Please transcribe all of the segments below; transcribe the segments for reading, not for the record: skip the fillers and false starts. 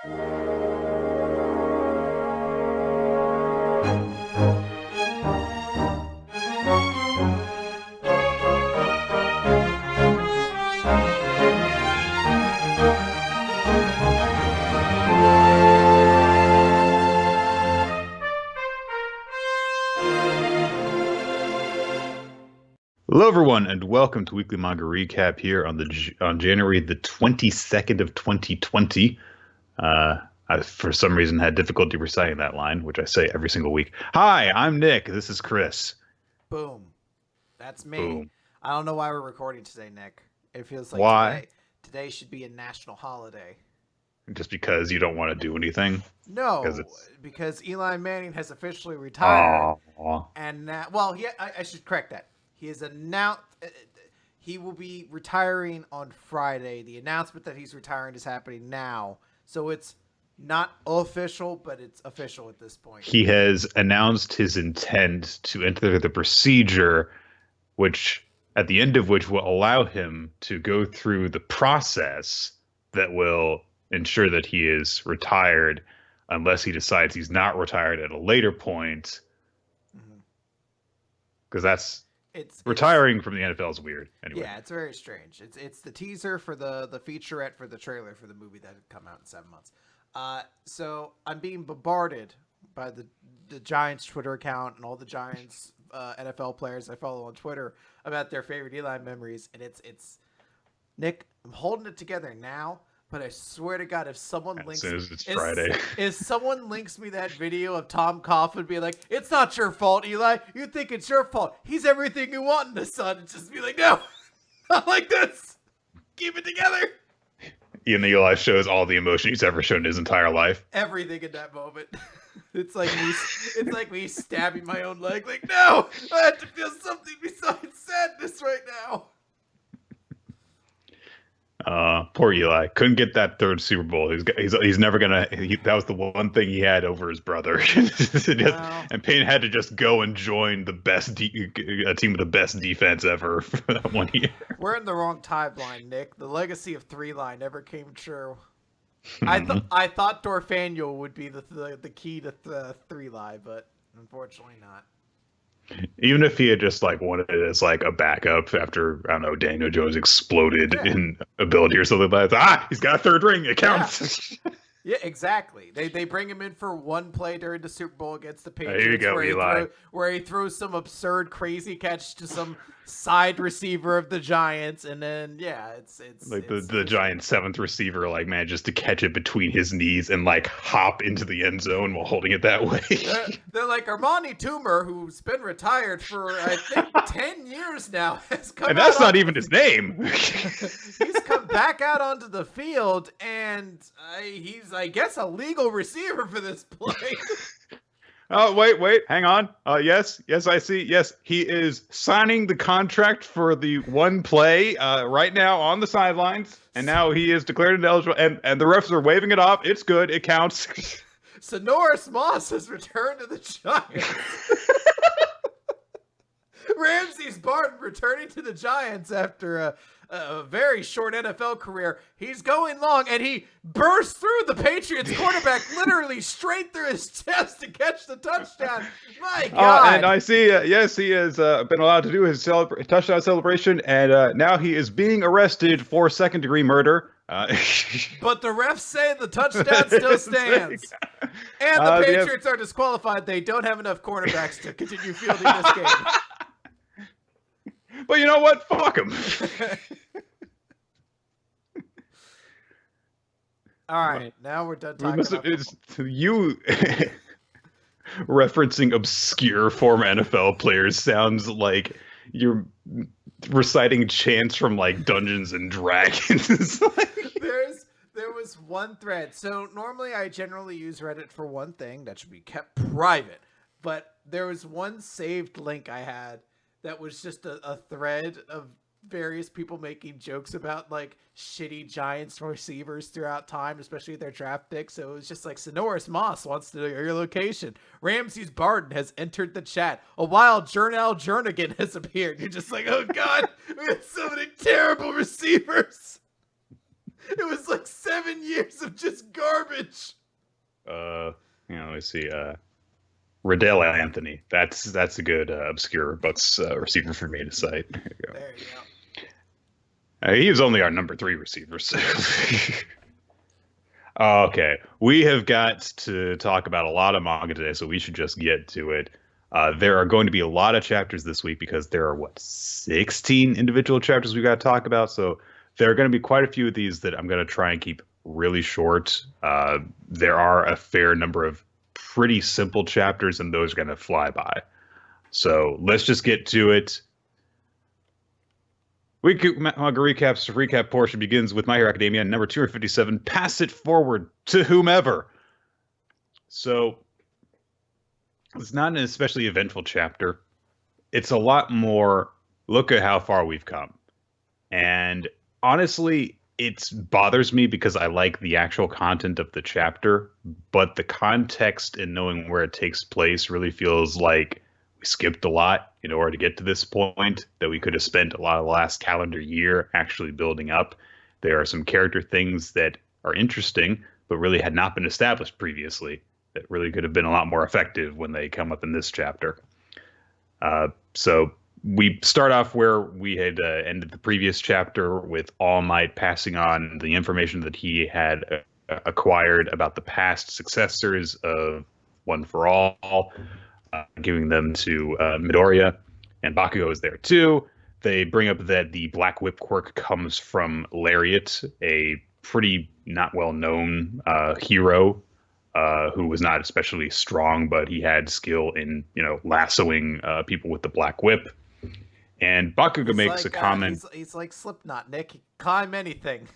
Hello, everyone, and welcome to Weekly Manga Recap here on January the 22nd of 2020. I, for some reason, had difficulty reciting that line, which I say every single week. Hi, I'm Nick. This is Chris. Boom. That's me. Boom. I don't know why we're recording today, Nick. It feels like Why? today should be a national holiday. Just because you don't want to do anything? No, because Eli Manning has officially retired. Aww. And now, well, I should correct that. He has announced he will be retiring on Friday. The announcement that he's retiring is happening now. So it's not official, but it's official at this point. He has announced his intent to enter the procedure, which at the end of which will allow him to go through the process that will ensure that he is retired, unless he decides he's not retired at a later point. Because it's retiring from the NFL is weird. Anyway. Yeah, it's very strange. It's the teaser for the featurette for the trailer for the movie that had come out in 7 months. So I'm being bombarded by the Giants Twitter account and all the Giants NFL players I follow on Twitter about their favorite Eli memories, and it's Nick. I'm holding it together now. But I swear to God, if someone links as soon as it's Friday, if someone links me that video of Tom Coughlin being like, "It's not your fault, Eli. You think it's your fault. He's everything you want in the sun," and just be like, "No, not like this. Keep it together." Ian the Eli shows all the emotion he's ever shown in his entire life. Everything in that moment. It's like me stabbing my own leg. Like, no, I have to feel something besides sadness right now. Poor Eli couldn't get that third Super Bowl. He's never gonna. That was the one thing he had over his brother. And Payne had to just go and join the best a team with the best defense ever for that 1 year. We're in the wrong timeline, Nick. The legacy of Three Line never came true. I thought Dorfaniel would be the key to Three Line, but unfortunately not. Even if he had just wanted it as a backup after, I don't know, Daniel Jones exploded in ability or something like that. He's got a third ring. It counts. Yeah, exactly. They bring him in for one play during the Super Bowl against the Patriots. There you go, Eli. Where he throws some absurd, crazy catch to some side receiver of the Giants, and then it's the Giants' seventh receiver manages to catch it between his knees and hop into the end zone while holding it that way. They're like Armani Toomer, who's been retired for I think 10 years now, has come. And that's not even his name. He's come back out onto the field, and he's, I guess, a legal receiver for this play. Oh, wait, hang on. Yes, I see. Yes, he is signing the contract for the one play right now on the sidelines, and now he is declared ineligible, and the refs are waving it off. It's good. It counts. Sonoris Moss has returned to the Giants. Ramses Barton returning to the Giants after a very short NFL career. He's going long, and he bursts through the Patriots quarterback literally straight through his chest to catch the touchdown. My God. And I see, yes, he has been allowed to do his touchdown celebration, and now he is being arrested for second-degree murder. But the refs say the touchdown still stands. And the Patriots are disqualified. They don't have enough cornerbacks to continue fielding this game. But you know what? Fuck him. All right, now we're done talking about you referencing obscure former NFL players sounds like you're reciting chants from Dungeons and Dragons. There was one thread. So normally I generally use Reddit for one thing that should be kept private, but there was one saved link I had that was just a thread of various people making jokes about shitty Giants receivers throughout time, especially their draft picks. So it was just Sonoris Moss wants to know your location. Ramses Barton has entered the chat. A wild Jernal Jernigan has appeared. You're just oh God, we have so many terrible receivers. It was like 7 years of just garbage. Let's see. Riddell Anthony. That's a good obscure Bucks receiver for me to cite. There you go. He was only our number 3 receiver. So. Okay, we have got to talk about a lot of manga today, so we should just get to it. There are going to be a lot of chapters this week because there are 16 individual chapters we got to talk about. So there are going to be quite a few of these that I'm going to try and keep really short. There are a fair number of pretty simple chapters, and those are going to fly by. So let's just get to it. Manga recap portion begins with My Hero Academia, number 257. Pass it forward to whomever. So it's not an especially eventful chapter. It's a lot more, look at how far we've come. And honestly, it bothers me because I like the actual content of the chapter, but the context and knowing where it takes place really feels like we skipped a lot in order to get to this point, that we could have spent a lot of the last calendar year actually building up. There are some character things that are interesting, but really had not been established previously, that really could have been a lot more effective when they come up in this chapter. So we start off where we had ended the previous chapter, with All Might passing on the information that he had acquired about the past successors of One for All, giving them to Midoriya, and Bakugo is there too. They bring up that the Black Whip quirk comes from Lariat, a pretty not well-known hero who was not especially strong, but he had skill in, lassoing people with the Black Whip. And Bakugo makes a comment. He's like Slipknot, Nick. He can climb anything.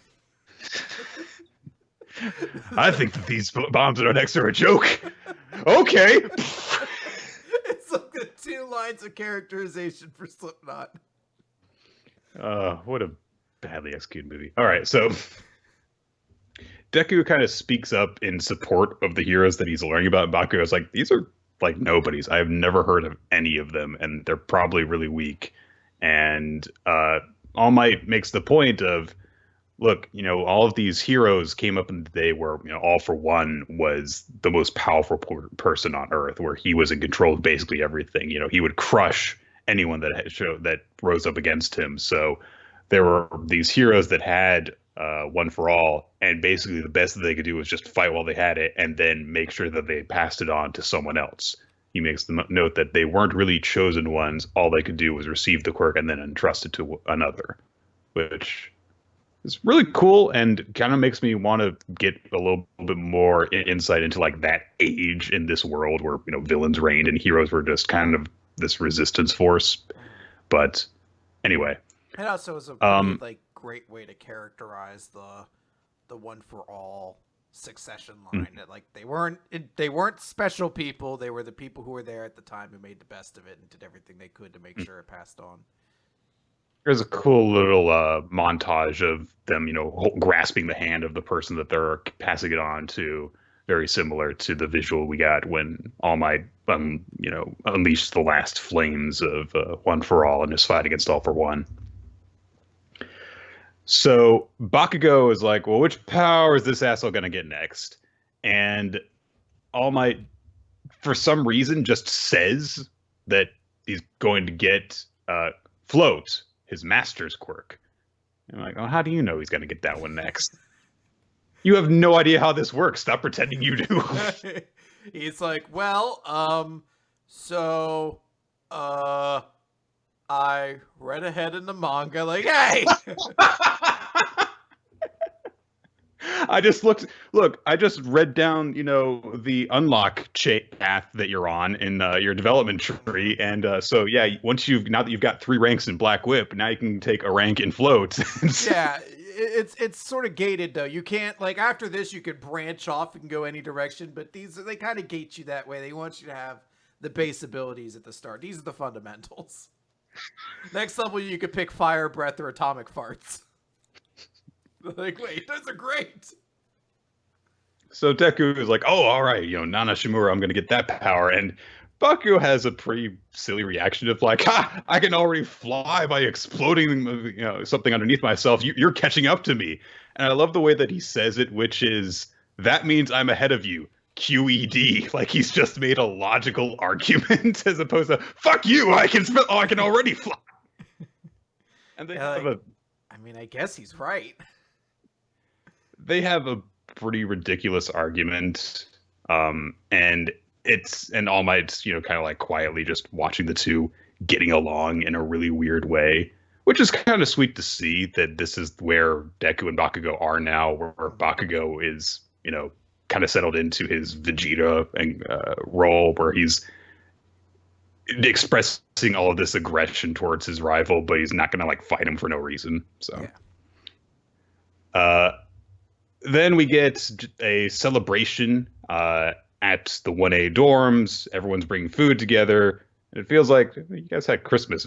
I think that these bombs on our necks are a joke. Okay. It's like the 2 lines of characterization for Slipknot. What a badly executed movie. All right, so Deku kind of speaks up in support of the heroes that he's learning about. Bakugo is like, these are like nobodies. I have never heard of any of them, and they're probably really weak. And All Might makes the point of, look, all of these heroes came up in the day where, All for One was the most powerful person on Earth, where he was in control of basically everything. He would crush anyone that rose up against him. So there were these heroes that had One for All, and basically the best that they could do was just fight while they had it, and then make sure that they passed it on to someone else. He makes the note that they weren't really chosen ones. All they could do was receive the quirk and then entrust it to another, which is really cool and kind of makes me want to get a little bit more insight into like that age in this world where, villains reigned and heroes were just kind of this resistance force. But anyway. It also is a pretty, great way to characterize the One for All succession line. That they weren't special people. They were the people who were there at the time who made the best of it and did everything they could to make sure it passed on. There's a cool little montage of them, grasping the hand of the person that they're passing it on to, very similar to the visual we got when All Might, unleashed the last flames of One for All in his fight against All for One. So Bakugo is like, well, which power is this asshole going to get next? And All Might, for some reason, just says that he's going to get Float, his master's quirk. And I'm like, oh, how do you know he's going to get that one next? You have no idea how this works. Stop pretending you do. He's like, well, I read ahead in the manga, like, hey! I just read down, the unlock path that you're on in your development tree. And so, yeah, now that you've got 3 ranks in Black Whip, now you can take a rank in Float. Yeah, it's sort of gated, though. You can't, after this, you could branch off and go any direction, but they kind of gate you that way. They want you to have the base abilities at the start. These are the fundamentals. Next level, you could pick Fire Breath or Atomic Farts. Like, wait, those are great. So Deku is like, oh, all right, Nana Shimura, I'm going to get that power. And Bakugo has a pretty silly reaction of like, ha, I can already fly by exploding, something underneath myself. You're catching up to me. And I love the way that he says it, which is, that means I'm ahead of you. QED. Like he's just made a logical argument as opposed to, fuck you, I can already fly. And they have like, I mean, I guess he's right. They have a pretty ridiculous argument. And All Might's, kind of like quietly just watching the two getting along in a really weird way, which is kind of sweet to see that this is where Deku and Bakugo are now, where Bakugo is, kind of settled into his Vegeta and role, where he's expressing all of this aggression towards his rival, but he's not gonna like fight him for no reason. So, then we get a celebration at the 1A dorms. Everyone's bringing food together. It feels like you guys had Christmas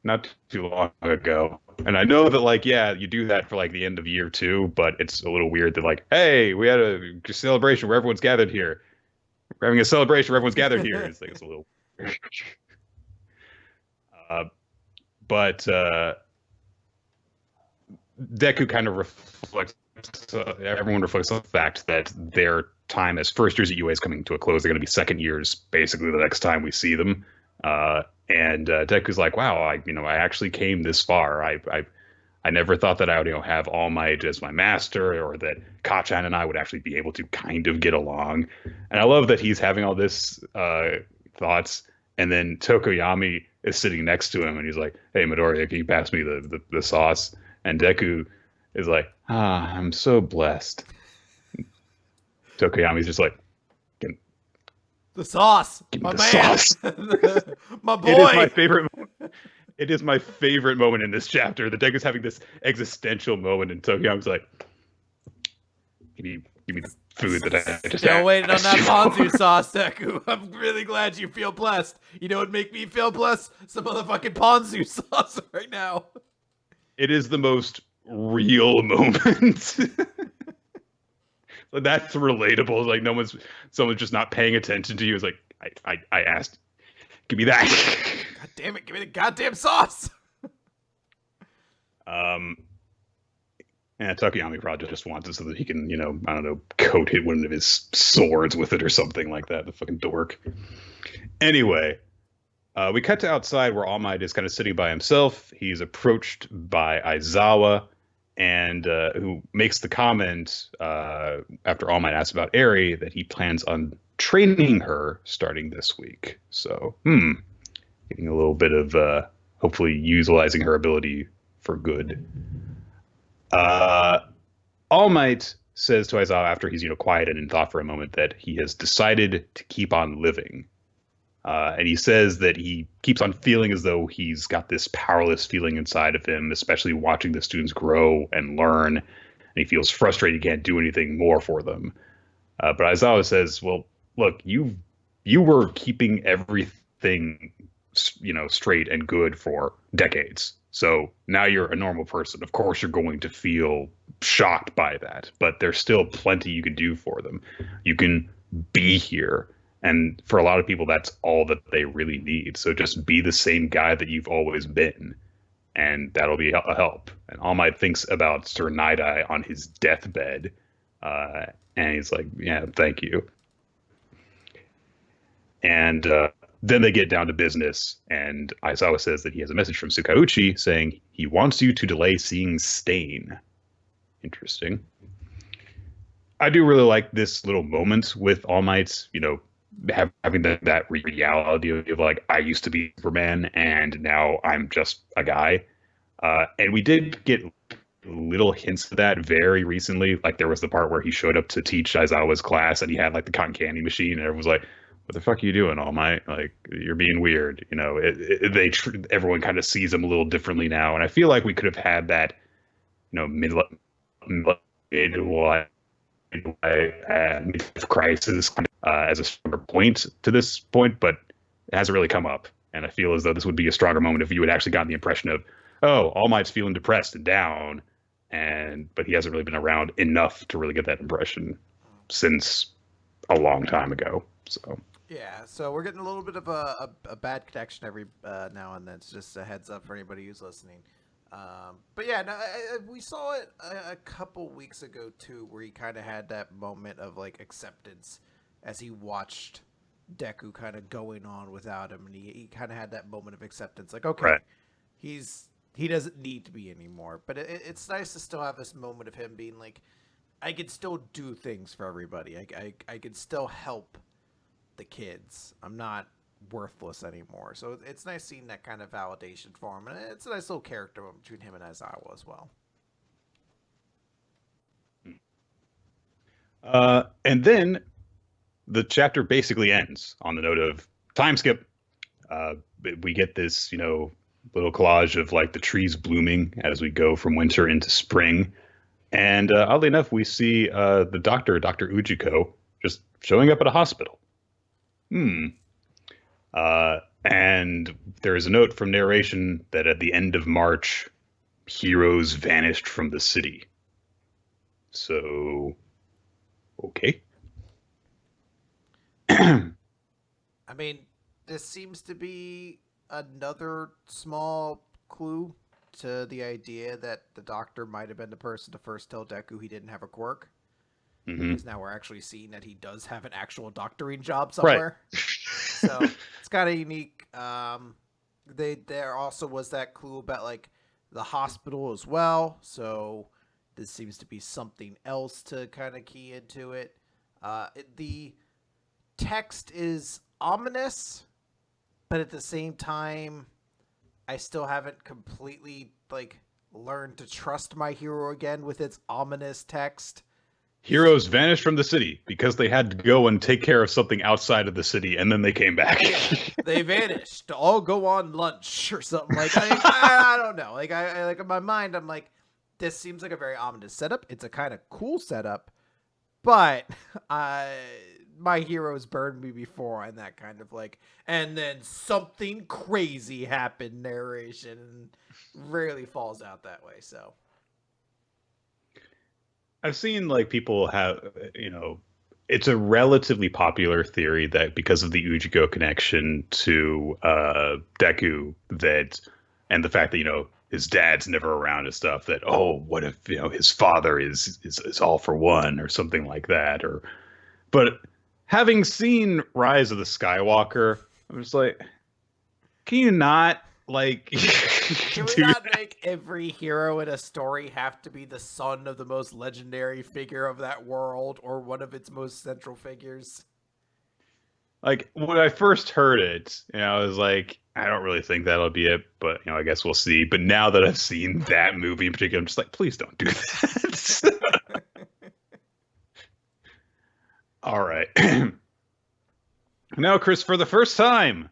not too long ago. And I know that, like, yeah, you do that for like the end of year 2, but it's a little weird that, like, hey, we had a celebration where everyone's gathered here. We're having a celebration where everyone's gathered here. It's like, it's a little weird. But Deku kind of reflects, everyone reflects on the fact that their time as first years at UA is coming to a close. They're going to be second years basically the next time we see them. And Deku's like, wow, I actually came this far. I never thought that I would, have All Might as my master, or that Kacchan and I would actually be able to kind of get along. And I love that he's having all this thoughts, and then Tokoyami is sitting next to him, and he's like, hey, Midoriya, can you pass me the sauce? And Deku is like, I'm so blessed. Tokoyami's just like, the sauce, give me my the man, sauce. my boy. It is my favorite moment. It is my favorite moment in this chapter. The Deku's having this existential moment, and Tokoyami's like, give me the food that I just still waiting on that ponzu sauce, Deku. I'm really glad you feel blessed. You know what would make me feel blessed? Some motherfucking ponzu sauce right now. It is the most real moment. That's relatable. Like someone's just not paying attention to you. It's like, I asked, give me that. God damn it, give me the goddamn sauce. And Tokoyami probably just wants it so that he can, I don't know, coat hit one of his swords with it or something like that. The fucking dork. Anyway, we cut to outside where All Might is kind of sitting by himself. He's approached by Aizawa, and who makes the comment after All Might asks about Eri that he plans on training her starting this week. So, getting a little bit of hopefully utilizing her ability for good. All Might says to Aizawa after he's quieted in thought for a moment that he has decided to keep on living. And he says that he keeps on feeling as though he's got this powerless feeling inside of him, especially watching the students grow and learn. And he feels frustrated he can't do anything more for them. But Aizawa says, well, look, you were keeping everything, straight and good for decades. So now you're a normal person. Of course, you're going to feel shocked by that, but there's still plenty you can do for them. You can be here. And for a lot of people, that's all that they really need. So just be the same guy that you've always been, and that'll be a help. And All Might thinks about Sir Night-Eye on his deathbed, and he's like, yeah, thank you. And then they get down to business, and Aizawa says that he has a message from Tsukauchi saying he wants you to delay seeing Stain. Interesting. I do really like this little moment with All Might's, having that reality of like, I used to be Superman and now I'm just a guy. And we did get little hints of that very recently. Like there was the part where he showed up to teach Aizawa's class and he had like the cotton candy machine, and everyone was like, what the fuck are you doing, All Might? Like, you're being weird. Everyone kind of sees him a little differently now. And I feel like we could have had that, midlife crisis as a stronger point to this point, but it hasn't really come up. And I feel as though this would be a stronger moment if you had actually gotten the impression of, oh, All Might's feeling depressed and down, but he hasn't really been around enough to really get that impression since a long time ago. So yeah, so we're getting a little bit of a bad connection every now and then. It's just a heads up for anybody who's listening. But yeah, no, we saw it a couple weeks ago too, where he kind of had that moment of like acceptance as he watched Deku kind of going on without him, and he kind of had that moment of acceptance, like okay, Right. he doesn't need to be anymore. But it's nice to still have this moment of him being like, I can still do things for everybody. I can still help the kids. I'm not worthless anymore. So it's nice seeing that kind of validation for him, and it's a nice little character between him and Aizawa as well. And then the chapter basically ends on the note of time skip. Uh, we get this, little collage of like the trees blooming as we go from winter into spring. And oddly enough, we see the doctor, Dr. Ujiko, just showing up at a hospital. Hmm. And there is a note from narration that at the end of March, heroes vanished from the city. So, okay. I mean, this seems to be another small clue to the idea that the doctor might have been the person to first tell Deku he didn't have a quirk. Hmm. Because now we're actually seeing that he does have an actual doctoring job Right. somewhere. So it's kind of unique. There also was that clue about like the hospital as well. So this seems to be something else to kind of key into it. The text is ominous, but at the same time, I still haven't completely like learned to trust my hero again with its ominous text. Heroes vanished from the city because they had to go and take care of something outside of the city, and then they came back. Yeah, they vanished to all go on lunch or something like. I don't know. Like I like in my mind, I'm like, this seems like a very ominous setup. It's a kind of cool setup, but my heroes burned me before, and that kind of like, and then something crazy happened narration rarely falls out that way. So I've seen like people have, it's a relatively popular theory that because of the Ujiko connection to Deku, that and the fact that his dad's never around and stuff, that what if his father is all for one or something like that, or but having seen Rise of the Skywalker, I'm just like, can you not like can we do not that? make every hero in a story have to be the son of the most legendary figure of that world or one of its most central figures? Like when I first heard it, I was like, I don't really think that'll be it, but I guess we'll see. But now that I've seen that movie in particular, I'm just like, please don't do that. All right. Now, Chris, for the first time,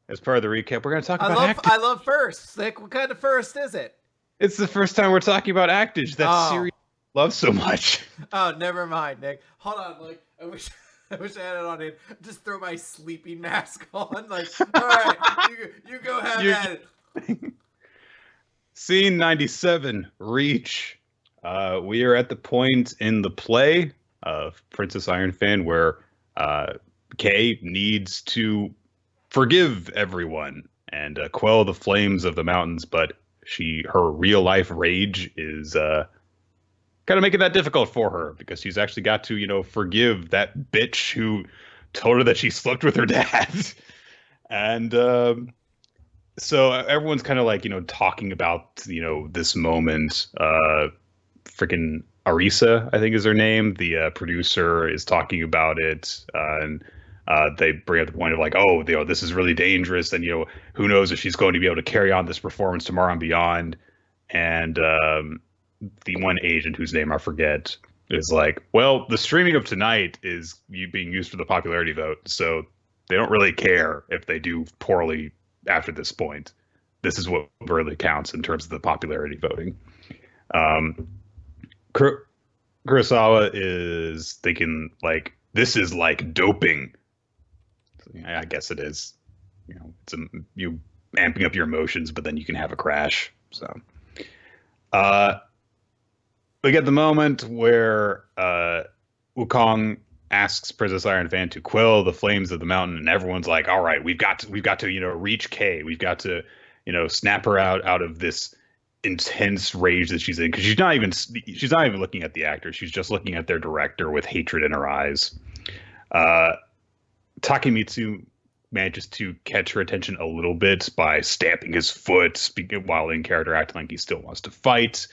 as part of the recap, we're going to talk about acting. I love first. Like, what kind of first is it? It's the first time we're talking about actage. That series I love so much. Oh, never mind, Nick. Hold on, like I wish I had it on in. Just throw my sleeping mask on. Like, all right, you go have at it. Scene 97, Reach. We are at the point in the play of Princess Ironfan where Kay needs to forgive everyone and quell the flames of the mountains, but her real life rage is kind of making that difficult for her because she's actually got to forgive that bitch who told her that she slept with her dad. And so everyone's kind of like talking about this moment. Freaking Arisa, I think is her name, the producer, is talking about it, and they bring up the point of like, oh, this is really dangerous, and who knows if she's going to be able to carry on this performance tomorrow and beyond. And the one agent whose name I forget is like, well, the streaming of tonight is being used for the popularity vote, so they don't really care if they do poorly after this point. This is what really counts in terms of the popularity voting. Kurosawa is thinking like, this is like doping. I guess it is. It's you amping up your emotions, but then you can have a crash. So, we get the moment where Wukong asks Princess Ironfan to quell the flames of the mountain, and everyone's like, "All right, we've got to reach K. We've got to, snap her out of this intense rage that she's in, because she's not even looking at the actor. She's just looking at their director with hatred in her eyes. Takemitsu manages to catch her attention a little bit by stamping his foot while in character, acting like he still wants to fight.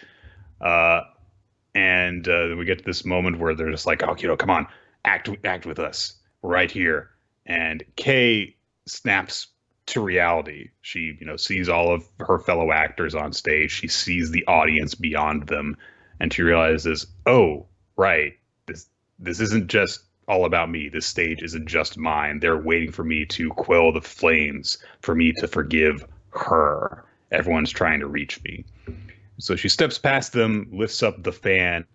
And we get to this moment where they're just like, oh, come on, act with us. We're right here. And Kei snaps to reality. She, sees all of her fellow actors on stage. She sees the audience beyond them, and she realizes, oh, right, this isn't just all about me. This stage isn't just mine. They're waiting for me to quell the flames, for me to forgive her. Everyone's trying to reach me. So she steps past them, lifts up the fan,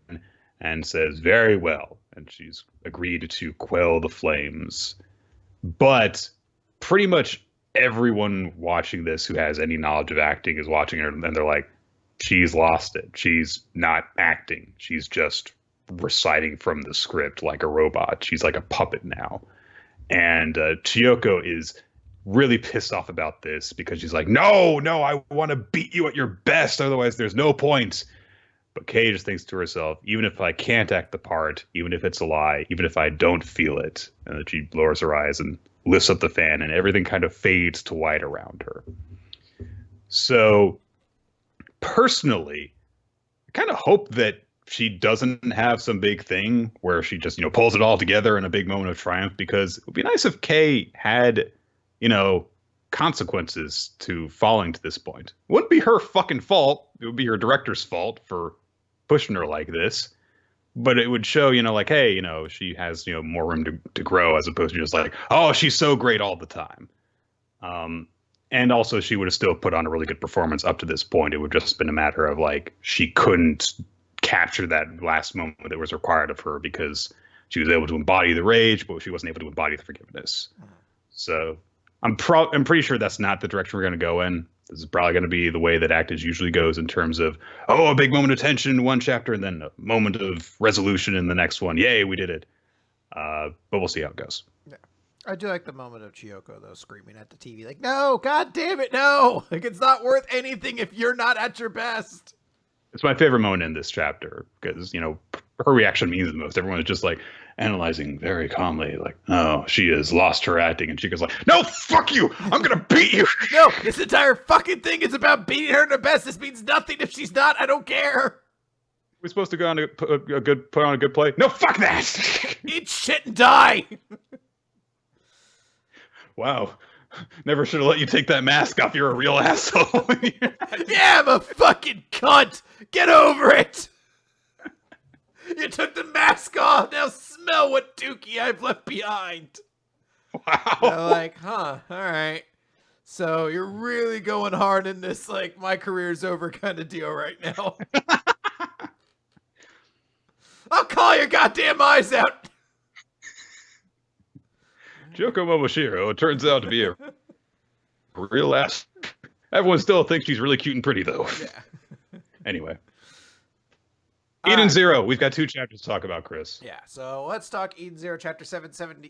and says, very well. And she's agreed to quell the flames. But pretty much everyone watching this who has any knowledge of acting is watching her, and they're like, she's lost it. She's not acting. She's just reciting from the script like a robot. She's like a puppet now. And Chiyoko is really pissed off about this because she's like, no, I want to beat you at your best. Otherwise, there's no point. But Kei just thinks to herself, even if I can't act the part, even if it's a lie, even if I don't feel it, and then she lowers her eyes and lifts up the fan, and everything kind of fades to white around her. So, personally, I kind of hope that she doesn't have some big thing where she just, pulls it all together in a big moment of triumph, because it would be nice if Kei had, consequences to falling to this point. It wouldn't be her fucking fault. It would be her director's fault for pushing her like this. But it would show, like, hey, she has, more room to grow, as opposed to just like, oh, she's so great all the time. And also she would have still put on a really good performance up to this point. It would just been a matter of like, she couldn't capture that last moment that was required of her because she was able to embody the rage, but she wasn't able to embody the forgiveness. So I'm pretty sure that's not the direction we're going to go in. This is probably going to be the way that Actors usually goes in terms of, a big moment of tension in one chapter and then a moment of resolution in the next one. Yay, we did it. But we'll see how it goes. Yeah. I do like the moment of Chiyoko, though, screaming at the TV, like, no, God damn it, no! Like, it's not worth anything if you're not at your best. It's my favorite moment in this chapter because, her reaction means the most. Everyone is just like analyzing very calmly, like, oh, she has lost her acting. And she goes like, no, fuck you. I'm going to beat you. No, this entire fucking thing is about beating her at her best. This means nothing if she's not. I don't care. We're supposed to go on put on a good play. No, fuck that. Eat shit and die. Wow. Never should have let you take that mask off. You're a real asshole. Yeah, I'm a fucking cunt. Get over it. You took the mask off. Now smell what dookie I've left behind. Wow. They're like, huh, all right. So you're really going hard in this, like, my career's over kind of deal right now. I'll call your goddamn eyes out. Joko Momoshiro, it turns out to be a real ass. Everyone still thinks she's really cute and pretty, though. Yeah. Anyway. Eden Zero. We've got 2 chapters to talk about, Chris. Yeah, so let's talk Eden Zero, Chapter 77,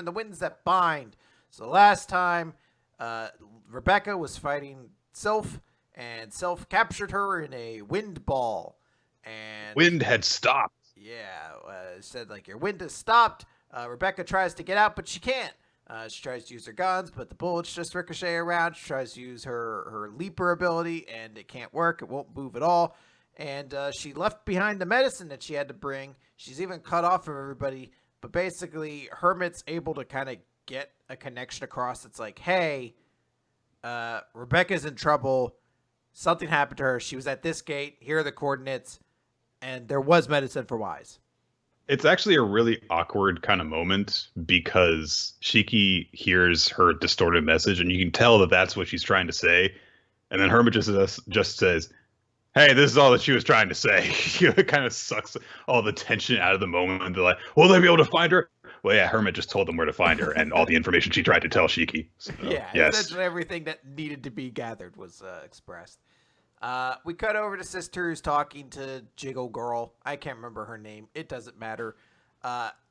The Winds That Bind. So last time, Rebecca was fighting Sylph, and Sylph captured her in a wind ball. And wind had stopped. Yeah, said, like, your wind has stopped. Rebecca tries to get out, but she can't. She tries to use her guns, but the bullets just ricochet around. She tries to use her leaper ability, and it can't work. It won't move at all. And she left behind the medicine that she had to bring. She's even cut off from everybody. But basically, Hermit's able to kind of get a connection across. It's like, hey, Rebecca's in trouble. Something happened to her. She was at this gate. Here are the coordinates. And there was medicine for Wise. It's actually a really awkward kind of moment because Shiki hears her distorted message, and you can tell that that's what she's trying to say. And then Hermit just says, hey, this is all that she was trying to say. It kind of sucks all the tension out of the moment. They're like, will they be able to find her? Well, yeah, Hermit just told them where to find her and all the information she tried to tell Shiki. So, yeah, yes. Essentially everything that needed to be gathered was expressed. We cut over to Sisters talking to Jiggle Girl. I can't remember her name. It doesn't matter.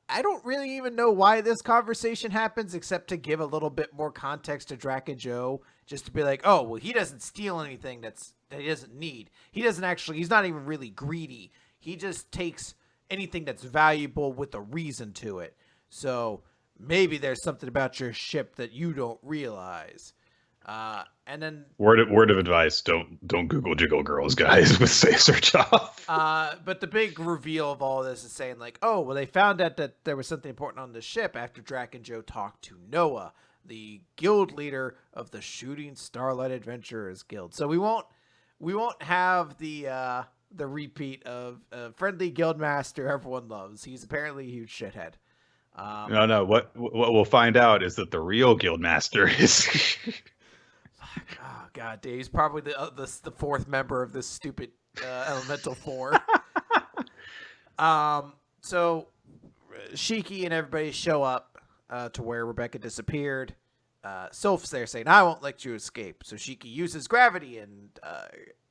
I don't really even know why this conversation happens, except to give a little bit more context to Drac and Joe, just to be like, oh, well, he doesn't steal anything that he doesn't need. He's not even really greedy. He just takes anything that's valuable with a reason to it. So maybe there's something about your ship that you don't realize. And then word of advice: don't Google Jiggle Girls, guys, with say search off. But the big reveal of all this is saying like, oh, well, they found out that there was something important on the ship after Drac and Joe talked to Noah, the guild leader of the Shooting Starlight Adventurers Guild. So we won't have the repeat of friendly guild master everyone loves. He's apparently a huge shithead. No. What we'll find out is that the real guild master is. Oh God, Dave, he's probably the fourth member of this stupid Elemental Four. So Shiki and everybody show up to where Rebecca disappeared. Sylph's there saying, "I won't let you escape." So Shiki uses gravity, and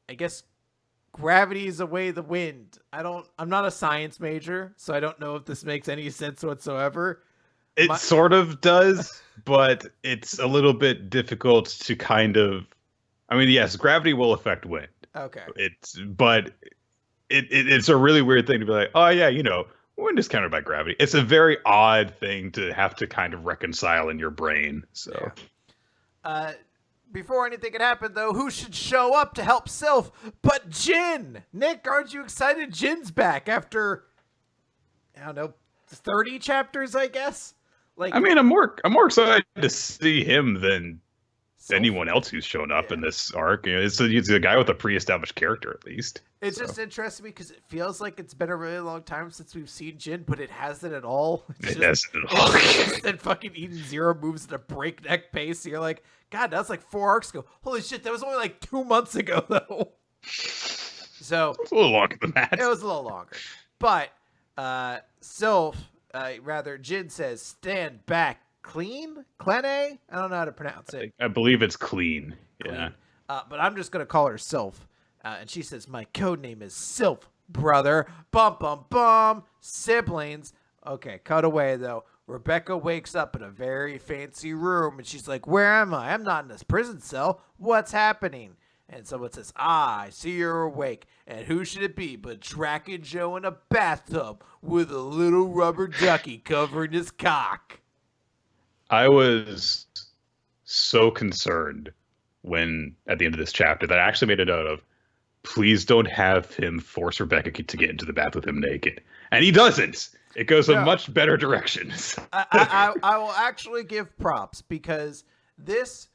I guess gravity is away the wind. I'm not a science major, so I don't know if this makes any sense whatsoever. It sort of does, but it's a little bit difficult to kind of. I mean, yes, gravity will affect wind. Okay. It's a really weird thing to be like, oh yeah, wind is countered by gravity. It's a very odd thing to have to kind of reconcile in your brain. So, yeah. Before anything can happen, though, who should show up to help Sylph but Jin? Nick, aren't you excited? Jin's back after, I don't know, 30 chapters, I guess. Like, I mean, I'm more excited to see him than anyone else who's shown up in this arc. It's a guy with a pre-established character, at least. It's just interesting because it feels like it's been a really long time since we've seen Jin, but it hasn't at all. It hasn't at all. And fucking Eden Zero moves at a breakneck pace. So you're like, God, that was like 4 arcs ago. Holy shit, that was only like 2 months ago, though. So it was a little longer than that. It was a little longer. But Sylph, Jin says, stand back. Clean? Klene? I don't know how to pronounce it. I believe it's clean. Yeah. But I'm just going to call her Sylph. And she says, my code name is Sylph, brother. Bum, bum, bum. Siblings. Okay, cut away, though. Rebecca wakes up in a very fancy room, and she's like, where am I? I'm not in this prison cell. What's happening? And someone says, I see you're awake. And who should it be but Drac and Joe in a bathtub with a little rubber ducky covering his cock? I was so concerned when, at the end of this chapter, that I actually made a note of, please don't have him force Rebecca to get into the bath with him naked. And he doesn't. It goes a much better direction. I will actually give props, because this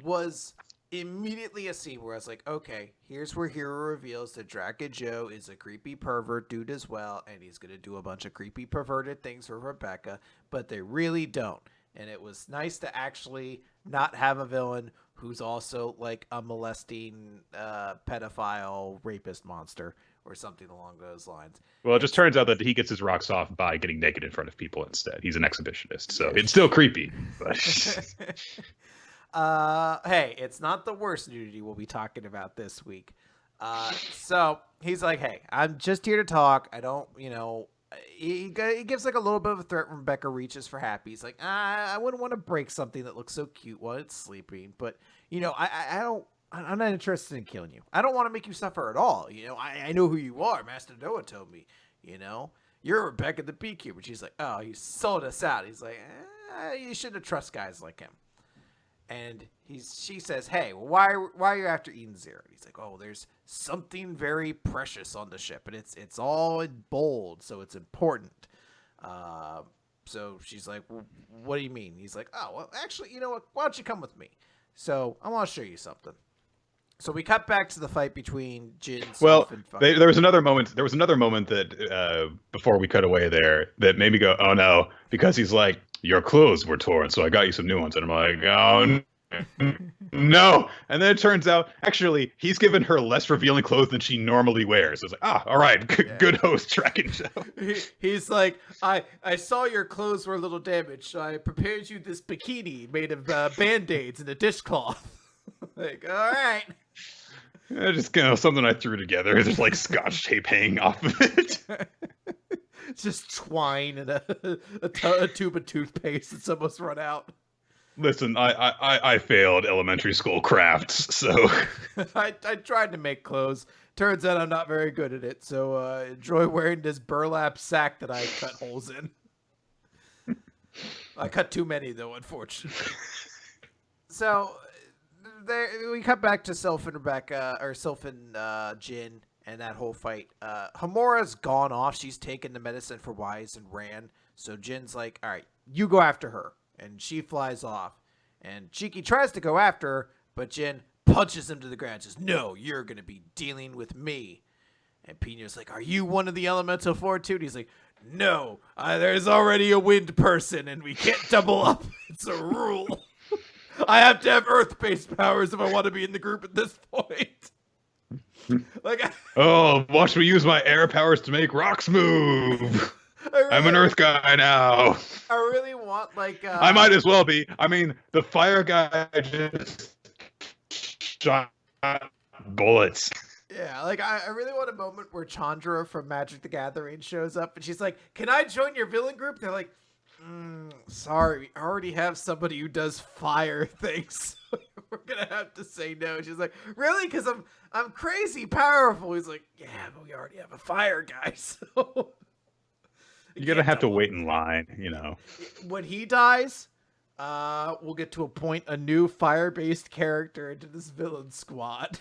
was immediately a scene where I was like, okay, here's where Hero reveals that Drac and Joe is a creepy pervert dude as well, and he's going to do a bunch of creepy perverted things for Rebecca, but they really don't. And it was nice to actually not have a villain who's also like a molesting pedophile rapist monster or something along those lines. Well, it just turns out that he gets his rocks off by getting naked in front of people instead. He's an exhibitionist, so it's still creepy. But hey, it's not the worst nudity we'll be talking about this week. So he's like, hey, I'm just here to talk. I don't, he gives like a little bit of a threat when Rebecca reaches for Happy. He's like, I wouldn't want to break something that looks so cute while it's sleeping, but I'm not interested in killing you. I don't want to make you suffer at all. I know who you are. Master Noah told me, you're Rebecca the Beekeeper. She's like, oh, he sold us out. He's like, you shouldn't trust guys like him. And she says, hey, why are you after Eden Zero? He's like, oh, there's something very precious on the ship, and it's all in bold, so it's important. So she's like, well, what do you mean? He's like, oh, well, actually, you know what? Why don't you come with me? So I want to show you something. So we cut back to the fight between Jin. And there was another moment. There was another moment that before we cut away there that made me go, "Oh no!" Because he's like, "Your clothes were torn, so I got you some new ones." And I'm like, "Oh no!" And then it turns out, actually, he's given her less revealing clothes than she normally wears. It's like, all right, good host, Drac and Joe. He's like, I saw your clothes were a little damaged, so I prepared you this bikini made of Band-Aids and a dishcloth. Like, all right. Just something I threw together. There's like scotch tape hanging off of it. Just twine and a tube of toothpaste that's almost run out. Listen, I failed elementary school crafts, so I tried to make clothes. Turns out I'm not very good at it, so enjoy wearing this burlap sack that I cut holes in. I cut too many, though, unfortunately. So we cut back to Sylph and Rebecca, or Sylph and Jin, and that whole fight. Homura's gone off. She's taken the medicine for Wise and ran. So Jin's like, all right, you go after her. And she flies off. And Shiki tries to go after her, but Jin punches him to the ground. Says, no, you're going to be dealing with me. And Pino's like, are you one of the Elemental Four too? And he's like, no, there's already a wind person, and we can't double up. It's a rule. I have to have Earth-based powers if I want to be in the group at this point. Oh, watch me use my air powers to make rocks move. I'm an Earth guy now. I really want, I might as well be. I mean, the fire guy just shot bullets. Yeah, I really want a moment where Chandra from Magic the Gathering shows up, and she's like, can I join your villain group? They're like, sorry, I already have somebody who does fire things. So we're going to have to say no. She's like, really? Because I'm crazy powerful. He's like, yeah, but we already have a fire guy, so... You're going to have to wait in line, you know. When he dies, we'll get to appoint a new fire-based character into this villain squad.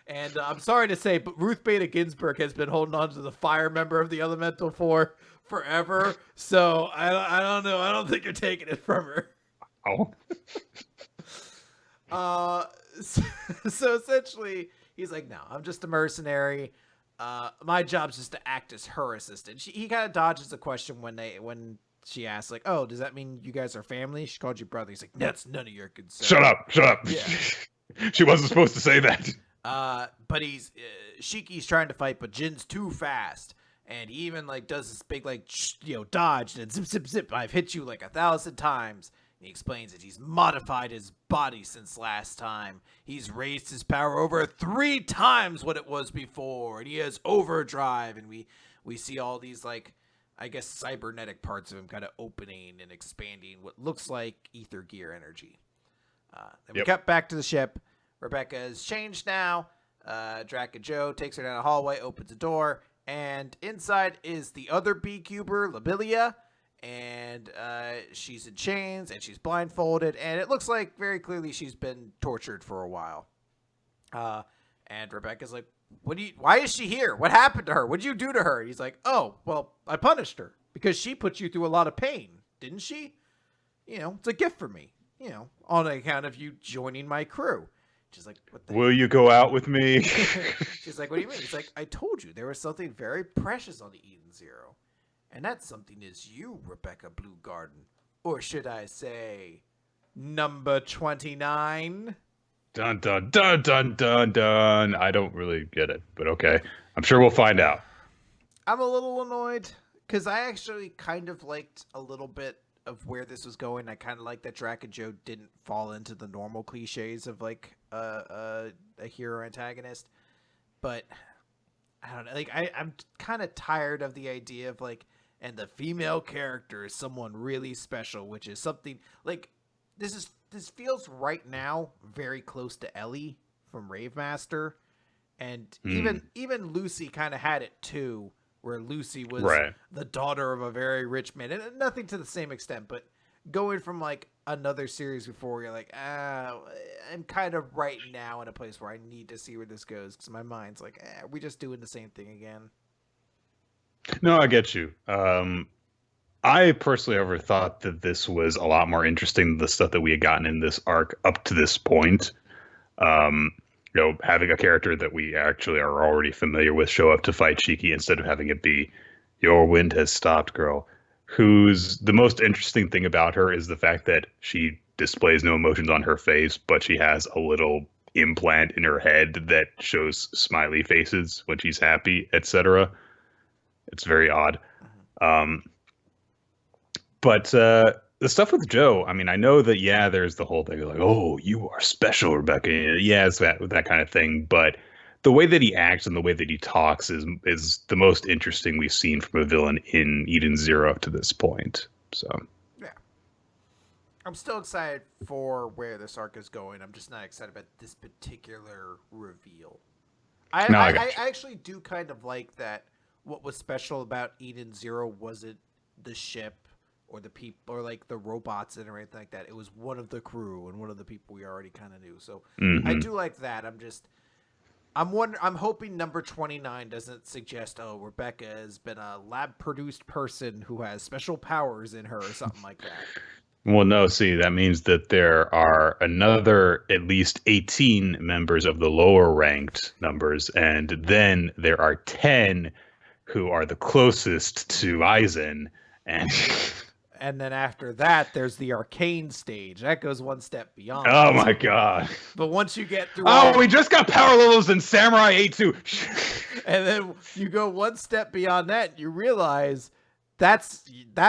And I'm sorry to say, but Ruth Bader Ginsburg has been holding on to the fire member of the Elemental Four forever. So I don't know. I don't think you're taking it from her. Oh. So essentially, he's like, no, I'm just a mercenary. My job's just to act as her assistant. He kind of dodges the question when she asks, like, oh, does that mean you guys are family? She called you brother. He's like, that's none of your concern. Shut up. Yeah. She wasn't supposed to say that. But Shiki's trying to fight, but Jin's too fast. And he even does this big dodge and zip zip zip. I've hit you 1,000 times. And he explains that he's modified his body since last time. He's raised his power over 3 times what it was before, and he has overdrive. And we see all these I guess cybernetic parts of him kind of opening and expanding what looks like ether gear energy. Then we cut back to the ship. Rebecca is changed now. Drac and Joe takes her down a hallway, opens a door, and inside is the other B-Cuber, Labilia, and she's in chains, and she's blindfolded, and it looks like very clearly she's been tortured for a while. And Rebecca's like, why is she here? What happened to her? What'd you do to her? And he's like, oh, well, I punished her because she put you through a lot of pain, didn't she? It's a gift for me, on account of you joining my crew. She's like, what the Will you go out with me? She's like, what do you mean? He's like, I told you there was something very precious on the Eden Zero. And that something is you, Rebecca Bluegarden. Or should I say, number 29? Dun, dun, dun, dun, dun, dun. I don't really get it, but okay. I'm sure we'll find out. I'm a little annoyed, because I actually kind of liked a little bit of where this was going. I kind of like that Drac and Joe didn't fall into the normal cliches of a hero antagonist, but I don't know. I'm kind of tired of the idea of and the female character is someone really special, which is something this feels right now very close to Ellie from Rave Master, and even Lucy kind of had it too, where Lucy was the daughter of a very rich man, and nothing to the same extent, but going from another series before where you're like, I'm kind of right now in a place where I need to see where this goes, because my mind's like, are we just doing the same thing again? No, I get you. I personally ever thought that this was a lot more interesting than the stuff that we had gotten in this arc up to this point. Having a character that we actually are already familiar with show up to fight Shiki instead of having it be, your wind has stopped, girl. Who's the most interesting thing about her is the fact that she displays no emotions on her face, but she has a little implant in her head that shows smiley faces when she's happy, etc. It's very odd. But the stuff with Joe, I mean, I know that, there's the whole thing of oh, you are special, Rebecca. Yeah, it's that kind of thing. But the way that he acts and the way that he talks is the most interesting we've seen from a villain in Eden Zero to this point. So yeah, I'm still excited for where this arc is going. I'm just not excited about this particular reveal. I actually do kind of like that. What was special about Eden Zero wasn't the ship or the people or like the robots and anything like that. It was one of the crew and one of the people we already kind of knew. So I do like that. I'm hoping number 29 doesn't suggest, oh, Rebecca has been a lab produced person who has special powers in her or something like that. Well, no, see, that means that there are another at least 18 members of the lower ranked numbers, and then there are 10 who are the closest to Aizen, and and then after that, there's the arcane stage. That goes one step beyond. Oh my god. But once you get through we just got power levels in Samurai 8-2. And then you go one step beyond that, and you realize that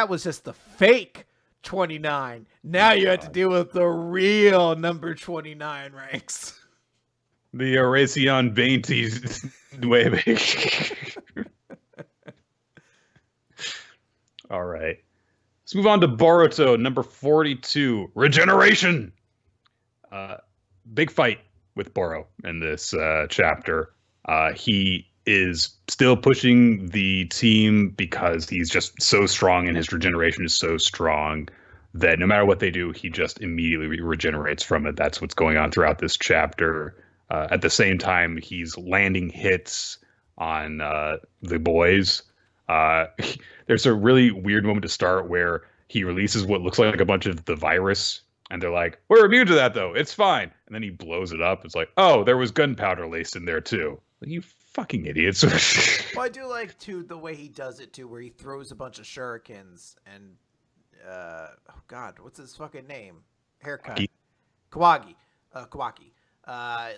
was just the fake 29. Now you have to deal with the real number 29 ranks. The Erasion Bainties way. All right. Let's move on to Boruto, number 42, Regeneration. Big fight with Boro in this chapter. He is still pushing the team because he's just so strong and his regeneration is so strong that no matter what they do, he just immediately regenerates from it. That's what's going on throughout this chapter. At the same time, he's landing hits on the boys. There's a really weird moment to start where he releases what looks like a bunch of the virus, and they're like, "We're immune to that, though. It's fine." And then he blows it up. It's like, "Oh, there was gunpowder laced in there, too." Like, you fucking idiots. Well, I do like, too, the way he does it, too, where he throws a bunch of shurikens and, oh, God, what's his fucking name? Haircut. Kawagi.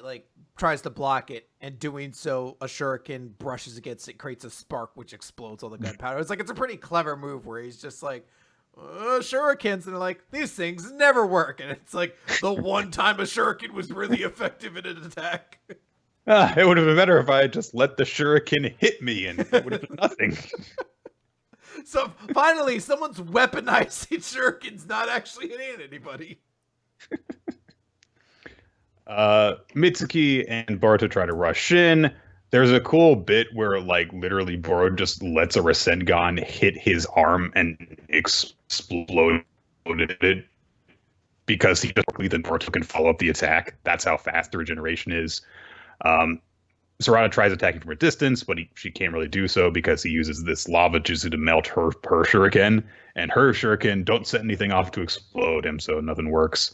Like, tries to block it, and doing so, a shuriken brushes against it, creates a spark, which explodes all the gunpowder. It's like, it's a pretty clever move where he's just like, shurikens, and they're like, these things never work. And it's like, the one time a shuriken was really effective in an attack. It would have been better if I had just let the shuriken hit me, and it would have been nothing. So, finally, someone's weaponizing shurikens, not actually hitting anybody. Mitsuki and Boruto try to rush in. There's a cool bit where, like, literally Boruto just lets a Rasengan hit his arm and exploded it because he just then Boruto can follow up the attack. That's how fast the regeneration is. Sarada tries attacking from a distance, but she can't really do so because he uses this lava jutsu to melt her shuriken, and her shuriken don't set anything off to explode him, so nothing works.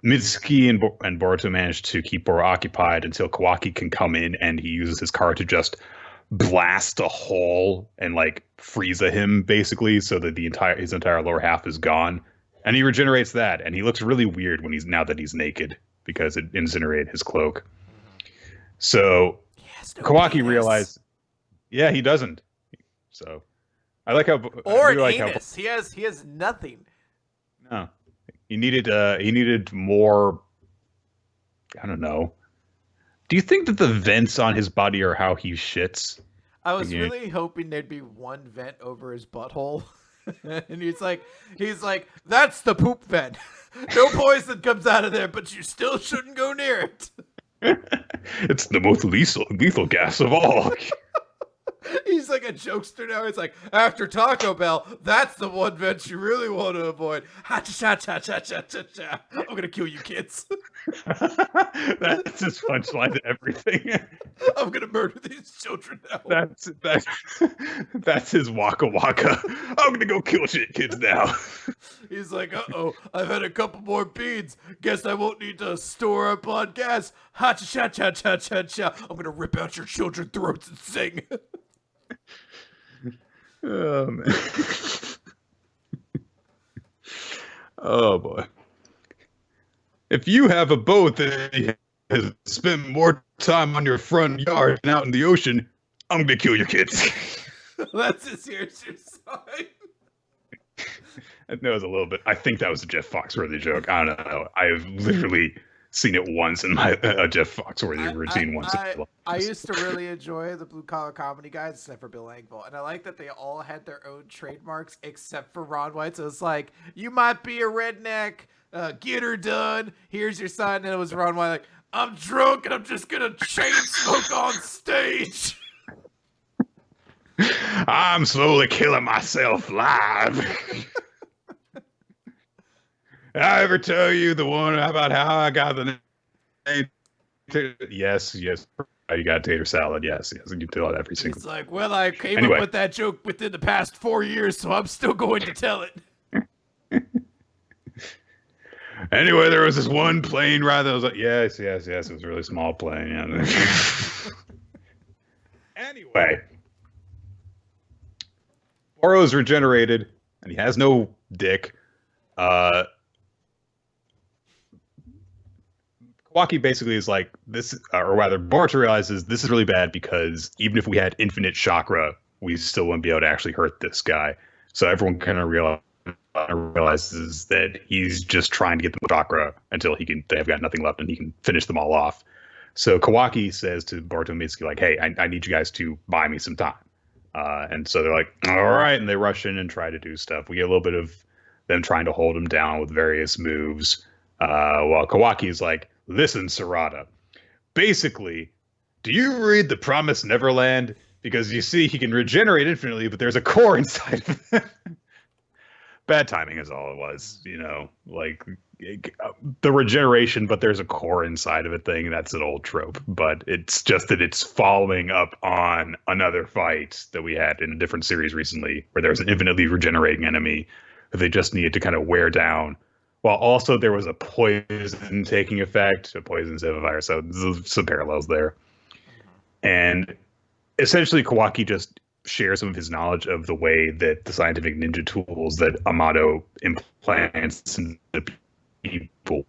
Mitsuki and Boruto manage to keep Boro occupied until Kawaki can come in, and he uses his card to just blast a hole and like Frieza him basically, so that his entire lower half is gone, and he regenerates that, and he looks really weird now that he's naked because it incinerated his cloak. So Kawaki realized, yeah, he doesn't. So I like how he has nothing. No. He needed more. I don't know. Do you think that the vents on his body are how he shits? I was really hoping there'd be one vent over his butthole, and he's like, that's the poop vent. No poison comes out of there, but you still shouldn't go near it. It's the most lethal gas of all. He's like a jokester now. It's like, after Taco Bell, that's the one vent you really want to avoid. Ha-cha-cha-cha-cha-cha-cha. I'm going to kill you kids. That's his punchline to everything. I'm going to murder these children now. That's his waka waka. I'm going to go kill shit kids now. He's like, uh-oh, I've had a couple more beans. Guess I won't need to store up on gas. Ha-cha-cha-cha-cha-cha. I'm going to rip out your children's throats and sing. Oh, man. Oh, boy. If you have a boat that has spent more time on your front yard than out in the ocean, I'm going to kill your kids. That's his sign. That was a little bit. I think that was a Jeff Foxworthy joke. I don't know. I've literally seen it once in my Jeff Foxworthy routine once. I used to really enjoy the blue collar comedy guys, except for Bill Engvall, and I like that they all had their own trademarks except for Ron White. So it's like, you might be a redneck, get her done. Here's your sign, and it was Ron White like, I'm drunk and I'm just gonna chain smoke on stage. I'm slowly killing myself live. I ever tell you the one about how I got the name? Yes. You got tater salad. Yes. You tell it every single. It's like, well, I came up with that joke within the past 4 years, so I'm still going to tell it. Anyway, there was this one plane ride that was like, yes. It was a really small plane. Yeah. Anyway, Boro's regenerated, and he has no dick. Kawaki basically is like this, or rather, Boruto realizes this is really bad because even if we had infinite chakra, we still wouldn't be able to actually hurt this guy. So everyone kind of realizes that he's just trying to get the chakra until they have got nothing left and he can finish them all off. So Kawaki says to Boruto basically like, hey, I need you guys to buy me some time. And so they're like, all right. And they rush in and try to do stuff. We get a little bit of them trying to hold him down with various moves. While Kawaki's like, listen, Sarada, basically, do you read The Promised Neverland? Because you see, he can regenerate infinitely, but there's a core inside of him. Bad timing is all it was, like the regeneration, but there's a core inside of it thing. That's an old trope, but it's just that it's following up on another fight that we had in a different series recently where there was an infinitely regenerating enemy that they just needed to kind of wear down. While also there was a poison taking effect, a poison instead of a virus. So there's some parallels there. And essentially Kawaki just shares some of his knowledge of the way that the scientific ninja tools that Amato implants into people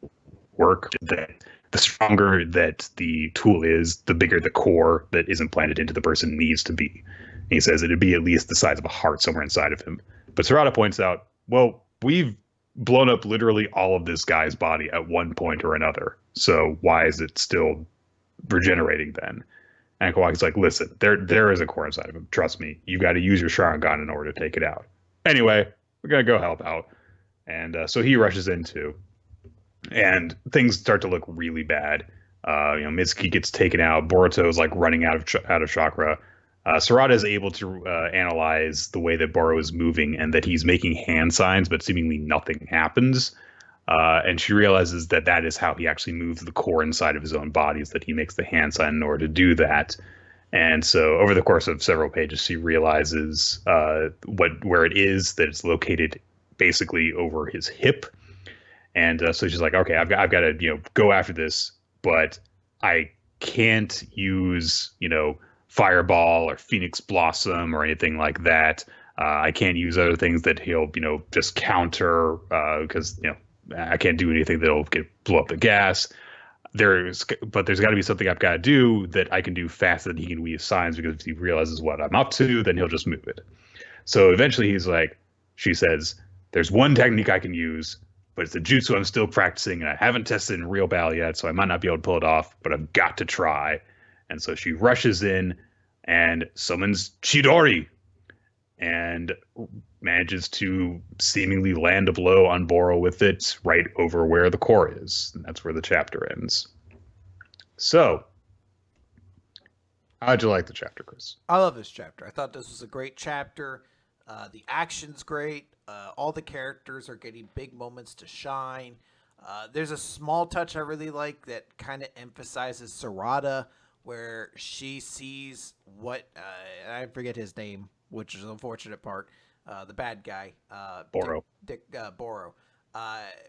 work. That the stronger that the tool is, the bigger the core that is implanted into the person needs to be. And he says it'd be at least the size of a heart somewhere inside of him. But Sarada points out, well, we've blown up literally all of this guy's body at one point or another. So why is it still regenerating then? And Kawaki's like, listen, there is a core inside of him. Trust me. You got to use your Sharingan in order to take it out. Anyway, we're going to go help out. And so he rushes in too. And things start to look really bad. Mitsuki gets taken out. Boruto is like running out of chakra. Sarada is able to analyze the way that Boro is moving and that he's making hand signs, but seemingly nothing happens. And she realizes that is how he actually moves the core inside of his own body, is that he makes the hand sign in order to do that. And so over the course of several pages, she realizes where it is, that it's located basically over his hip. And so she's like, okay, I've got to go after this, but I can't use Fireball or Phoenix Blossom or anything like that. I can't use other things that he'll just counter because I can't do anything that'll blow up the gas. But there's got to be something I've got to do that I can do faster than he can weave signs, because if he realizes what I'm up to, then he'll just move it. So eventually she says, there's one technique I can use, but it's a jutsu I'm still practicing and I haven't tested in real battle yet, so I might not be able to pull it off, but I've got to try. And so she rushes in and summons Chidori and manages to seemingly land a blow on Boro with it right over where the core is. And that's where the chapter ends. So, how'd you like the chapter, Chris? I love this chapter. I thought this was a great chapter. The action's great. All the characters are getting big moments to shine. There's a small touch I really like that kind of emphasizes Sarada, where she sees what I forget his name, which is an unfortunate part. The bad guy, Boro. Boro.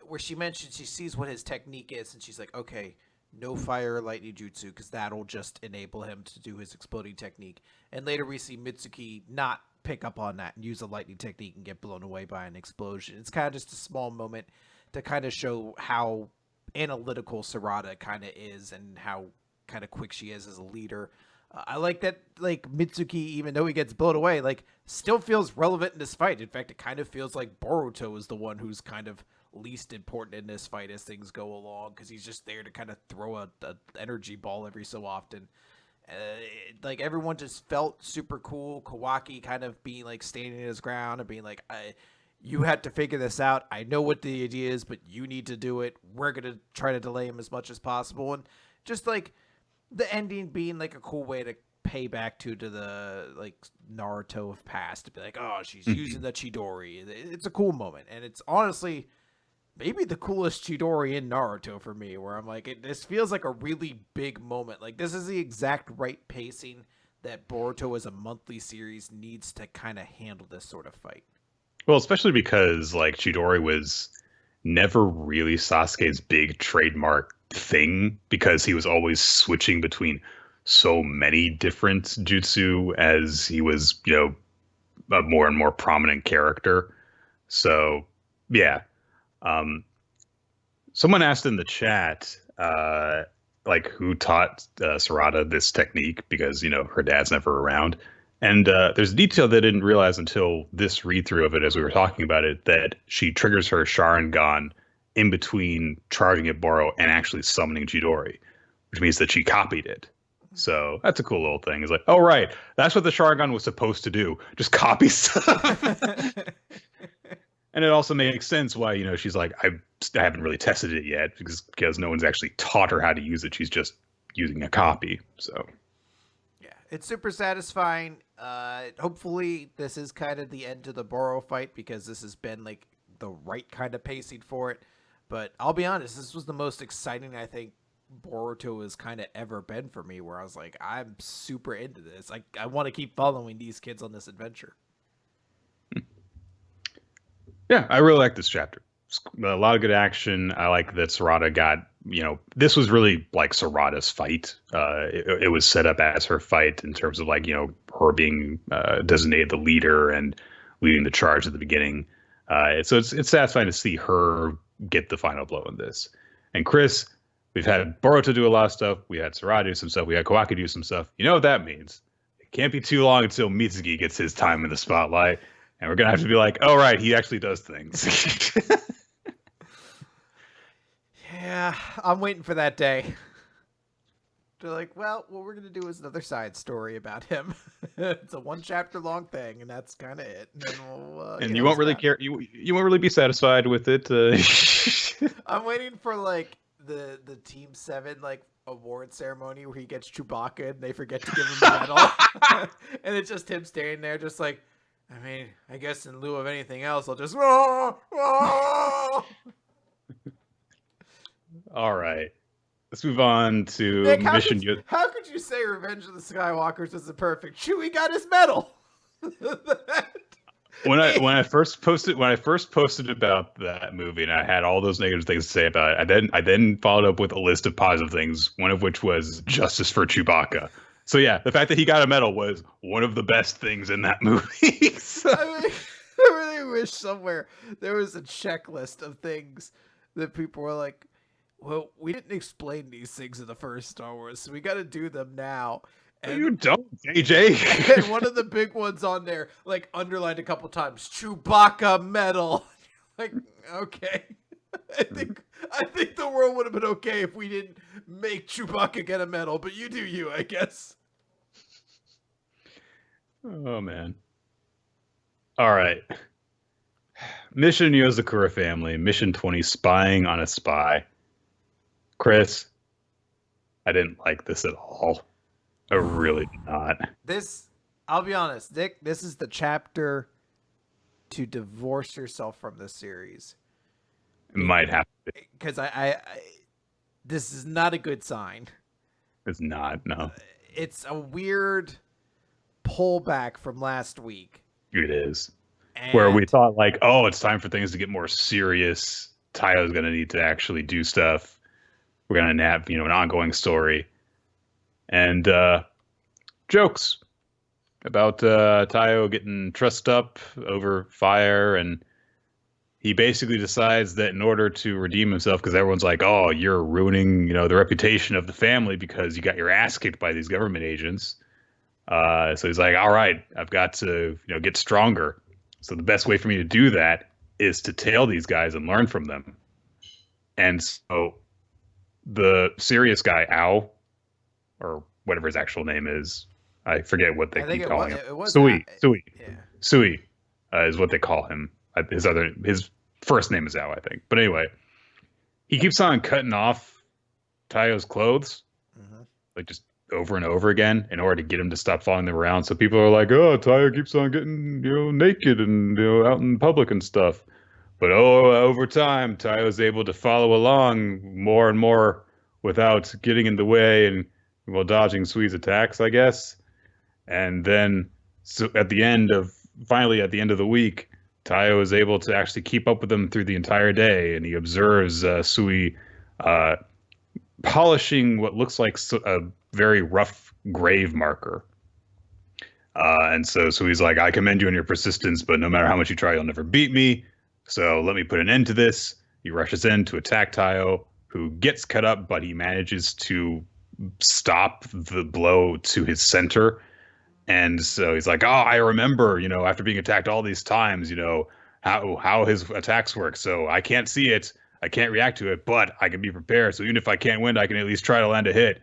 Where she mentions she sees what his technique is, and she's like, okay, no fire or lightning jutsu, because that'll just enable him to do his exploding technique. And later we see Mitsuki not pick up on that and use a lightning technique and get blown away by an explosion. It's kind of just a small moment to kind of show how analytical Sarada kind of is and how kind of quick she is as a leader. I like that, like, Mitsuki, even though he gets blown away, like, still feels relevant in this fight. In fact, it kind of feels like Boruto is the one who's kind of least important in this fight as things go along, because he's just there to kind of throw a energy ball every so often. Like, everyone just felt super cool. Kawaki kind of being like standing his ground and being like, you had to figure this out. I know what the idea is, but you need to do it. We're going to try to delay him as much as possible. And just like the ending being like a cool way to pay back to the like Naruto of past, to be like, oh, she's using the Chidori. It's a cool moment. And it's honestly maybe the coolest Chidori in Naruto for me, where I'm like, this feels like a really big moment. Like, this is the exact right pacing that Boruto as a monthly series needs to kind of handle this sort of fight. Well, especially because like Chidori was never really Sasuke's big trademark thing because he was always switching between so many different jutsu as he was, a more and more prominent character. So, yeah. Someone asked in the chat, like who taught Sarada this technique because, her dad's never around. And there's a detail that I didn't realize until this read through of it as we were talking about it, that she triggers her Sharingan in between charging at Boro and actually summoning Chidori, which means that she copied it. So that's a cool little thing. It's like, oh, right. That's what the Sharingan was supposed to do. Just copy stuff. And it also makes sense why, she's like, I haven't really tested it yet because no one's actually taught her how to use it. She's just using a copy. So. Yeah, it's super satisfying. Hopefully this is kind of the end to the Boro fight because this has been like the right kind of pacing for it. But I'll be honest, this was the most exciting I think Boruto has kind of ever been for me, where I was like, I'm super into this. I want to keep following these kids on this adventure. Yeah, I really like this chapter. A lot of good action. I like that Sarada got, this was really like Sarada's fight. It was set up as her fight in terms of like, her being designated the leader and leading the charge at the beginning. So it's satisfying to see her get the final blow in this. And Chris, we've had Boruto do a lot of stuff. We had Sarada do some stuff. We had Kawaki do some stuff. You know what that means? It can't be too long until Mitsuki gets his time in the spotlight. And we're going to have to be like, oh, right, he actually does things. Yeah, I'm waiting for that day. They're like, well, what we're going to do is another side story about him. It's a 1 chapter long thing, and that's kind of it. And, then we'll, and you won't really care. You won't really be satisfied with it. I'm waiting for, like, the Team 7, like, award ceremony where he gets Chewbacca and they forget to give him the medal. And it's just him standing there just like, I mean, I guess in lieu of anything else, I'll just. All right. Let's move on to Nick, Mission. How could you say Revenge of the Skywalkers is the perfect? Chewie got his medal. When I first posted about that movie, and I had all those negative things to say about it, I then followed up with a list of positive things. One of which was justice for Chewbacca. So yeah, the fact that he got a medal was one of the best things in that movie. So. I really wish somewhere there was a checklist of things that people were like, well, we didn't explain these things in the first Star Wars, so we got to do them now. And you don't, JJ. And one of the big ones on there, like underlined a couple times, Chewbacca medal. Like, okay. I think the world would have been okay if we didn't make Chewbacca get a medal, but you do you, I guess. Oh, man. All right. Mission Yozakura Family, Mission 20, Spying on a Spy. Chris, I didn't like this at all. I really did not. I'll be honest, Nick, this is the chapter to divorce yourself from this series. It might have to be. Because this is not a good sign. It's not, no. It's a weird pullback from last week. It is. Where we thought like, oh, it's time for things to get more serious. Tayo's going to need to actually do stuff. We're going to have, an ongoing story. And jokes about Tayo getting trussed up over fire, and he basically decides that in order to redeem himself, because everyone's like, "Oh, you're ruining, the reputation of the family because you got your ass kicked by these government agents." So he's like, "All right, I've got to, get stronger. So the best way for me to do that is to tail these guys and learn from them." And so the serious guy, Ao, or whatever his actual name is, I forget what they keep calling him. Sui is what they call him. His first name is Ao, I think. But anyway, he keeps on cutting off Tayo's clothes, like just over and over again, in order to get him to stop following them around. So people are like, "Oh, Tayo keeps on getting naked and out in public and stuff." But over time, Tayo is able to follow along more and more without getting in the way and while dodging Sui's attacks, I guess. And then, so finally at the end of the week, Tayo is able to actually keep up with them through the entire day, and he observes Sui polishing what looks like a very rough grave marker. And so Sui's like, "I commend you on your persistence, but no matter how much you try, you'll never beat me. So let me put an end to this." He rushes in to attack Tayo, who gets cut up, but he manages to stop the blow to his center. And so he's like, "Oh, I remember, after being attacked all these times, how his attacks work. So I can't see it. I can't react to it, but I can be prepared. So even if I can't win, I can at least try to land a hit."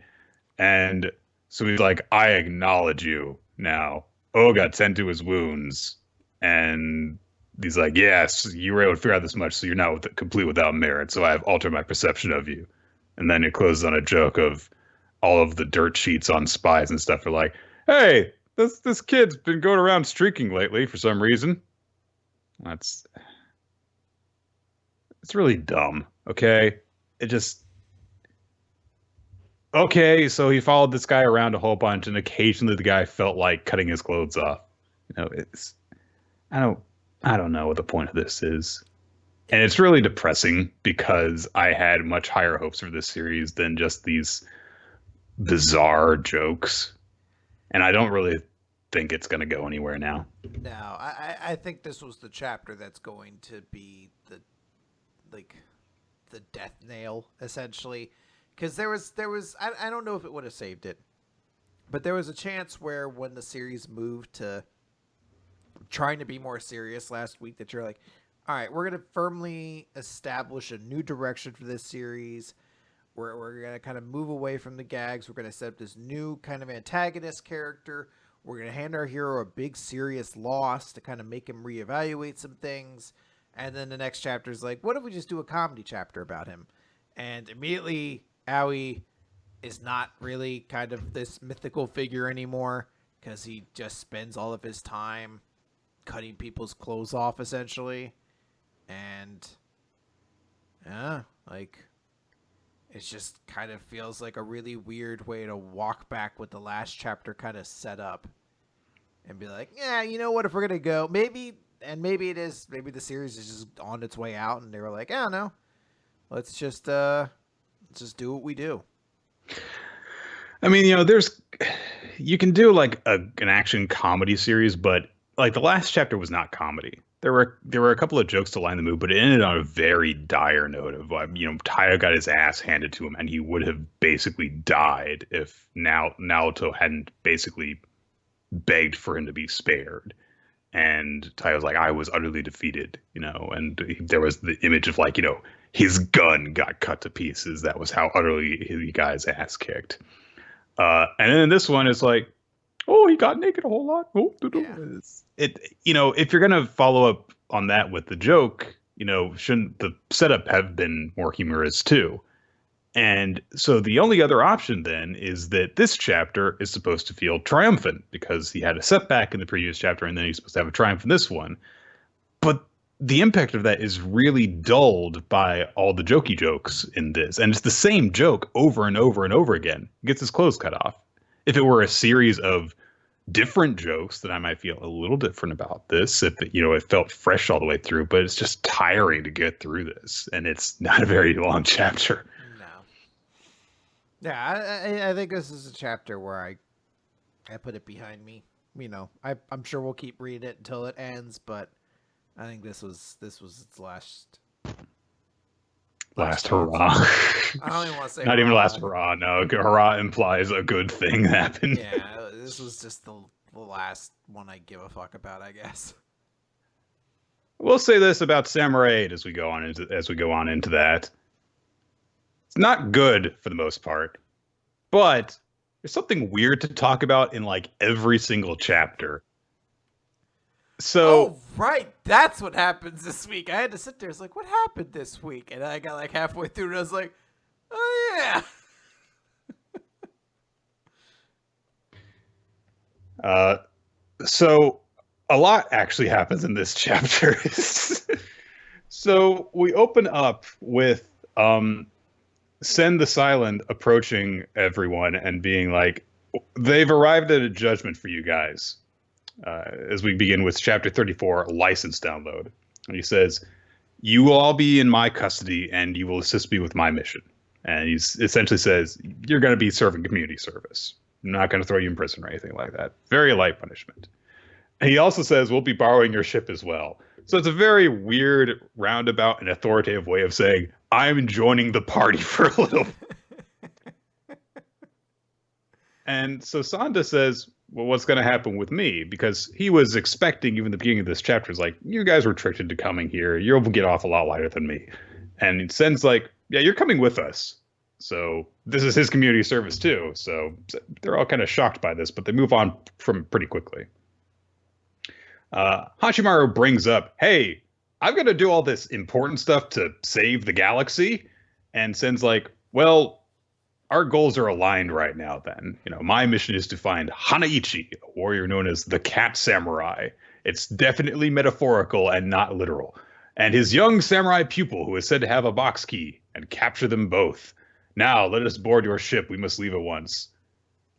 And so he's like, "I acknowledge you now." Oga tend to his wounds. And he's like, "Yes, you were able to figure out this much, so you're now complete without merit. So I have altered my perception of you." And then it closes on a joke of all of the dirt sheets on spies and stuff are like, "Hey, this kid's been going around streaking lately for some reason." It's really dumb. Okay, okay. So he followed this guy around a whole bunch, and occasionally the guy felt like cutting his clothes off. I don't know what the point of this is. And it's really depressing because I had much higher hopes for this series than just these bizarre jokes. And I don't really think it's going to go anywhere now. No, I think this was the chapter that's going to be the death nail, essentially. Because there was I don't know if it would have saved it, but there was a chance where when the series moved to trying to be more serious last week, that you're like, all right, we're going to firmly establish a new direction for this series. We're going to kind of move away from the gags. We're going to set up this new kind of antagonist character. We're going to hand our hero a big serious loss to kind of make him reevaluate some things. And then the next chapter is like, what if we just do a comedy chapter about him? And immediately, Aoi is not really kind of this mythical figure anymore because he just spends all of his time cutting people's clothes off, essentially. And, yeah, like, it just kind of feels like a really weird way to walk back with the last chapter kind of set up and be like, yeah, you know what, if we're going to go, maybe the series is just on its way out and they were like, oh, no, let's just do what we do. I mean, you can do like an action comedy series, but like the last chapter was not comedy. There were a couple of jokes to line the mood, but it ended on a very dire note of Tayo got his ass handed to him, and he would have basically died if Naoto hadn't basically begged for him to be spared. And Tayo's like, "I was utterly defeated," and there was the image of like, his gun got cut to pieces. That was how utterly he got his ass kicked. And then this one is like, oh, he got naked a whole lot. Oh, yeah. If you're gonna follow up on that with the joke, shouldn't the setup have been more humorous too? And so the only other option then is that this chapter is supposed to feel triumphant because he had a setback in the previous chapter, and then he's supposed to have a triumph in this one. But the impact of that is really dulled by all the jokey jokes in this, and it's the same joke over and over and over again. He gets his clothes cut off. If it were a series of different jokes, then I might feel a little different about this. If it felt fresh all the way through, but it's just tiring to get through this, and it's not a very long chapter. No. Yeah, I think this is a chapter where I put it behind me. I'm sure we'll keep reading it until it ends, but I think this was its last Last chance. hurrah. I don't even want to say Not even last hurrah. hurrah. No, hurrah implies a good thing happened. Yeah, this was just the last one I give a fuck about, I guess. We'll say this about Samurai 8 as we go on into that. It's not good for the most part, but there's something weird to talk about in like every single chapter. So, Oh right, that's what happens this week. I had to sit there. It's like, what happened this week? And I got like halfway through, and I was like, oh yeah. uh, so a lot actually happens in this chapter. So we open up with Send the Silent approaching everyone and being like, they've arrived at a judgment for you guys. As we begin with chapter 34, license download. And he says, you will all be in my custody and you will assist me with my mission. And he essentially says, you're going to be serving community service. I'm not going to throw you in prison or anything like that. Very light punishment. And he also says, we'll be borrowing your ship as well. So it's a very weird, roundabout, and authoritative way of saying, I'm joining the party for a little. And so Sanda says, well, what's going to happen with me? Because he was expecting, even the beginning of this chapter, is like, you guys were tricked into coming here. You'll get off a lot lighter than me. And Sen's like, yeah, you're coming with us. So this is his community service too. So they're all kind of shocked by this, but they move on from pretty quickly. Hachimaru brings up, hey, I've got to do all this important stuff to save the galaxy. And Sen's like, well, our goals are aligned right now then. You know, my mission is to find Hanaichi, a warrior known as the Cat Samurai. It's definitely metaphorical and not literal. And his young samurai pupil, who is said to have a box key, and capture them both. Now, let us board your ship. We must leave at once.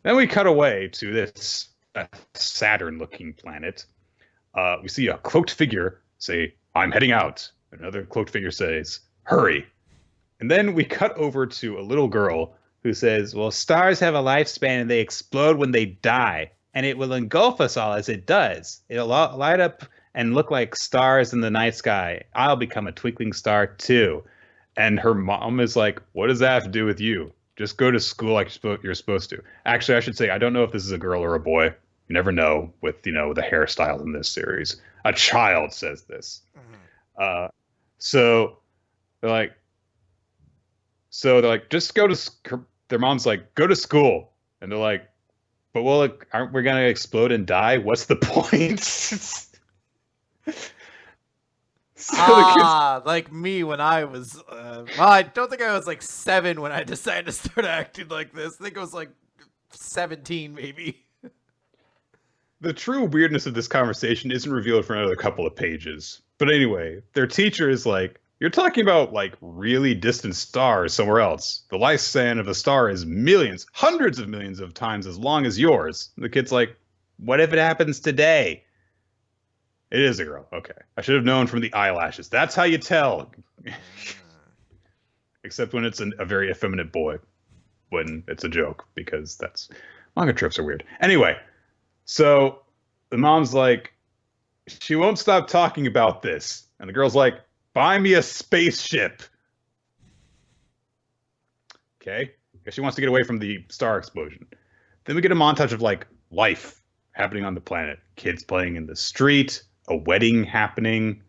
Then we cut away to this Saturn-looking planet. We see a cloaked figure say, I'm heading out. Another cloaked figure says, hurry. And then we cut over to a little girl who says, well, stars have a lifespan and they explode when they die. And it will engulf us all as it does. It'll light up and look like stars in the night sky. I'll become a twinkling star too. And her mom is like, what does that have to do with you? Just go to school like you're supposed to. Actually, I should say, I don't know if this is a girl or a boy. You never know with, the hairstyles in this series. A child says this. Mm-hmm. So they're like, just go to, their mom's like, go to school. And they're like, but aren't we going to explode and die? What's the point? Like me when I was, I don't think I was like 7 when I decided to start acting like this. I think I was like 17 maybe. The true weirdness of this conversation isn't revealed for another couple of pages. But anyway, their teacher is like, you're talking about like really distant stars somewhere else. The lifespan of a star is millions, hundreds of millions of times as long as yours. And the kid's like, what if it happens today? It is a girl. Okay. I should have known from the eyelashes. That's how you tell. Except when it's a very effeminate boy. When it's a joke. Because manga tropes are weird. Anyway. So the mom's like, she won't stop talking about this. And the girl's like, buy me a spaceship. Okay. Because she wants to get away from the star explosion. Then we get a montage of like life happening on the planet. Kids playing in the street, a wedding happening,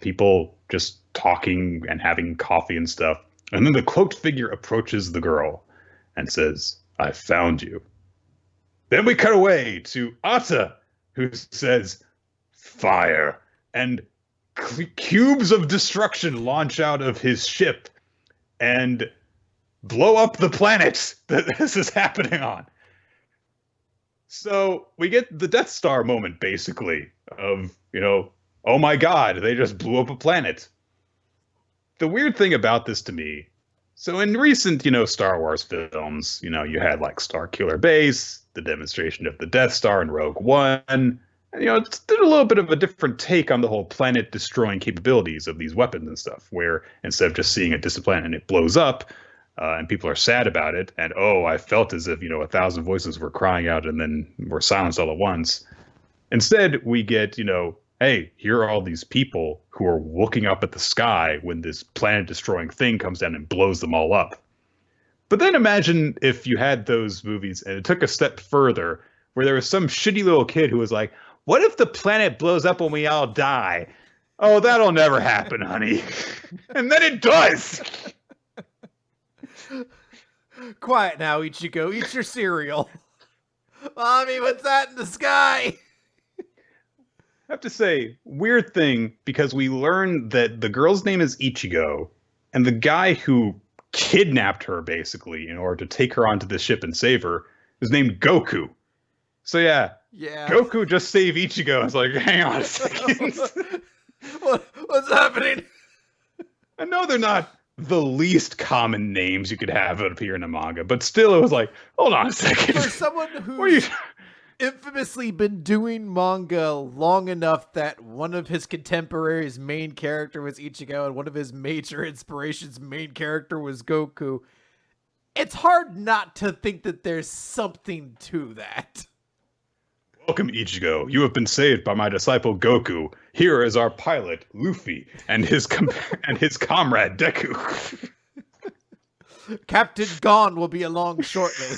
people just talking and having coffee and stuff. And then the cloaked figure approaches the girl and says, I found you. Then we cut away to Ata, who says, fire, and cubes of destruction launch out of his ship and blow up the planet that this is happening on. So we get the Death Star moment, basically, of, oh my god, they just blew up a planet. The weird thing about this to me, so in recent, Star Wars films, you had like Star Killer Base, the demonstration of the Death Star in Rogue One. And, it's a little bit of a different take on the whole planet destroying capabilities of these weapons and stuff, where instead of just seeing it disappear and it blows up, and people are sad about it, and I felt as if 1,000 voices were crying out and then were silenced all at once. Instead, we get, hey, here are all these people who are looking up at the sky when this planet-destroying thing comes down and blows them all up. But then imagine if you had those movies and it took a step further, where there was some shitty little kid who was like, what if the planet blows up when we all die? Oh, that'll never happen, honey. And then it does. Quiet now, Ichigo. Eat your cereal. Mommy, what's that in the sky? I have to say, weird thing, because we learned that the girl's name is Ichigo, and the guy who kidnapped her, basically, in order to take her onto the ship and save her, is named Goku. So yeah, Goku just saved Ichigo. I was like, hang on a second. What's happening? I know they're not the least common names you could have appear in a manga, but still, it was like, hold on a second. For someone who's infamously been doing manga long enough that one of his contemporaries' main character was Ichigo and one of his major inspirations' main character was Goku, it's hard not to think that there's something to that. Welcome, Ichigo. You have been saved by my disciple Goku. Here is our pilot, Luffy, and his comrade, Deku. Captain Gon will be along shortly.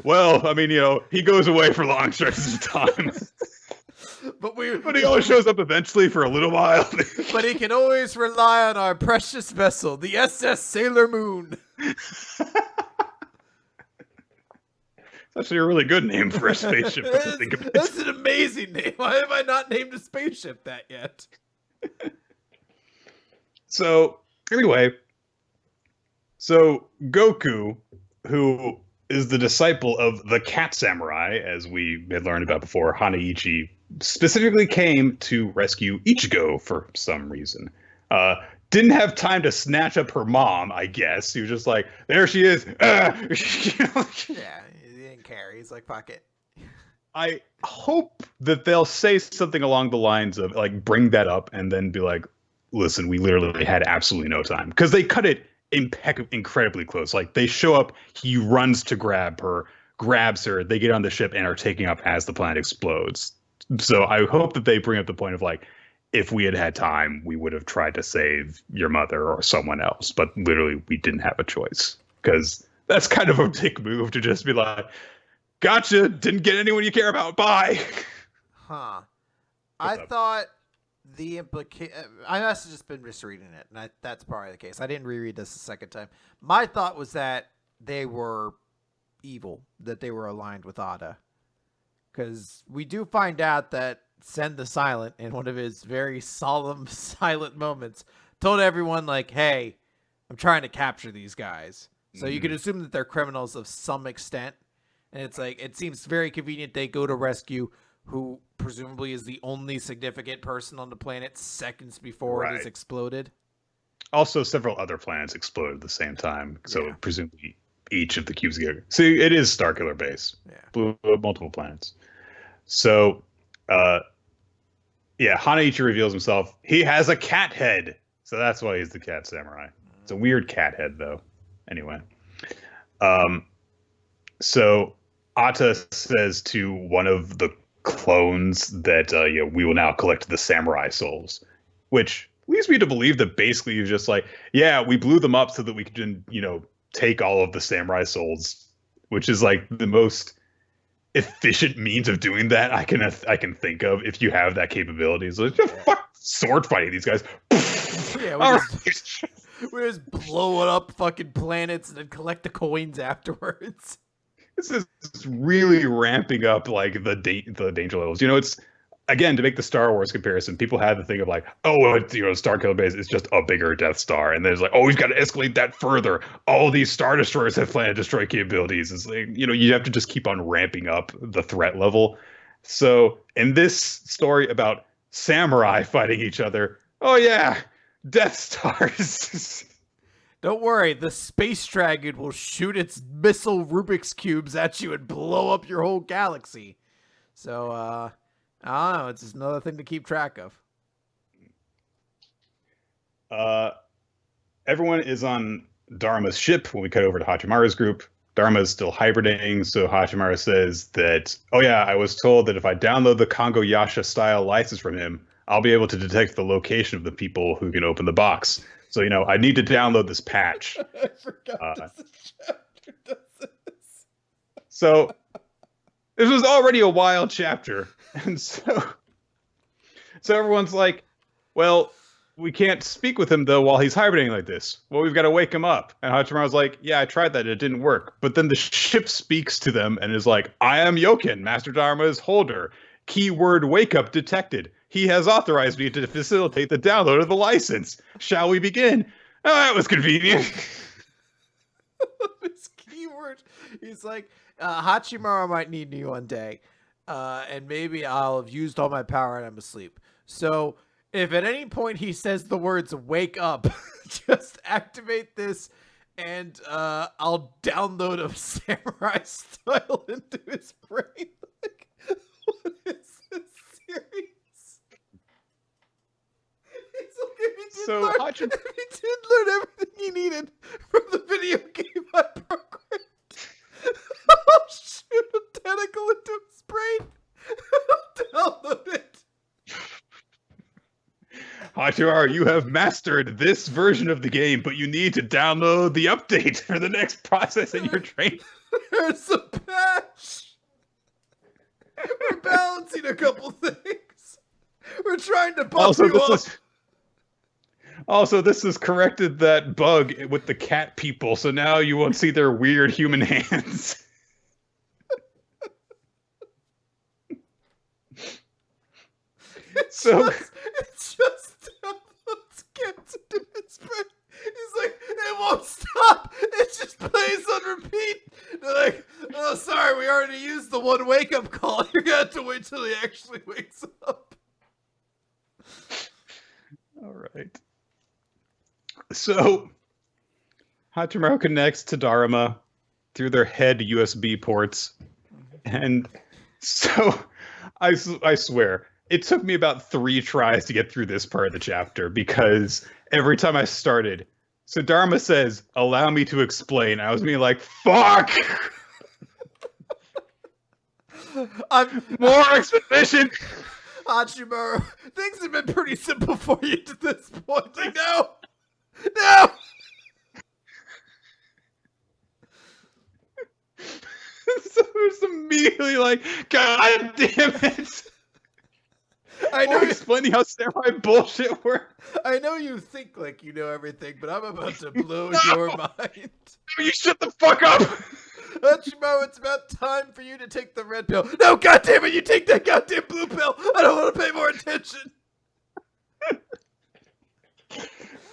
Well, I mean, he goes away for long stretches of time. But he always shows up eventually for a little while. But he can always rely on our precious vessel, the SS Sailor Moon. It's actually a really good name for a spaceship. That's an amazing name. Why have I not named a spaceship that yet? So, anyway. So, Goku, who is the disciple of the Cat Samurai, as we had learned about before, Hanaichi, specifically came to rescue Ichigo for some reason. Didn't have time to snatch up her mom, I guess. He was just like, there she is. Yeah, he didn't care. He's like, fuck it. I hope that they'll say something along the lines of, like, bring that up and then be like, listen, we literally had absolutely no time. Because they cut it incredibly close. Like, they show up, he runs to grabs her, they get on the ship and are taking off as the planet explodes. So I hope that they bring up the point of, like, if we had had time, we would have tried to save your mother or someone else. But literally, we didn't have a choice. Because that's kind of a dick move to just be like, gotcha, didn't get anyone you care about, bye. Huh. I thought the implication... I must have just been misreading it, and that's probably the case. I didn't reread this a second time. My thought was that they were evil, that they were aligned with Ada. Because we do find out that Sen the Silent, in one of his very solemn, silent moments, told everyone, like, hey, I'm trying to capture these guys. So you can assume that they're criminals of some extent. And it's like, it seems very convenient they go to rescue who presumably is the only significant person on the planet seconds before it is exploded. Also, several other planets exploded at the same time. So presumably each of the cubes get... See, it is Starkiller Base. Yeah. Blew up multiple planets. So, Hanaichi reveals himself. He has a cat head. So that's why he's the Cat Samurai. It's a weird cat head, though. Anyway. So Ata says to one of the clones that we will now collect the samurai souls, which leads me to believe that basically you're just like, yeah, we blew them up so that we can, take all of the samurai souls, which is like the most efficient means of doing that I can think of if you have that capability. It's like, fuck sword fighting these guys. Yeah, we just blow up fucking planets and then collect the coins afterwards. This is really ramping up like the danger levels. It's, again, to make the Star Wars comparison, people had the thing of like, Starkiller Base is just a bigger Death Star, and there's like, we've got to escalate that further. All these Star Destroyers have planet destroy capabilities. It's like, you have to just keep on ramping up the threat level. So in this story about samurai fighting each other, Death Stars. Don't worry, the Space Dragon will shoot its missile Rubik's Cubes at you and blow up your whole galaxy. So, I don't know, it's just another thing to keep track of. Everyone is on Dharma's ship when we cut over to Hachimaru's group. Dharma is still hibernating, so Hachimaru says that, oh yeah, I was told that if I download the Kongo Yasha style license from him, I'll be able to detect the location of the people who can open the box. So, I need to download this patch. I forgot this chapter does this. So, this was already a wild chapter. And so everyone's like, well, we can't speak with him, though, while he's hibernating like this. Well, we've got to wake him up. And Hachimaru's like, yeah, I tried that. It didn't work. But then the ship speaks to them and is like, I am Yoken, Master Dharma's holder. Keyword wake up detected. He has authorized me to facilitate the download of the license. Shall we begin? Oh, that was convenient. This keyword. He's like, Hachimaru might need me one day. And maybe I'll have used all my power and I'm asleep. So if at any point he says the words wake up, just activate this and I'll download a samurai style into his brain. Like, what is this series? So he did learn everything he needed from the video game I programmed. I'll shoot a tentacle into his brain. I'll download it. Hachimaru, you have mastered this version of the game, but you need to download the update for the next process in your training. There's a patch. We're balancing a couple things. We're trying to buff you up. Also, this has corrected that bug with the cat people, so now you won't see their weird human hands. It's just let's get to his brain. He's like, it won't stop. It just plays on repeat. They're like, oh, sorry, we already used the one wake-up call. You're gonna have to wait till he actually wakes up. All right. So, Hachimaru connects to Dharma through their head USB ports. And so, I swear, it took me about 3 tries to get through this part of the chapter, because every time I started, so Dharma says, allow me to explain. I was being like, fuck! I'm more exposition! Hachimaru, things have been pretty simple for you to this point. Like, no! No! So it's immediately like, God damn it! I know explaining how samurai bullshit works. I know you think like you know everything, but I'm about to blow your mind. You shut the fuck up! Hachimaru, it's about time for you to take the red pill. No, goddammit, you take that goddamn blue pill! I don't want to pay more attention!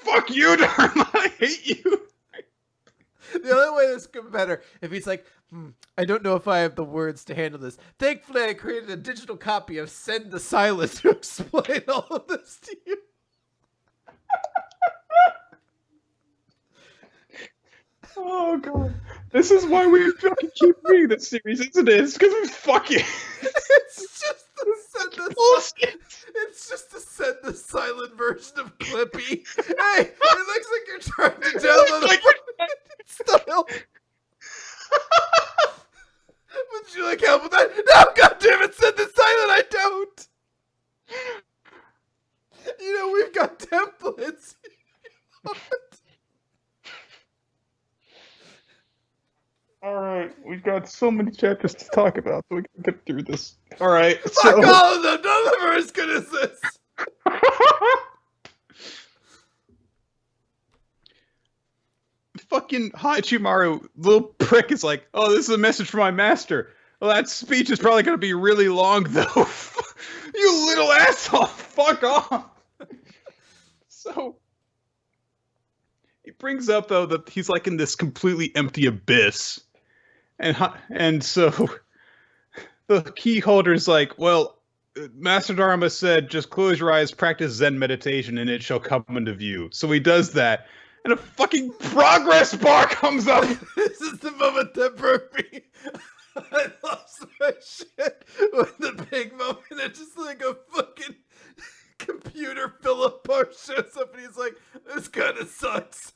Fuck you, Dharma! I hate you! The only way this could be better if he's like, I don't know if I have the words to handle this. Thankfully, I created a digital copy of Send the Silent to explain all of this to you. Oh, God. This is why we fucking keep reading this series, isn't it? It's because we fucking... It's just to send the It's just to send the silent version of Clippy. Hey, it looks like you're trying to download it style. Would you like help with that? No, goddammit, send the silent, I don't. You know, we've got templates. Alright, we've got so many chapters to talk about, so we can get through this. Alright, Fuck all of them! None of them are as good as this! Fucking Hachimaru, little prick, is like, oh, this is a message from my master. Well, that speech is probably going to be really long, though. You little asshole! Fuck off! So... he brings up, though, that he's like in this completely empty abyss. And so the key holder's like, well, Master Dharma said, just close your eyes, practice Zen meditation, and it shall come into view. So he does that, and a fucking progress bar comes up. This is the moment that broke me. I lost my shit when the big moment. It's just like a fucking computer Philip bar shows up, and he's like, this kind of sucks.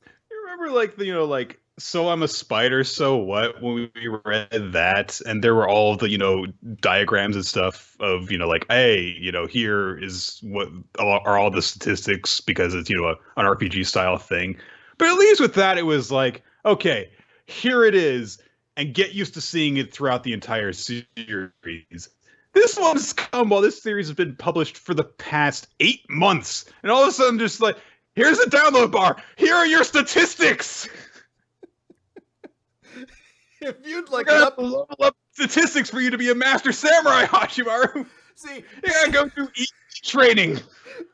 You remember, like, So I'm a spider, so what? When we read that, and there were all the, diagrams and stuff of, like, hey, here is what are all the statistics because it's, an RPG style thing. But at least with that, it was like, okay, here it is, and get used to seeing it throughout the entire series. This one's come while this series has been published for the past 8 months, and all of a sudden, just like, here's the download bar. Here are your statistics. If you'd like level up statistics for you to be a master samurai, Hachimaru. See, you gotta go through training.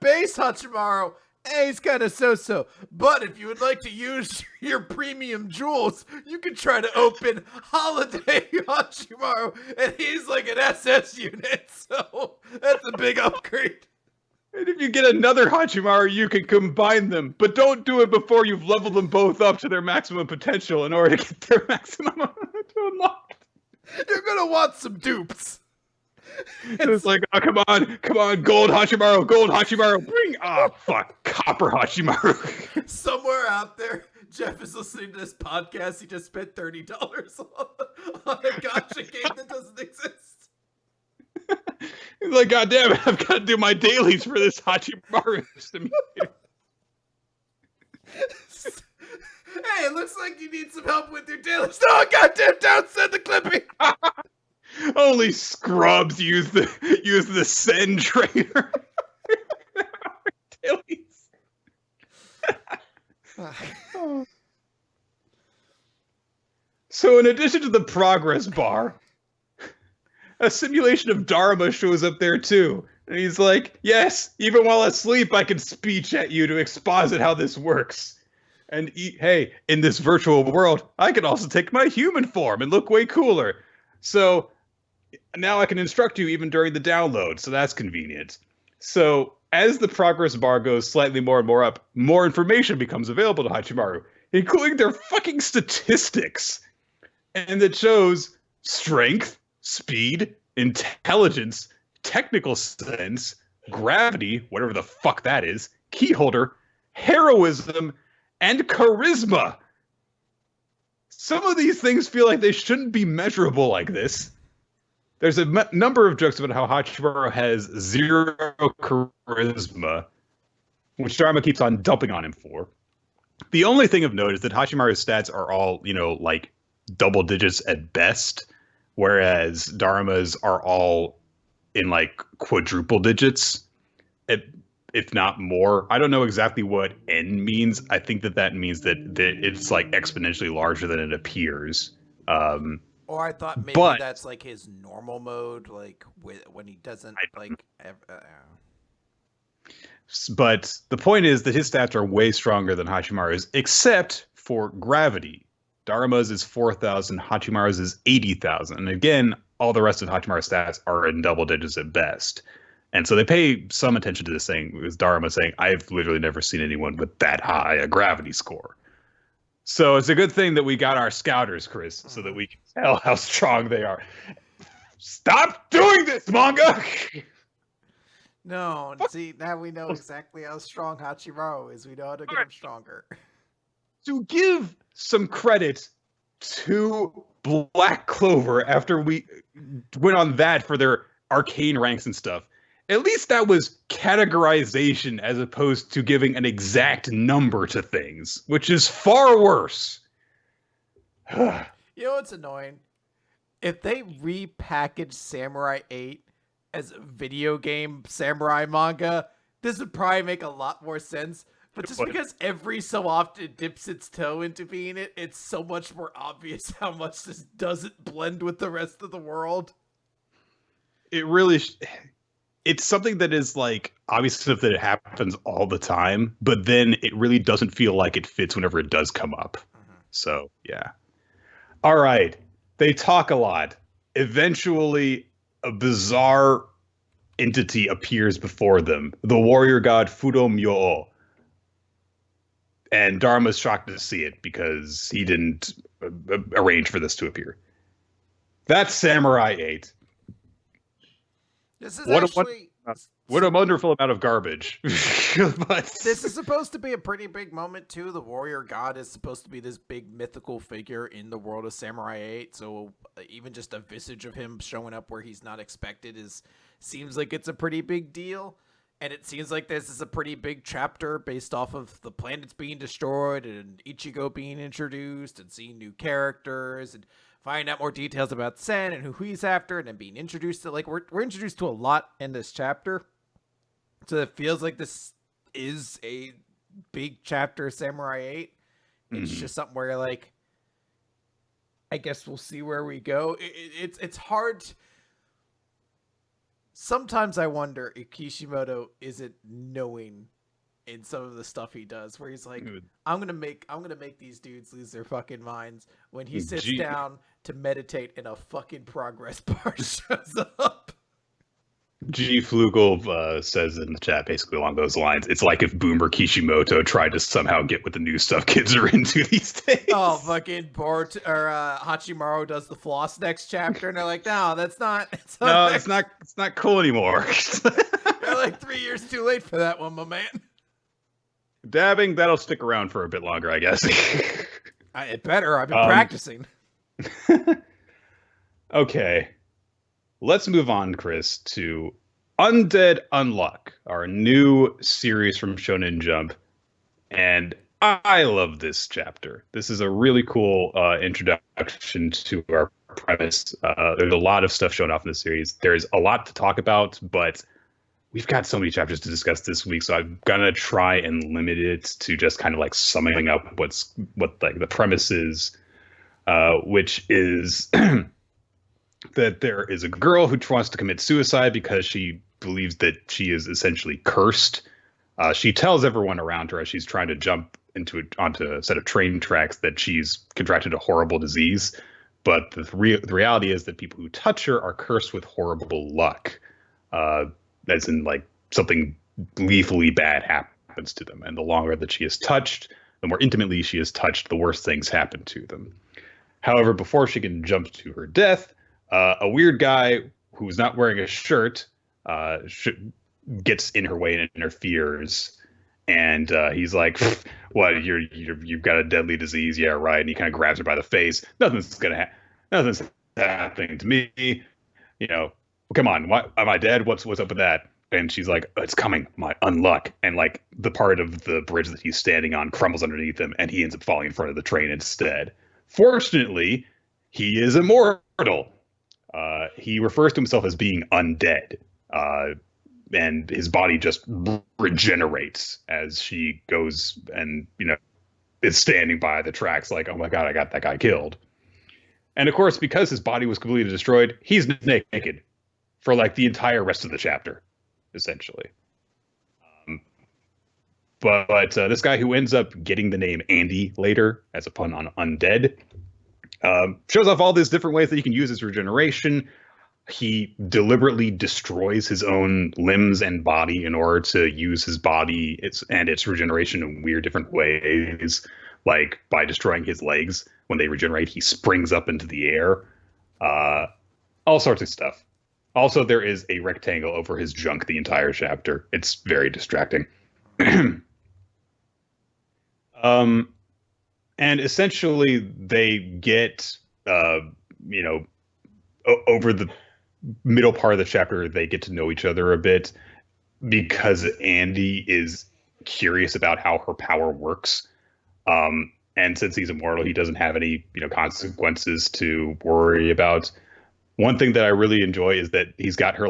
Base Hachimaru, he's kind of so-so. But if you would like to use your premium jewels, you can try to open Holiday Hachimaru, and he's like an SS unit, so that's a big upgrade. And if you get another Hachimaru, you can combine them, but don't do it before you've leveled them both up to their maximum potential in order to get their maximum to unlock. You're gonna want some dupes. It's like, oh, come on, gold Hachimaru, bring, fuck, copper Hachimaru. Somewhere out there, Jeff is listening to this podcast. He just spent $30 on a gacha game that doesn't exist. He's like, God damn it, I've got to do my dailies for this Hachimaru simulator. Hey, it looks like you need some help with your dailies. No, goddamn, don't send the clipping. Only scrubs use the Sen trainer. Dailies. So in addition to the progress bar, a simulation of Dharma shows up there too. And he's like, yes, even while asleep, I can speech at you to exposit how this works. And hey, in this virtual world, I can also take my human form and look way cooler. So now I can instruct you even during the download. So that's convenient. So as the progress bar goes slightly more and more up, more information becomes available to Hachimaru, including their fucking statistics. And it shows strength, speed, intelligence, technical sense, gravity, whatever the fuck that is, keyholder, heroism, and charisma. Some of these things feel like they shouldn't be measurable like this. There's a number of jokes about how Hachimaru has 0 charisma, which Dharma keeps on dumping on him for. The only thing of note is that Hachimaru's stats are all, like double digits at best, whereas Dharma's are all in like quadruple digits, if not more. I don't know exactly what N means. I think that means that it's like exponentially larger than it appears. Or I thought maybe that's like his normal mode, like when he doesn't like. But the point is that his stats are way stronger than Hachimaru's, except for gravity. Dharma's is 4,000, Hachimaru's is 80,000. And again, all the rest of Hachimaru's stats are in double digits at best. And so they pay some attention to this thing, with Dharma saying, I've literally never seen anyone with that high a gravity score. So it's a good thing that we got our scouters, Chris, so that we can tell how strong they are. Stop doing this, manga! No, see, now we know exactly how strong Hachimaru is. We know how to get him stronger. To give some credit to Black Clover after we went on that for their arcane ranks and stuff, at least that was categorization as opposed to giving an exact number to things, which is far worse. You know what's annoying? If they repackaged Samurai 8 as a video game samurai manga, this would probably make a lot more sense. But just because every so often it dips its toe into being it, it's so much more obvious how much this doesn't blend with the rest of the world. It really... It's something that is like obvious stuff that it happens all the time, but then it really doesn't feel like it fits whenever it does come up. Mm-hmm. So, yeah. All right. They talk a lot. Eventually, a bizarre entity appears before them. The warrior god Fudo-myo. And Dharma's shocked to see it because he didn't arrange for this to appear. That's Samurai 8. This is actually What a wonderful amount of garbage. But This is supposed to be a pretty big moment too. The warrior god is supposed to be this big mythical figure in the world of Samurai 8. So even just a visage of him showing up where he's not expected is seems like it's a pretty big deal. And it seems like this is a pretty big chapter based off of the planets being destroyed and Ichigo being introduced and seeing new characters and finding out more details about Sen and who he's after and then being introduced to like we're introduced to a lot in this chapter. So it feels like this is a big chapter of Samurai 8. It's just something where like I guess we'll see where we go. It's hard. Sometimes I wonder if Kishimoto isn't knowing in some of the stuff he does, where he's like, I'm gonna make these dudes lose their fucking minds when he sits down to meditate and a fucking progress bar shows up. G. Flugel says in the chat basically along those lines. It's like if Boomer Kishimoto tried to somehow get with the new stuff kids are into these days. Oh, fucking Boruto or Hachimaru does the floss next chapter, and they're like, "No, that's not. It's not cool anymore." You're like 3 years too late for that one, my man. Dabbing, that'll stick around for a bit longer, I guess. It better. I've been practicing. Okay. Let's move on, Chris, to Undead Unluck, our new series from Shonen Jump. And I love this chapter. This is a really cool introduction to our premise. There's a lot of stuff shown off in the series. There's a lot to talk about, but we've got so many chapters to discuss this week, so I'm gonna try and limit it to just kind of like summing up what like the premise is, which is that there is a girl who wants to commit suicide because she believes that she is essentially cursed. She tells everyone around her as she's trying to jump onto a set of train tracks that she's contracted a horrible disease. But the reality is that people who touch her are cursed with horrible luck. As in, like, something gleefully bad happens to them. And the longer that she is touched, the more intimately she is touched, the worse things happen to them. However, before she can jump to her death, a weird guy who's not wearing a shirt gets in her way and interferes. And he's like, "What? You've got a deadly disease? Yeah, right." And he kind of grabs her by the face. Nothing's happening to me. You know, come on. Why am I dead? What's up with that? And she's like, "It's coming, my unluck." And like the part of the bridge that he's standing on crumbles underneath him, and he ends up falling in front of the train instead. Fortunately, he is immortal. He refers to himself as being undead, and his body just regenerates as she goes and, is standing by the tracks like, "Oh my God, I got that guy killed." And of course, because his body was completely destroyed, he's naked for like the entire rest of the chapter, essentially. But this guy who ends up getting the name Andy later as a pun on undead, shows off all these different ways that you can use his regeneration. He deliberately destroys his own limbs and body in order to use his body and its regeneration in weird different ways. Like by destroying his legs, when they regenerate, he springs up into the air. All sorts of stuff. Also, there is a rectangle over his junk the entire chapter. It's very distracting. And essentially, they get, over the middle part of the chapter, they get to know each other a bit because Andy is curious about how her power works. And since he's immortal, he doesn't have any, consequences to worry about. One thing that I really enjoy is that he's got her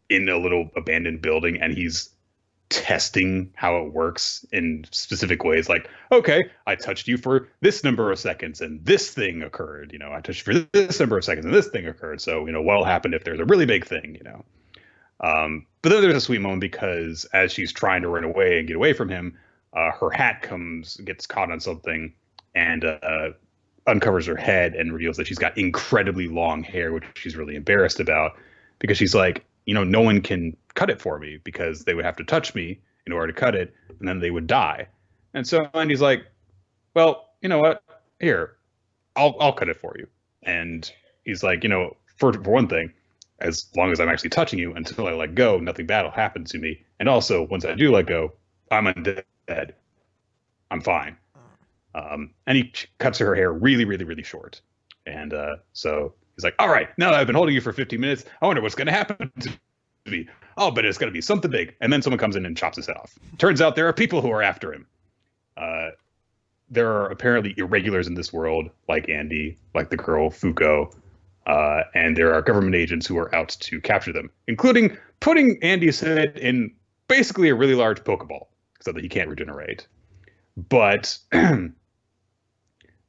in a little abandoned building, and he's testing how it works in specific ways. Like, okay, I touched you for this number of seconds and this thing occurred. I touched you for this number of seconds and this thing occurred. So, what'll happen if there's a really big thing, But then there's a sweet moment because as she's trying to run away and get away from him, her hat gets caught on something and uncovers her head and reveals that she's got incredibly long hair, which she's really embarrassed about because she's like, no one can cut it for me because they would have to touch me in order to cut it, and then they would die. And so Andy's like, "Well, you know what? Here, I'll cut it for you." And he's like, for one thing, as long as I'm actually touching you. Until I let go, nothing bad will happen to me. And also, once I do let go, I'm undead. I'm fine. And he cuts her hair really, really, really short. And so he's like, all right, now that I've been holding you for 15 minutes, I wonder what's going to happen to me. Oh, but it's going to be something big. And then someone comes in and chops his head off. Turns out there are people who are after him. There are apparently irregulars in this world, like Andy, like the girl Fuko, and there are government agents who are out to capture them, including putting Andy's head in basically a really large Pokeball so that he can't regenerate. But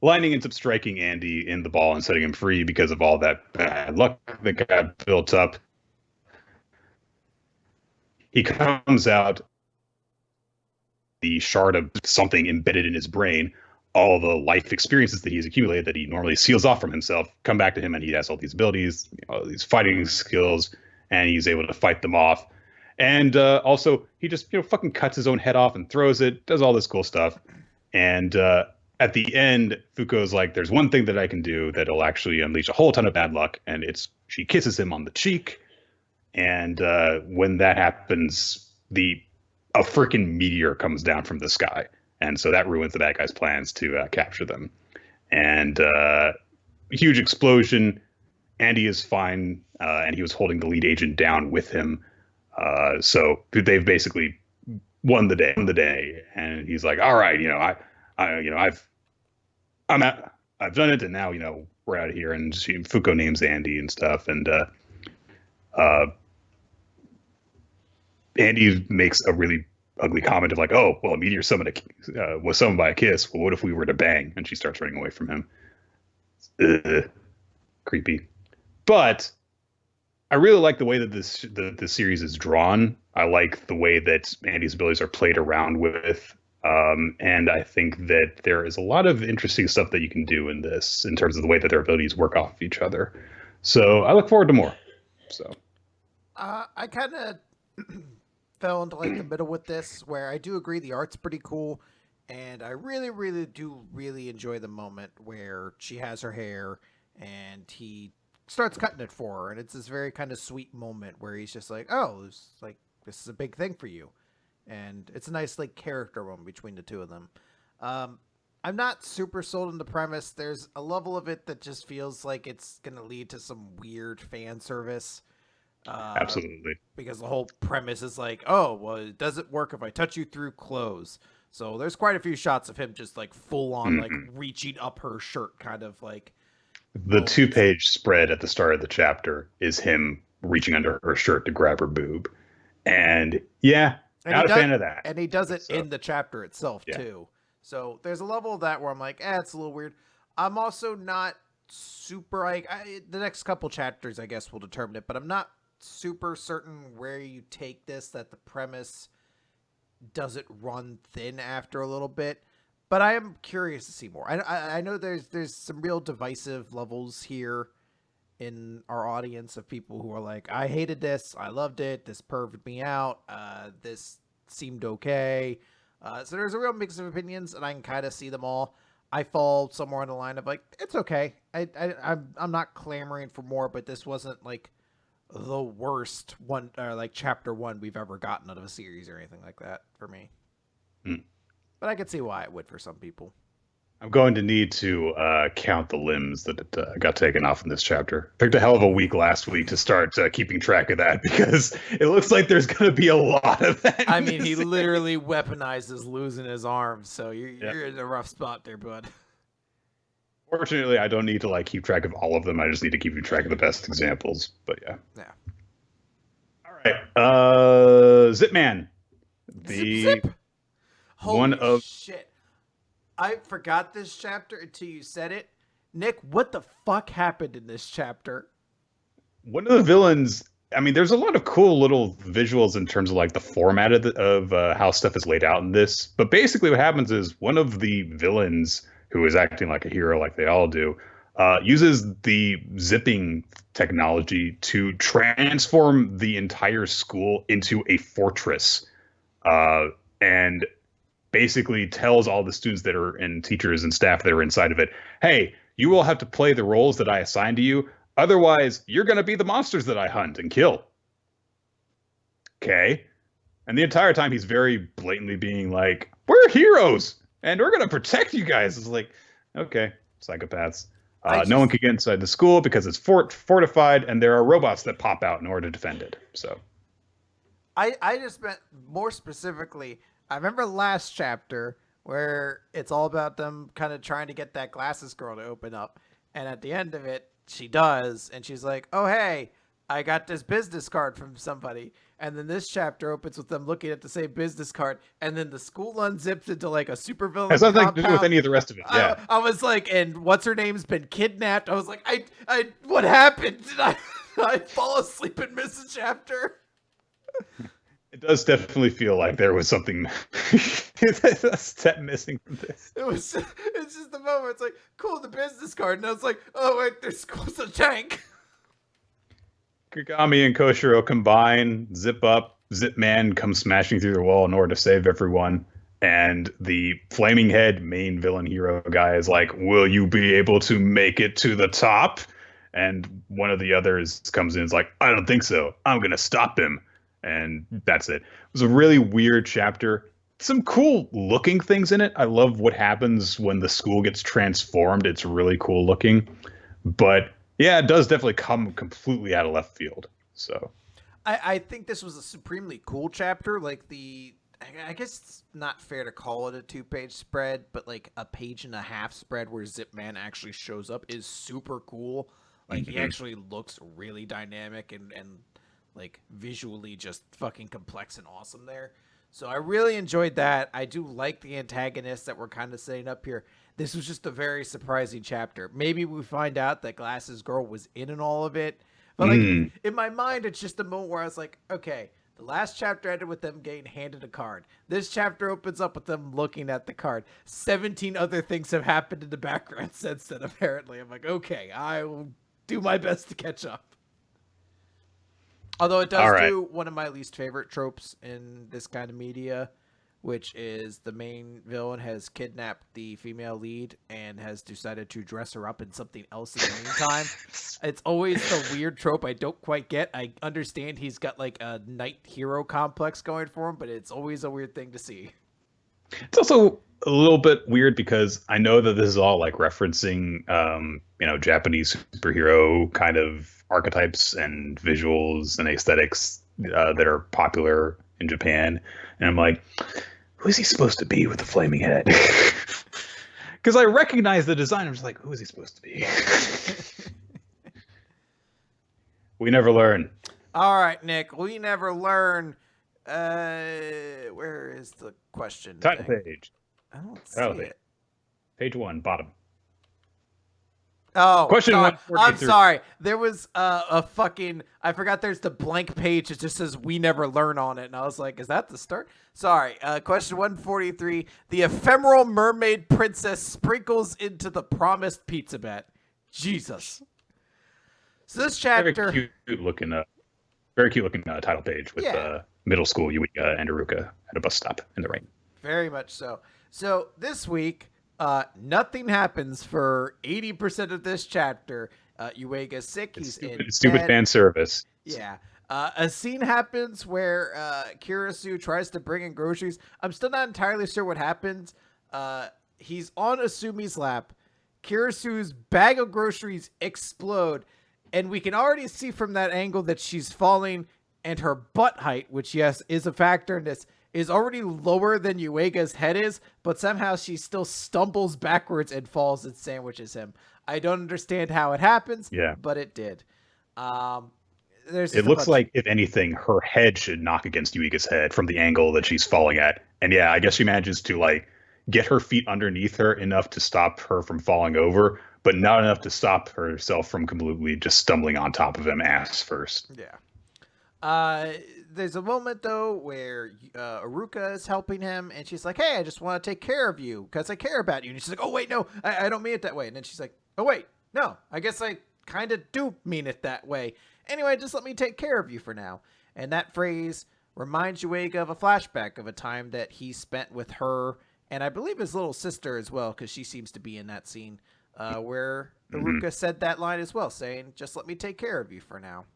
Lightning ends up striking Andy in the ball and setting him free because of all that bad luck that got built up. He comes out, the shard of something embedded in his brain, all the life experiences that he's accumulated that he normally seals off from himself come back to him, and he has all these abilities, these fighting skills, and he's able to fight them off. And also, he just fucking cuts his own head off and throws it, does all this cool stuff. And at the end, Fuko's like, there's one thing that I can do that'll actually unleash a whole ton of bad luck, and she kisses him on the cheek. And when that happens, a freaking meteor comes down from the sky. And so that ruins the bad guy's plans to capture them. And huge explosion. Andy is fine, and he was holding the lead agent down with him. So they've basically won the day. And he's like, all right, I've done it, and now we're out of here. And Fuko names Andy and stuff, and Andy makes a really ugly comment of like, oh, well, a meteor was summoned by a kiss. Well, what if we were to bang? And she starts running away from him. Creepy. But I really like the way that the series is drawn. I like the way that Andy's abilities are played around with. And I think that there is a lot of interesting stuff that you can do in this in terms of the way that their abilities work off of each other. So I look forward to more. So I kind of fell into like the middle with this, where I do agree the art's pretty cool, and I really, really do really enjoy the moment where she has her hair and he starts cutting it for her, and it's this very kind of sweet moment where he's just like, oh, this is a big thing for you, and it's a nice like character moment between the two of them. I'm not super sold on the premise. There's a level of it that just feels like it's gonna lead to some weird fan service. Absolutely. Because the whole premise is like, oh, well, it doesn't work if I touch you through clothes. So there's quite a few shots of him just like full on like reaching up her shirt, kind of like. The 2-page spread at the start of the chapter is him reaching under her shirt to grab her boob. And not a fan of that. And he does it in the chapter itself too. So there's a level of that where I'm like, it's a little weird. I'm also not super like, the next couple chapters I guess will determine it, but I'm not super certain where you take this, that the premise doesn't run thin after a little bit, but I am curious to see more. I know there's some real divisive levels here in our audience of people who are like, I hated this, I loved it, this perved me out, this seemed okay. So there's a real mix of opinions, and I can kind of see them all. I fall somewhere on the line of like, it's okay. I'm not clamoring for more, but this wasn't like the worst one, or like chapter 1 we've ever gotten out of a series or anything like that for me. But I could see why it would for some people. I'm going to need to count the limbs that got taken off in this chapter. Took a hell of a week last week to start keeping track of that, because it looks like there's going to be a lot of that. I mean, he literally weaponizes losing his arm, so you're in a rough spot there, bud. Fortunately, I don't need to keep track of all of them. I just need to keep track of the best examples. But yeah. All right. Zipman. Zip. Holy shit. I forgot this chapter until you said it. Nick, what the fuck happened in this chapter? One of the villains, I mean, there's a lot of cool little visuals in terms of the format of how stuff is laid out in this. But basically what happens is one of the villains, who is acting like a hero like they all do, uses the zipping technology to transform the entire school into a fortress. And basically tells all the students that are and teachers and staff that are inside of it, hey, you will have to play the roles that I assign to you. Otherwise, you're going to be the monsters that I hunt and kill. Okay. And the entire time he's very blatantly being like, we're heroes and we're going to protect you guys. It's like, okay, psychopaths. No one can get inside the school because it's fortified and there are robots that pop out in order to defend it. So I just meant more specifically, I remember last chapter where it's all about them kind of trying to get that glasses girl to open up. And at the end of it, she does. And she's like, oh, hey, I got this business card from somebody. And then this chapter opens with them looking at the same business card. And then the school unzips into like a supervillain. Has nothing to do with any of the rest of it. Yeah. I was like, and what's her name's been kidnapped. I was like, what happened? Did I fall asleep and miss a chapter? It does definitely feel like there was something a step missing from this. It's just the moment. It's like, cool, the business card. And I was like, oh, wait, there's school's a tank. Kagami and Koshiro combine, zip up, Zipman comes smashing through the wall in order to save everyone. And the flaming head main villain hero guy is like, will you be able to make it to the top? And one of the others comes in and is like, I don't think so. I'm going to stop him. And that's it. It was a really weird chapter. Some cool looking things in it. I love what happens when the school gets transformed. It's really cool looking. But yeah, it does definitely come completely out of left field. So I think this was a supremely cool chapter. Like I guess it's not fair to call it a 2-page spread, but like a 1.5-page spread where Zipman actually shows up is super cool. Like he actually looks really dynamic and like visually just fucking complex and awesome there. So I really enjoyed that. I do like the antagonists that we're kind of setting up here. This was just a very surprising chapter. Maybe we find out that Glasses Girl was in all of it. But like in my mind, it's just a moment where I was like, okay, the last chapter ended with them getting handed a card. This chapter opens up with them looking at the card. 17 other things have happened in the background since then, apparently. I'm like, okay, I will do my best to catch up. Although it does do one of my least favorite tropes in this kind of media, which is the main villain has kidnapped the female lead and has decided to dress her up in something else in the meantime. It's always the weird trope I don't quite get. I understand he's got like a knight hero complex going for him, but it's always a weird thing to see. It's also a little bit weird because I know that this is all like referencing, Japanese superhero kind of archetypes and visuals and aesthetics that are popular in Japan. And I'm like, who is he supposed to be with the flaming head? Because I recognize the design. I'm just like, who is he supposed to be? We never learn. All right, Nick. We never learn. Where is the question? Title page. I don't see it. Page 1, bottom. Oh, question sorry. I'm sorry. There was a fucking. I forgot. There's the blank page. It just says "We never learn" on it, and I was like, "Is that the start?" Sorry. Question 143. The ephemeral mermaid princess sprinkles into the promised pizza bet. Jesus. So this chapter. Very cute looking title page with middle school Yuika and Aruka at a bus stop in the rain. Very much so. So this week. Nothing happens for 80% of this chapter. Uega's sick. He's stupid fan service. Yeah. A scene happens where Kirisu tries to bring in groceries. I'm still not entirely sure what happens. He's on Asumi's lap. Kirisu's bag of groceries explode. And we can already see from that angle that she's falling, and her butt height, which, yes, is a factor in this, is already lower than Uega's head is, but somehow she still stumbles backwards and falls and sandwiches him. I don't understand how it happens, but it did. It looks like, if anything, her head should knock against Uega's head from the angle that she's falling at. And yeah, I guess she manages to like get her feet underneath her enough to stop her from falling over, but not enough to stop herself from completely just stumbling on top of him ass first. Yeah. There's a moment, though, where Aruka is helping him, and she's like, hey, I just want to take care of you because I care about you. And she's like, oh, wait, no, I don't mean it that way. And then she's like, oh, wait, no, I guess I kind of do mean it that way. Anyway, just let me take care of you for now. And that phrase reminds Uega of a flashback of a time that he spent with her, and I believe his little sister as well, because she seems to be in that scene. where Mm-hmm. Iruka said that line as well, saying, "Just let me take care of you for now."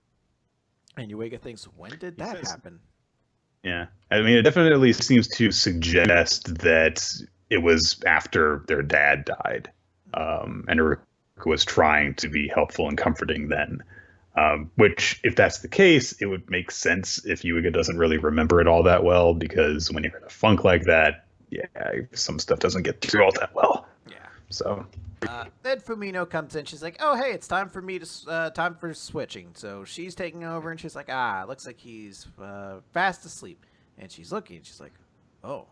And Yuiga thinks, "When did that happen?" Yeah. I mean, it definitely seems to suggest that it was after their dad died. And Iruka was trying to be helpful and comforting then. Which, if that's the case, it would make sense if Yuiga doesn't really remember it all that well, because when you're in a funk like that, yeah, some stuff doesn't get through all that well. Yeah. So Then Fumino comes in. She's like, "Oh, hey, it's time for me to time for switching." So she's taking over, and she's like, looks like he's fast asleep." And she's looking. And she's like, "Oh,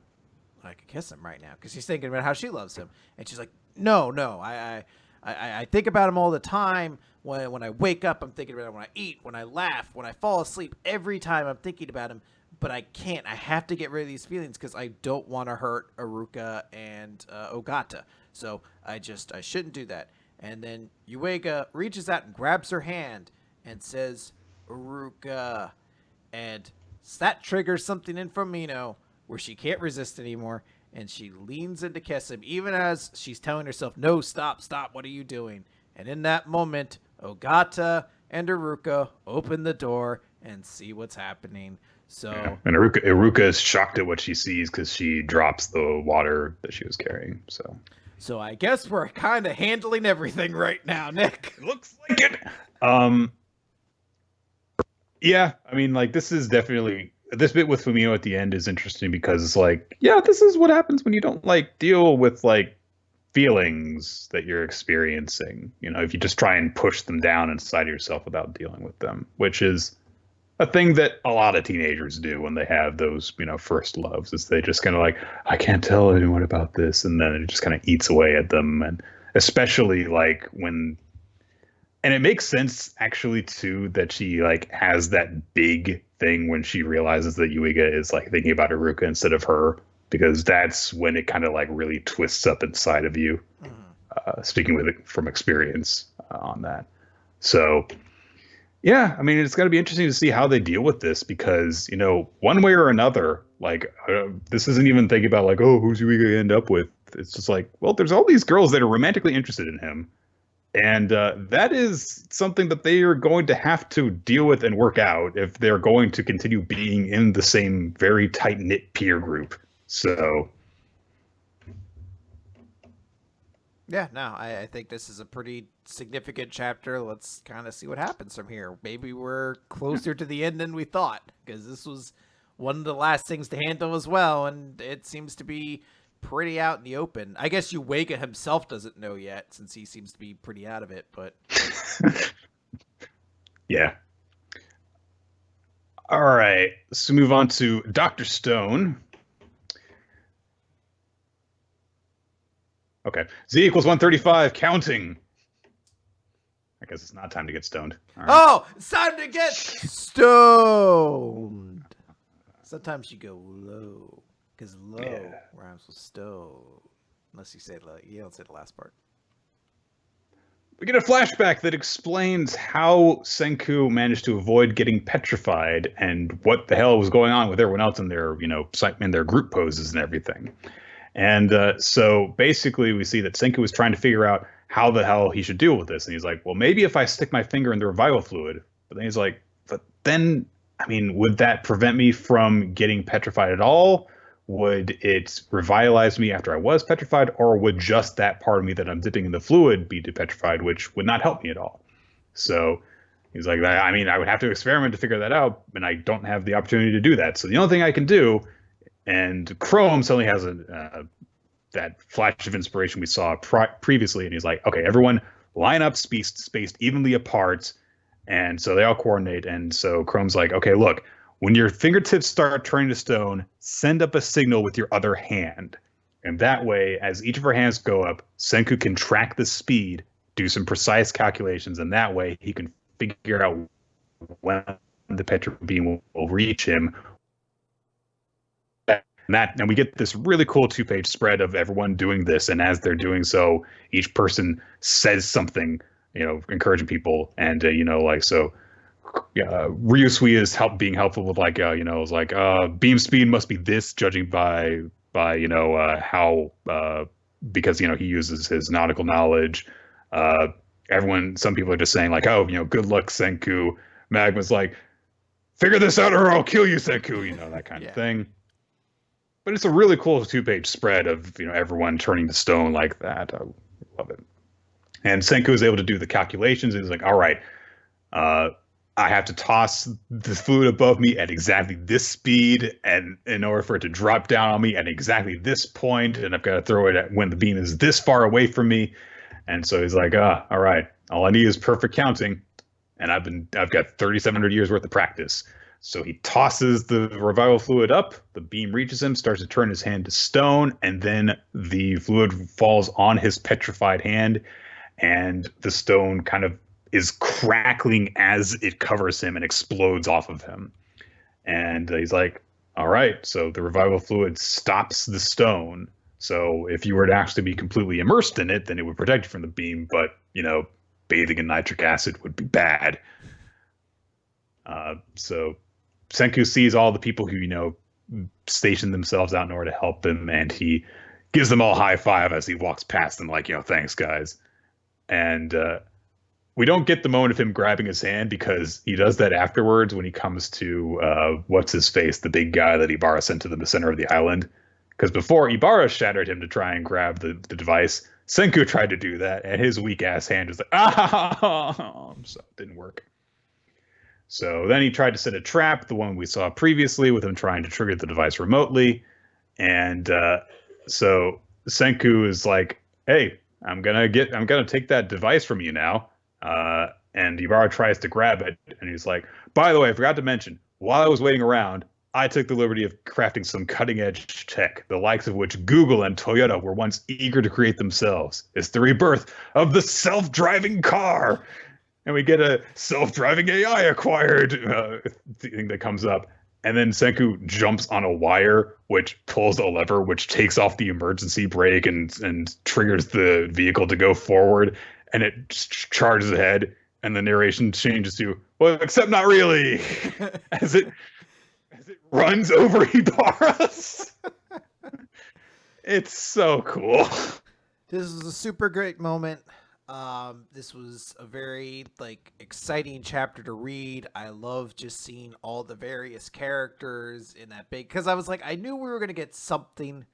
I could kiss him right now," because she's thinking about how she loves him. And she's like, "No, I think about him all the time. When I wake up, I'm thinking about him. When I eat, when I laugh, when I fall asleep, every time I'm thinking about him. But I can't. I have to get rid of these feelings because I don't want to hurt Iruka and Ogata. So I shouldn't do that." And then Yuiga reaches out and grabs her hand and says, "Iruka." And that triggers something in Fumino where she can't resist anymore. And she leans in to kiss him, even as she's telling herself, "No, stop, what are you doing?" And in that moment, Ogata and Iruka open the door and see what's happening. So, yeah. And Iruka is shocked at what she sees because she drops the water that she was carrying. So I guess we're kind of handling everything right now, Nick. Looks like it. Yeah, I mean, like, this is definitely, this bit with Fumio at the end is interesting because it's like, yeah, this is what happens when you don't like deal with like feelings that you're experiencing. You know, if you just try and push them down inside yourself without dealing with them, which is a thing that a lot of teenagers do when they have those, you know, first loves, is they just kind of like, I can't tell anyone about this. And then it just kind of eats away at them. And especially like when, and it makes sense actually too, that she like has that big thing when she realizes that Yuiga is like thinking about Iruka instead of her, because that's when it kind of like really twists up inside of you. Speaking with it from experience on that. So yeah, I mean, it's going to be interesting to see how they deal with this because, you know, one way or another, like this isn't even thinking about like, oh, who's Yuiga going to end up with? It's just like, well, there's all these girls that are romantically interested in him. And that is something that they are going to have to deal with and work out if they're going to continue being in the same very tight-knit peer group. So, yeah, no, I think this is a pretty significant chapter. Let's kind of see what happens from here. Maybe we're closer to the end than we thought, because this was one of the last things to handle as well, and it seems to be pretty out in the open. I guess Yuiga himself doesn't know yet, since he seems to be pretty out of it, but yeah. All right, let's move on to Dr. Stone. Okay, Z equals 135, counting. I guess it's not time to get stoned. Right. Oh, it's time to get stoned. Sometimes you go low, because low rhymes with stone. Unless you say low. You don't say the last part. We get a flashback that explains how Senku managed to avoid getting petrified and what the hell was going on with everyone else in their, you know, in their group poses and everything. And so basically we see that Senku was trying to figure out how the hell he should deal with this. And he's like, well, maybe if I stick my finger in the revival fluid. But then he's like, but then, I mean, would that prevent me from getting petrified at all? Would it revitalize me after I was petrified? Or would just that part of me that I'm dipping in the fluid be depetrified, which would not help me at all? So he's like, I mean, I would have to experiment to figure that out. And I don't have the opportunity to do that. So the only thing I can do. And Chrome suddenly has that flash of inspiration we saw previously, and he's like, okay, everyone line up spaced evenly apart, and so they all coordinate. And so Chrome's like, okay, look, when your fingertips start turning to stone, send up a signal with your other hand. And that way, as each of our hands go up, Senku can track the speed, do some precise calculations, and that way he can figure out when the Petra beam will reach him. And we get this really cool 2-page spread of everyone doing this, and as they're doing so, each person says something, you know, encouraging people, and you know, like so. Ryusui is being helpful with like you know, it's like beam speed must be this, judging by you know how because, he uses his nautical knowledge. Some people are just saying like, oh, good luck, Senku. Magma's like, figure this out or I'll kill you, Senku, that kind of thing. But it's a really cool 2-page spread of, everyone turning to stone like that. I love it. And Senku is able to do the calculations. He's like, all right, I have to toss the fluid above me at exactly this speed, and in order for it to drop down on me at exactly this point, and I've got to throw it at when the beam is this far away from me. And so he's like, all right, all I need is perfect counting, and I've got 3,700 years worth of practice. So he tosses the revival fluid up, the beam reaches him, starts to turn his hand to stone, and then the fluid falls on his petrified hand, and the stone kind of is crackling as it covers him and explodes off of him. And he's like, all right, so the revival fluid stops the stone. So if you were to actually be completely immersed in it, then it would protect you from the beam. But, bathing in nitric acid would be bad. So Senku sees all the people who, station themselves out in order to help him. And he gives them all a high five as he walks past them like, thanks, guys. And we don't get the moment of him grabbing his hand because he does that afterwards when he comes to what's-his-face, the big guy that Ibarra sent to the center of the island. Because before, Ibarra shattered him to try and grab the device. Senku tried to do that, and his weak-ass hand was like, so it didn't work. So then he tried to set a trap, the one we saw previously, with him trying to trigger the device remotely. And so Senku is like, hey, I'm gonna take that device from you now. And Ibarra tries to grab it, and he's like, by the way, I forgot to mention, while I was waiting around, I took the liberty of crafting some cutting-edge tech, the likes of which Google and Toyota were once eager to create themselves. It's the rebirth of the self-driving car. And we get a self-driving AI acquired thing that comes up. And then Senku jumps on a wire, which pulls a lever, which takes off the emergency brake and triggers the vehicle to go forward. And it charges ahead, and the narration changes to, well, except not really, as it runs over Ibarra's. It's so cool. This was a super great moment. This was a very exciting chapter to read. I love just seeing all the various characters in that because I was like, I knew we were gonna get something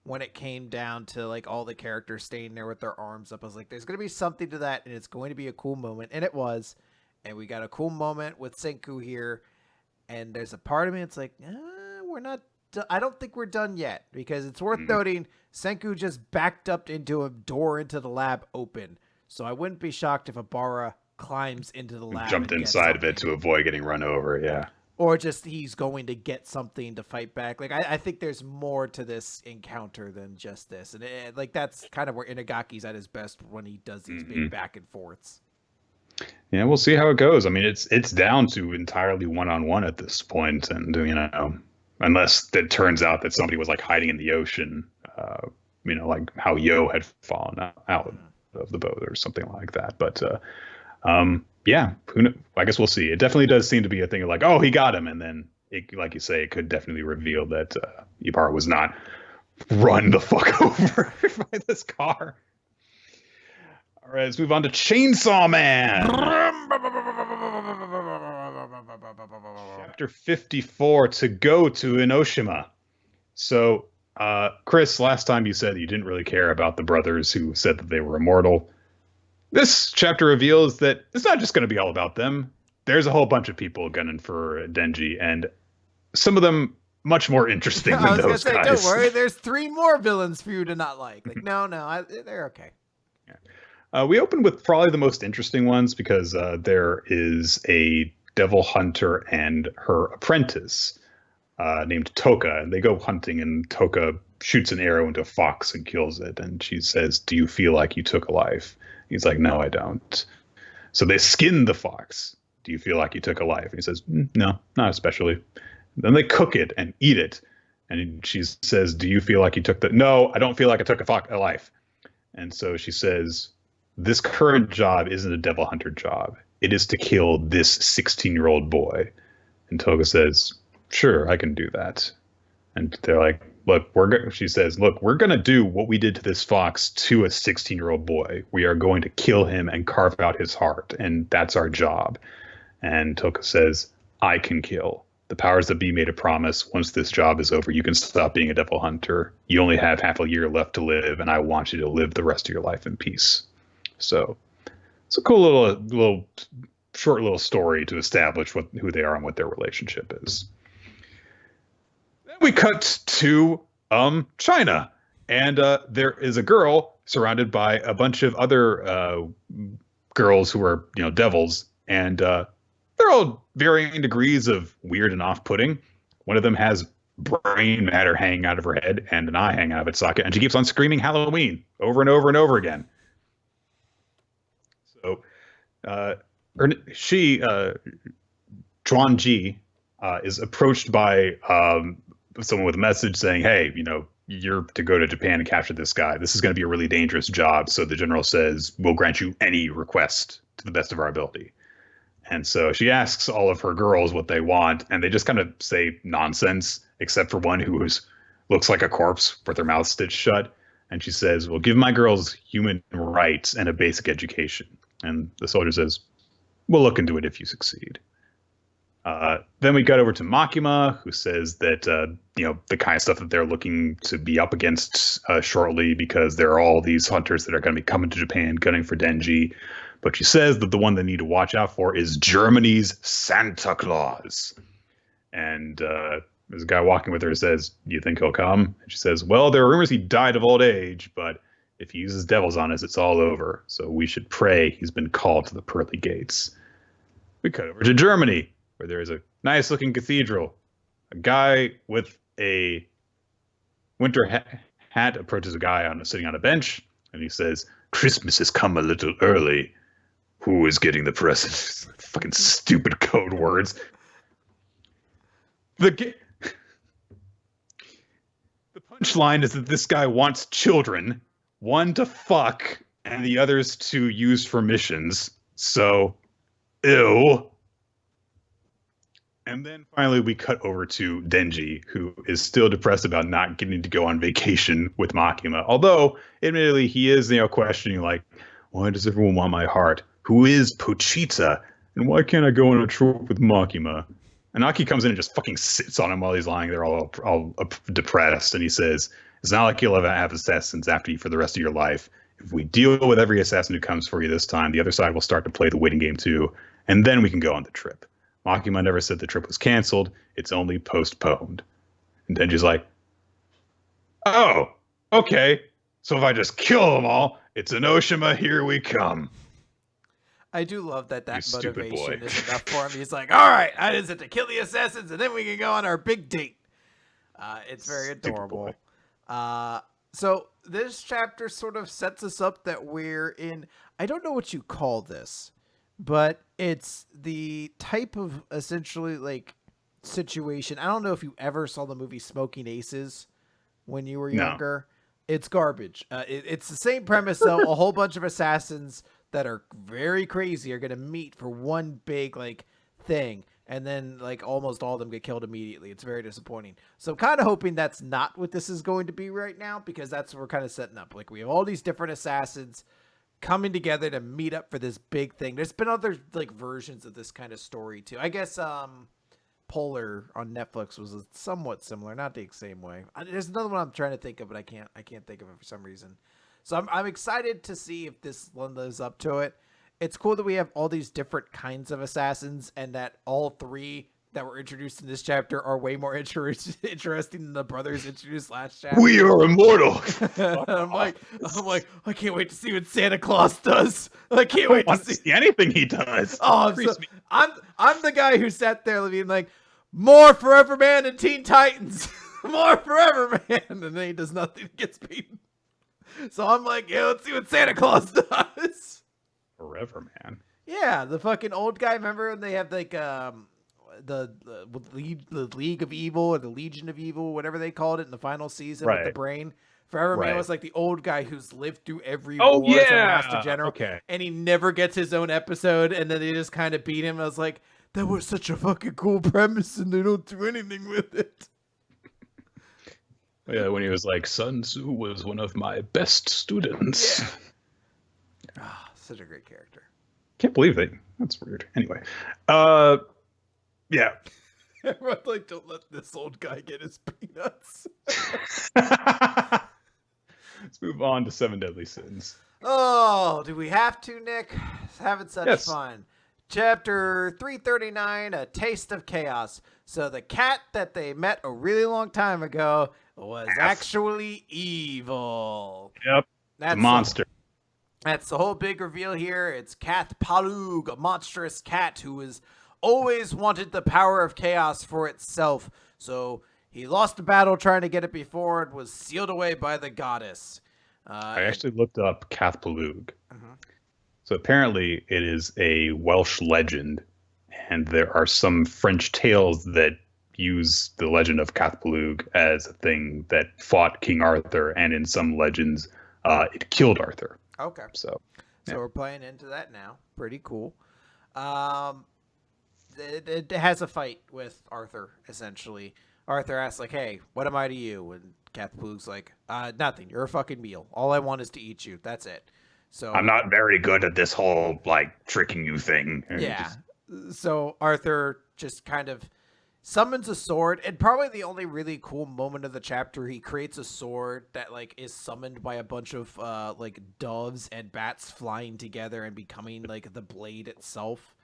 when it came down to all the characters staying there with their arms up. I was like, there's gonna be something to that, and it's going to be a cool moment, and it was. And we got a cool moment with Senku here, and there's a part of me that's like, we're not. I don't think we're done yet, because it's worth noting Senku just backed up into a door into the lab open. So I wouldn't be shocked if Ibarra climbs into the lab. Jumped inside of it to avoid getting run over, yeah. Or just he's going to get something to fight back. I think there's more to this encounter than just this. And that's kind of where Inagaki's at his best when he does these big back and forths. Yeah, we'll see how it goes. I mean, it's down to entirely one-on-one at this point. And, unless it turns out that somebody was hiding in the ocean, like how Yo had fallen out of the boat or something like that. But yeah, I guess we'll see. It definitely does seem to be a thing of oh, he got him, and then like you say, it could definitely reveal that Ibarra was not run the fuck over by this car. All right, let's move on to Chainsaw Man. Chapter 54, To Go to Enoshima. So, Chris, last time you said you didn't really care about the brothers who said that they were immortal. This chapter reveals that it's not just going to be all about them. There's a whole bunch of people gunning for Denji, and some of them much more interesting than those guys. Don't worry, there's 3 more villains for you to not like. No, they're okay. Yeah. We open with probably the most interesting ones because there is a devil hunter and her apprentice named Toka, and they go hunting, and Toka shoots an arrow into a fox and kills it, and she says, "Do you feel like you took a life?" He's like, "No, I don't." So they skin the fox. "Do you feel like you took a life?" And he says, "No, not especially." Then they cook it and eat it, and she says, "Do you feel like you took the?" "No, I don't feel like I took a life." And so she says, "This current job isn't a devil hunter job. It is to kill this 16-year-old boy." And Toga says, "Sure, I can do that." And they're like, look, she says, look, we're going to do what we did to this fox to a 16-year-old boy. We are going to kill him and carve out his heart. And that's our job. And Toka says, I can kill. The powers that be made a promise. Once this job is over, you can stop being a devil hunter. You only have half a year left to live, and I want you to live the rest of your life in peace. So it's a cool little short little story to establish who they are and what their relationship is. Then we cut to China, and there is a girl surrounded by a bunch of other girls who are devils, and they're all varying degrees of weird and off-putting. One of them has brain matter hanging out of her head and an eye hanging out of its socket, and she keeps on screaming Halloween over and over and over again. So Chuan Ji, is approached by someone with a message saying, hey, you're to go to Japan and capture this guy. This is going to be a really dangerous job. So the general says, we'll grant you any request to the best of our ability. And so she asks all of her girls what they want, and they just kind of say nonsense, except for one who looks like a corpse with her mouth stitched shut. And she says, well, give my girls human rights and a basic education. And the soldier says, we'll look into it if you succeed. Then we got over to Makima, who says that, the kind of stuff that they're looking to be up against shortly, because there are all these hunters that are going to be coming to Japan, gunning for Denji. But she says that the one they need to watch out for is Germany's Santa Claus. And there's a guy walking with her who says, do you think he'll come? And she says, well, there are rumors he died of old age, but if he uses devils on us, it's all over. So we should pray he's been called to the pearly gates. We cut over to Germany, where there is a nice-looking cathedral. A guy with a winter hat approaches a guy sitting on a bench, and he says, Christmas has come a little early. Who is getting the presents? Fucking stupid code words. The punchline is that this guy wants children, one to fuck, and the others to use for missions. So, ew. And then finally we cut over to Denji, who is still depressed about not getting to go on vacation with Makima. Although, admittedly, he is, questioning, like, why does everyone want my heart? Who is Pochita? And why can't I go on a trip with Makima? And Aki comes in and just fucking sits on him while he's lying there all depressed. And he says, it's not like you'll ever have assassins after you for the rest of your life. If we deal with every assassin who comes for you this time, the other side will start to play the waiting game too. And then we can go on the trip. Makima never said the trip was canceled. It's only postponed. And Denji's like, oh, okay. So if I just kill them all, it's Enoshima, here we come. I do love that motivation is enough for him. He's like, all right, I just have to kill the assassins, and then we can go on our big date. It's very adorable. So this chapter sort of sets us up that we're in, I don't know what you call this, but it's the type of essentially like situation. I don't know if you ever saw the movie Smoking Aces when you were younger. No. It's garbage. It's the same premise though. A whole bunch of assassins that are very crazy are going to meet for one big like thing. And then like almost all of them get killed immediately. It's very disappointing. So I'm kind of hoping that's not what this is going to be right now, because that's what we're kind of setting up. Like we have all these different assassins coming together to meet up for this big thing. There's been other like versions of this kind of story too. I guess Polar on Netflix was somewhat similar, not the same way. There's another one I'm trying to think of, but I can't think of it for some reason. So I'm excited to see if this one lives up to it. It's cool that we have all these different kinds of assassins, and that all three that were introduced in this chapter are way more interesting than the brothers introduced last chapter. We are immortal. I'm like, I can't wait to see what Santa Claus does. I can't wait to see anything he does. Oh, I'm the guy who sat there being like, more Forever Man and Teen Titans, more Forever Man, and then he does nothing, gets beaten. So I'm like, yeah, let's see what Santa Claus does. Forever Man. Yeah, the fucking old guy. Remember when they have like the League of Evil or the Legion of Evil, whatever they called it in the final season with the brain. Forever Man was like the old guy who's lived through every war as a Master General, and he never gets his own episode, and then they just kind of beat him. I was like, that was such a fucking cool premise, and they don't do anything with it. Yeah, when he was like, Sun Tzu was one of my best students. Yeah. Oh, such a great character. Can't believe that. That's weird. Anyway, yeah. Everyone's like, don't let this old guy get his peanuts. Let's move on to Seven Deadly Sins. Oh, do we have to, Nick? Having such Yes. fun. Chapter 339, A Taste of Chaos. So the cat that they met a really long time ago was actually evil. Yep. That's a monster. That's the whole big reveal here. It's Kath Palug, a monstrous cat who has always wanted the power of chaos for itself. So he lost a battle trying to get it before and was sealed away by the goddess. I actually looked up Cath Palug. Uh-huh. So apparently it is a Welsh legend, and there are some French tales that use the legend of Cath Palug as a thing that fought King Arthur, and in some legends, it killed Arthur. Okay. So we're playing into that now. Pretty cool. It has a fight with Arthur, essentially. Arthur asks, like, hey, what am I to you? And Cath Palug's like, nothing. You're a fucking meal. All I want is to eat you. That's it. So I'm not very good at this whole, like, tricking you thing. Yeah. So Arthur just kind of summons a sword, and probably the only really cool moment of the chapter, he creates a sword that like is summoned by a bunch of like doves and bats flying together and becoming like the blade itself.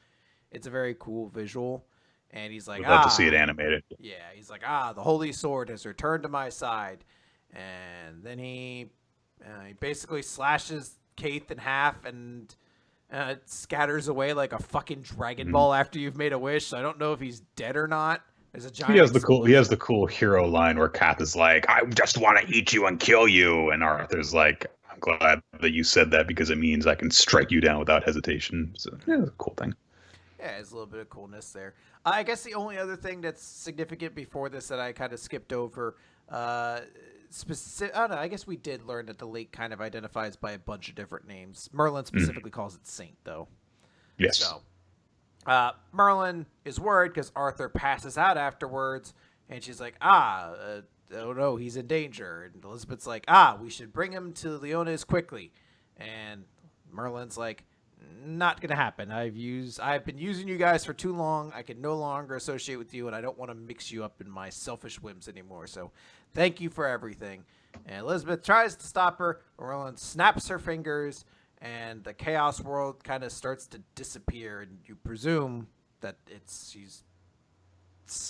It's a very cool visual, and he's like, I'd love to see it animated. Yeah, he's like, the holy sword has returned to my side, and then he basically slashes Kaith in half and it scatters away like a fucking Dragon Ball after you've made a wish. So I don't know if he's dead or not. There's a giant. He has the cool hero line where Kath is like, "I just want to eat you and kill you," and Arthur's like, "I'm glad that you said that because it means I can strike you down without hesitation." So yeah, it's a cool thing. Yeah, there's a little bit of coolness there. I guess the only other thing that's significant before this that I kind of skipped over, I don't know. I guess we did learn that the lake kind of identifies by a bunch of different names. Merlin specifically calls it Saint, though. Yes. So, Merlin is worried because Arthur passes out afterwards, and she's like, oh no, he's in danger. And Elizabeth's like, we should bring him to Leona's quickly. And Merlin's like, not gonna happen. I've been using you guys for too long. I can no longer associate with you, and I don't want to mix you up in my selfish whims anymore. So thank you for everything. And Elizabeth tries to stop her. Merlin snaps her fingers, and the chaos world kind of starts to disappear, and you presume that she's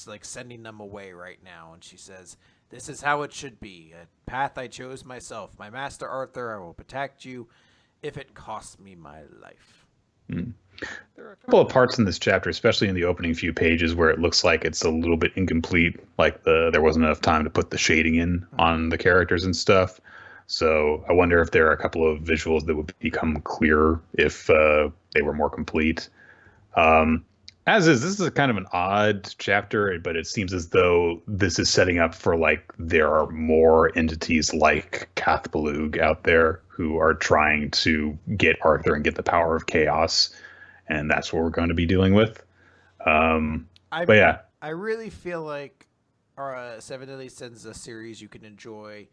like sending them away right now. And she says, this is how it should be, a path I chose myself. My master Arthur, I will protect you if it costs me my life. There are a couple of parts in this chapter, especially in the opening few pages, where it looks like it's a little bit incomplete, like there wasn't enough time to put the shading in on the characters and stuff. So I wonder if there are a couple of visuals that would become clearer if they were more complete. This is a kind of an odd chapter, but it seems as though this is setting up for like there are more entities like Cath Palug out there who are trying to get Arthur and get the power of chaos, and that's what we're going to be dealing with. But yeah, I really feel like our Seven Deadly Sins is a series you can enjoy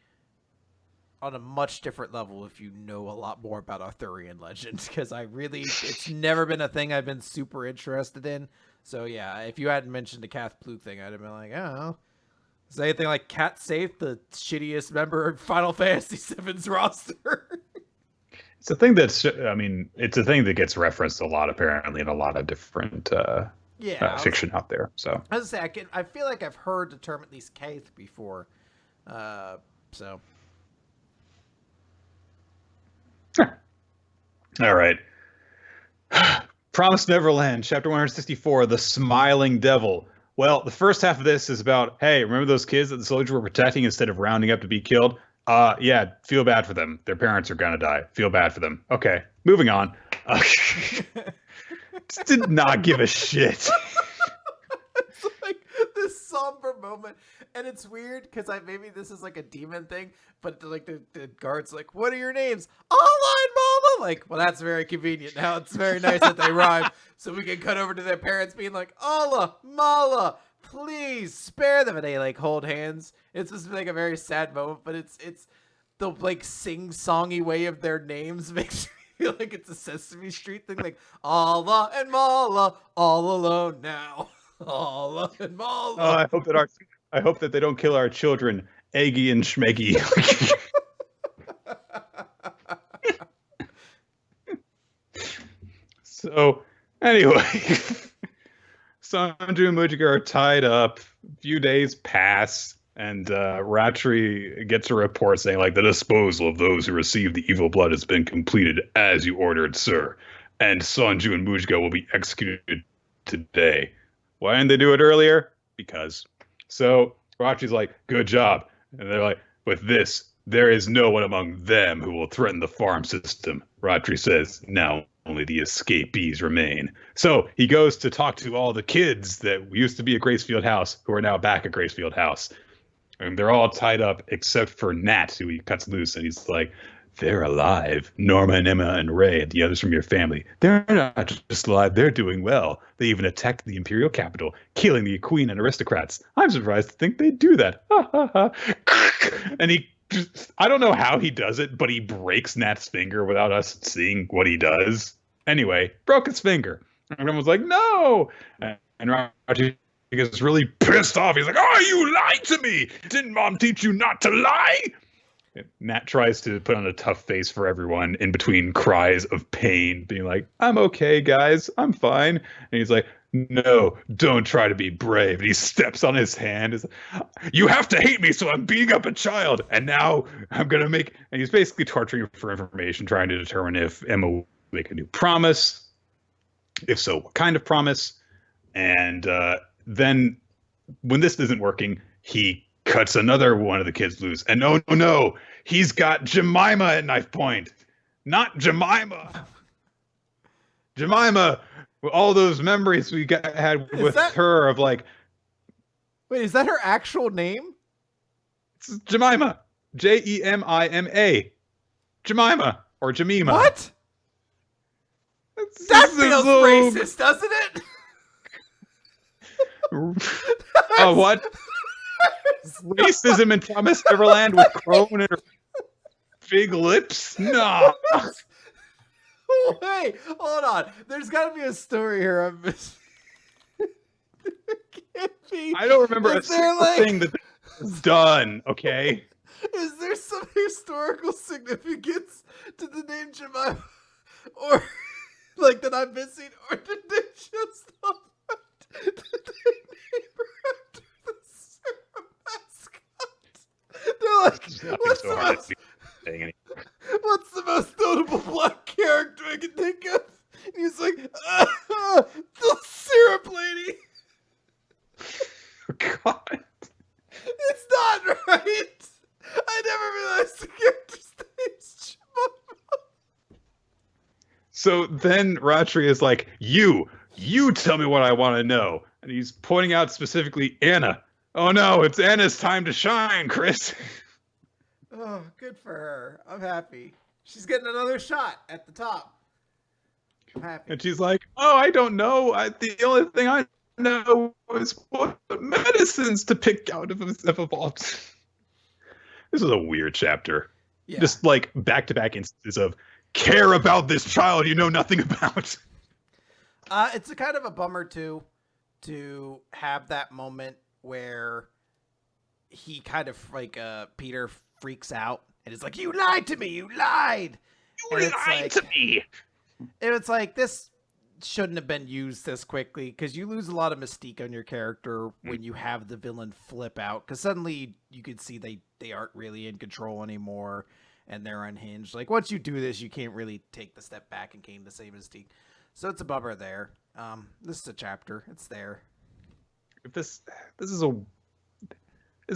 on a much different level if you know a lot more about Arthurian legends, because it's never been a thing I've been super interested in. So yeah, if you hadn't mentioned the Cath Palug thing, I'd have been like, oh, is there anything like Cat Safe, the shittiest member of Final Fantasy VII's roster? It's a thing it's a thing that gets referenced a lot, apparently, in a lot of different fiction out there. So I was gonna say, I feel like I've heard the term at least Kaith before. So. All right. Promised Neverland, chapter 164, The Smiling Devil. Well, the first half of this is about, hey, remember those kids that the soldiers were protecting instead of rounding up to be killed? Yeah, feel bad for them. Their parents are going to die. Feel bad for them. Okay, moving on. Just did not give a shit. It's like this somber moment, and it's weird because maybe this is like a demon thing, but like the guard's like, what are your names? Allah and Mama. Like, well, that's very convenient. Now it's very nice that they rhyme, so we can cut over to their parents being like, Allah, Mala. please spare them. And they like hold hands. It's supposed to be like a very sad moment, but it's the like sing-songy way of their names makes me feel like it's a Sesame Street thing, like Allah and Mala, all alone now. Allah and Mala. Oh, I hope that they don't kill our children, Eggy and Schmeggy. So, anyway, Sanju and Mujiga are tied up. A few days pass, and Ratri gets a report saying, like, the disposal of those who received the evil blood has been completed as you ordered, sir. And Sanju and Mujiga will be executed today. Why didn't they do it earlier? Because. So Rachi's like, good job. And they're like, with this, there is no one among them who will threaten the farm system. Ratri says, now only the escapees remain. So he goes to talk to all the kids that used to be at Gracefield House, who are now back at Gracefield House. And they're all tied up except for Nat, who he cuts loose. And he's like, they're alive. Norma and Emma and Ray and the others from your family. They're not just alive. They're doing well. They even attacked the imperial capital, killing the queen and aristocrats. I'm surprised to think they do that. Ha ha ha. And he just, I don't know how he does it, but he breaks Nat's finger without us seeing what he does. Anyway, broke his finger. And everyone's like, no. And Raji gets really pissed off. He's like, oh, you lied to me. Didn't mom teach you not to lie? Nat tries to put on a tough face for everyone in between cries of pain, being like, I'm okay, guys. I'm fine. And he's like, no, don't try to be brave. And he steps on his hand. He's like, you have to hate me, so I'm beating up a child. And now I'm going to make... And he's basically torturing for information, trying to determine if Emma will make a new promise. If so, what kind of promise? And then when this isn't working, he cuts another one of the kids loose. And no, he's got Jemima at knife point. Not Jemima. Jemima, all those memories we had with her of like... Wait, is that her actual name? It's Jemima. Jemima. Jemima. Or Jemima. What? That feels racist, doesn't it? What? Racism in Promised Neverland with Crone and her big lips? No. Wait, hold on. There's got to be a story here I'm missing. Can't be. I don't remember a single thing that was done, okay? Is there some historical significance to the name Jemima? Or, like, that I'm missing? Or did they just not did they name her after the Sarah mascot? They're like, what's the most notable black character I can think of? And he's like, the syrup lady. God. It's not right. I never realized the character's name's Jemima. So then Ratri is like, you tell me what I want to know. And he's pointing out specifically Anna. Oh no, it's Anna's time to shine, Chris. Oh, good for her. I'm happy. She's getting another shot at the top. I'm happy. And she's like, oh, I don't know. The only thing I know is what medicines to pick out of evolved. This is a weird chapter. Yeah. Just like back-to-back instances of care about this child you know nothing about. It's a kind of a bummer too, to have that moment where he kind of like Peter freaks out and is like, "You lied to me! You lied! You lied to me!" And it's like, this shouldn't have been used this quickly, because you lose a lot of mystique on your character when you have the villain flip out, because suddenly you could see they aren't really in control anymore and they're unhinged. Like, once you do this, you can't really take the step back and gain the same mystique. So it's a bummer there. This is a chapter. It's there. This is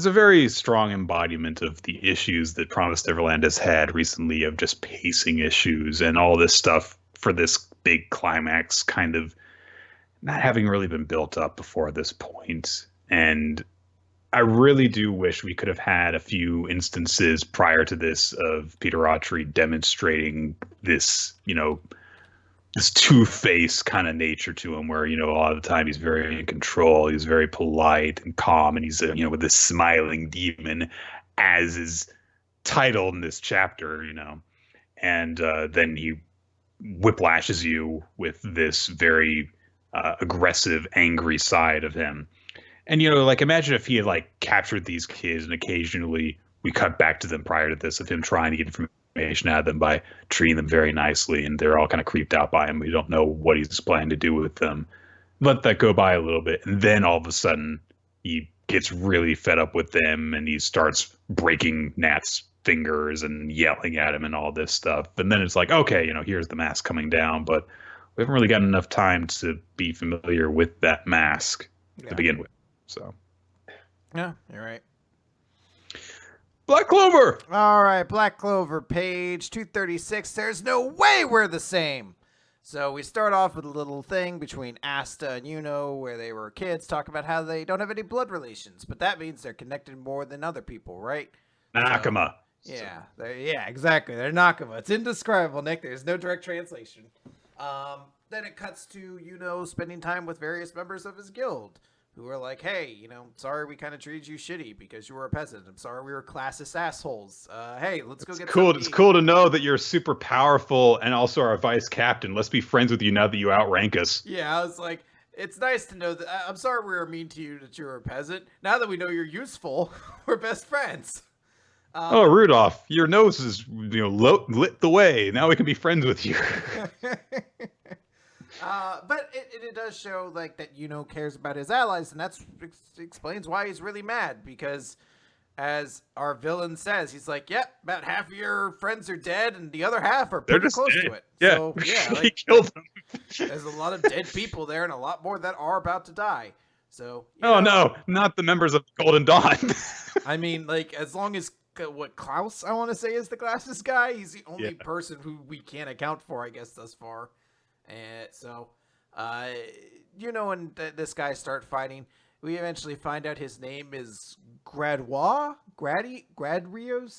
a very strong embodiment of the issues that Promised Neverland has had recently, of just pacing issues and all this stuff for this big climax kind of not having really been built up before this point. And I really do wish we could have had a few instances prior to this of Peter Autry demonstrating this, this two-faced kind of nature to him, where a lot of the time he's very in control, he's very polite and calm, and he's with this smiling demon, as is titled in this chapter, and then he whiplashes you with this very aggressive, angry side of him. And imagine if he had captured these kids, and occasionally we cut back to them prior to this of him trying to get information out of them by treating them very nicely, and they're all kind of creeped out by him. We don't know what he's planning to do with them. Let that go by a little bit, and then all of a sudden he gets really fed up with them, and he starts breaking Nat's fingers and yelling at him and all this stuff. And then it's like, okay, here's the mask coming down, but we haven't really gotten enough time to be familiar with that mask to begin with. So, yeah, you're right. Black Clover! All right, Black Clover, page 236. There's no way we're the same. So we start off with a little thing between Asta and Yuno, where they were kids, talking about how they don't have any blood relations, but that means they're connected more than other people, right? Nakama. So, yeah, exactly. They're Nakama. It's indescribable, Nick. There's no direct translation. Then it cuts to Yuno spending time with various members of his guild, who are like, hey, sorry we kind of treated you shitty because you were a peasant. I'm sorry we were classist assholes. Hey, let's go get some It's cool to know that you're super powerful and also our vice captain. Let's be friends with you now that you outrank us. Yeah, I was like, it's nice to know that. I'm sorry we were mean to you that you were a peasant. Now that we know you're useful, we're best friends. Rudolph, your nose is lit the way. Now we can be friends with you. But it does show that Yuno cares about his allies, and that explains why he's really mad, because as our villain says, he's like, yep, about half of your friends are dead and the other half are pretty close to it. Yeah, so, yeah, he killed them. There's a lot of dead people there and a lot more that are about to die. So no, not the members of Golden Dawn. I mean, as long as what Klaus, I want to say, is the glasses guy, he's the only person who we can't account for, I guess, thus far. And so, and this guy start fighting. We eventually find out his name is Gradrios?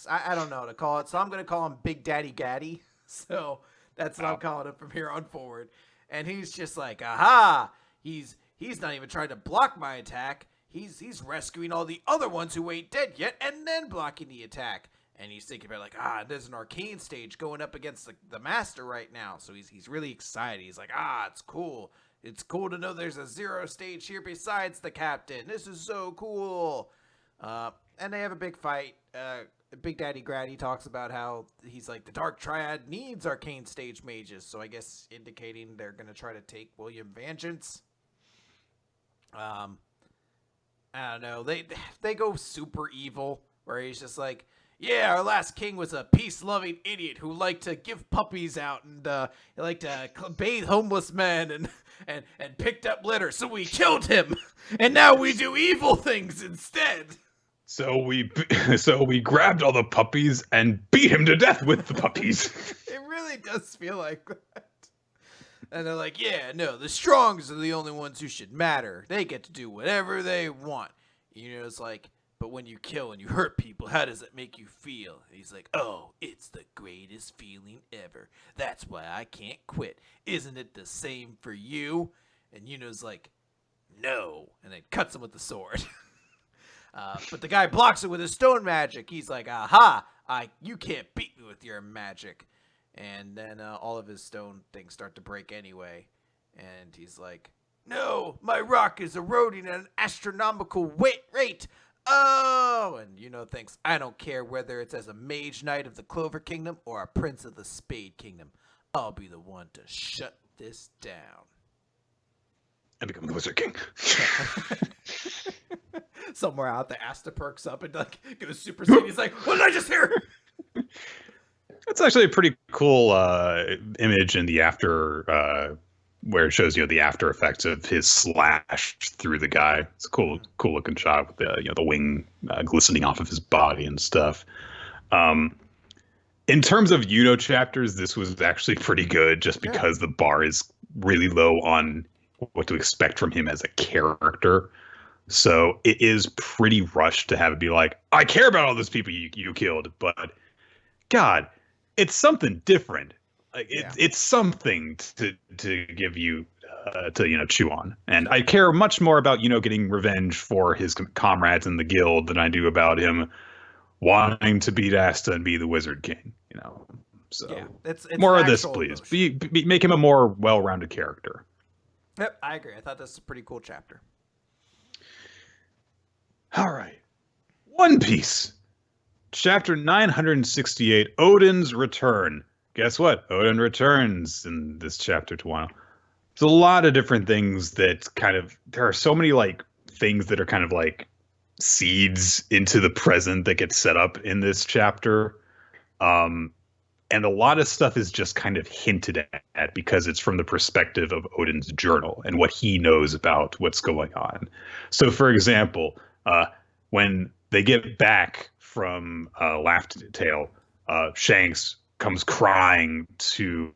I don't know what to call it, so I'm going to call him Big Daddy Gaddy. So that's what I'm calling him from here on forward. And he's just like, aha! He's not even trying to block my attack. He's rescuing all the other ones who ain't dead yet and then blocking the attack. And he's thinking about there's an arcane stage going up against the master right now. So he's really excited. He's like, it's cool. It's cool to know there's a 0 stage here besides the captain. This is so cool. And they have a big fight. Big Daddy Grady talks about how he's like, the Dark Triad needs arcane stage mages. So I guess indicating they're going to try to take William Vengeance. I don't know. They go super evil, where he's just like, yeah, our last king was a peace-loving idiot who liked to give puppies out and he liked to bathe homeless men and picked up litter, so we killed him, and now we do evil things instead. So we grabbed all the puppies and beat him to death with the puppies. It really does feel like that. And they're like, yeah, no, the strongs are the only ones who should matter. They get to do whatever they want. It's like, but when you kill and you hurt people, how does it make you feel? And he's like, oh, it's the greatest feeling ever. That's why I can't quit. Isn't it the same for you? And Yuno's like, no. And then cuts him with the sword. But the guy blocks it with his stone magic. He's like, aha, you can't beat me with your magic. And then all of his stone things start to break anyway. And he's like, no, my rock is eroding at an astronomical rate. Oh, and thinks, I don't care whether it's as a mage knight of the Clover Kingdom or a prince of the Spade Kingdom. I'll be the one to shut this down. And become the Wizard King. Somewhere out there, Asta perks up and goes Super Saiyan. He's like, what did I just hear? That's actually a pretty cool image in the after, where it shows the after effects of his slash through the guy. It's a cool looking shot with the the wing glistening off of his body and stuff. In terms of Yuno chapters, this was actually pretty good, just because the bar is really low on what to expect from him as a character. So it is pretty rushed to have it be like, I care about all those people you killed, but God, it's something different. Like it's something to give you to chew on. And I care much more about getting revenge for his comrades in the guild than I do about him wanting to beat Asta and be the Wizard King. So yeah, it's more of this, please. Make him a more well-rounded character. Yep, I agree. I thought this was a pretty cool chapter. All right, One Piece, chapter 968, Odin's Return. Guess what? Odin returns in this chapter to Wano. There's a lot of different things that there are so many things that are kind of like seeds into the present that get set up in this chapter. And a lot of stuff is just kind of hinted at because it's from the perspective of Odin's journal and what he knows about what's going on. So, for example, when they get back from Laugh Tale, Shanks comes crying to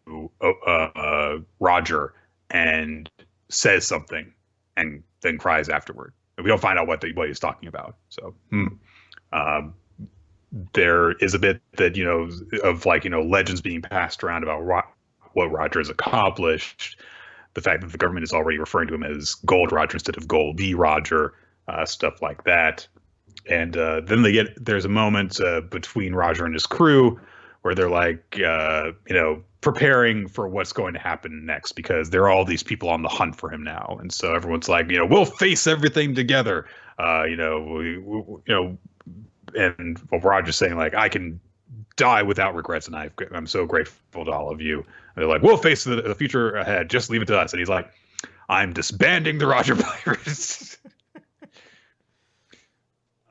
Roger and says something and then cries afterward. And we don't find out what he's talking about. So there is a bit that, of legends being passed around about what Roger has accomplished. The fact that the government is already referring to him as Gold Roger instead of Gold B Roger, stuff like that. And then there's a moment between Roger and his crew where they're preparing for what's going to happen next because there are all these people on the hunt for him now. And so everyone's like, we'll face everything together. And Roger's saying I can die without regrets. And I'm so grateful to all of you. And they're like, we'll face the future ahead. Just leave it to us. And he's like, I'm disbanding the Roger Pirates.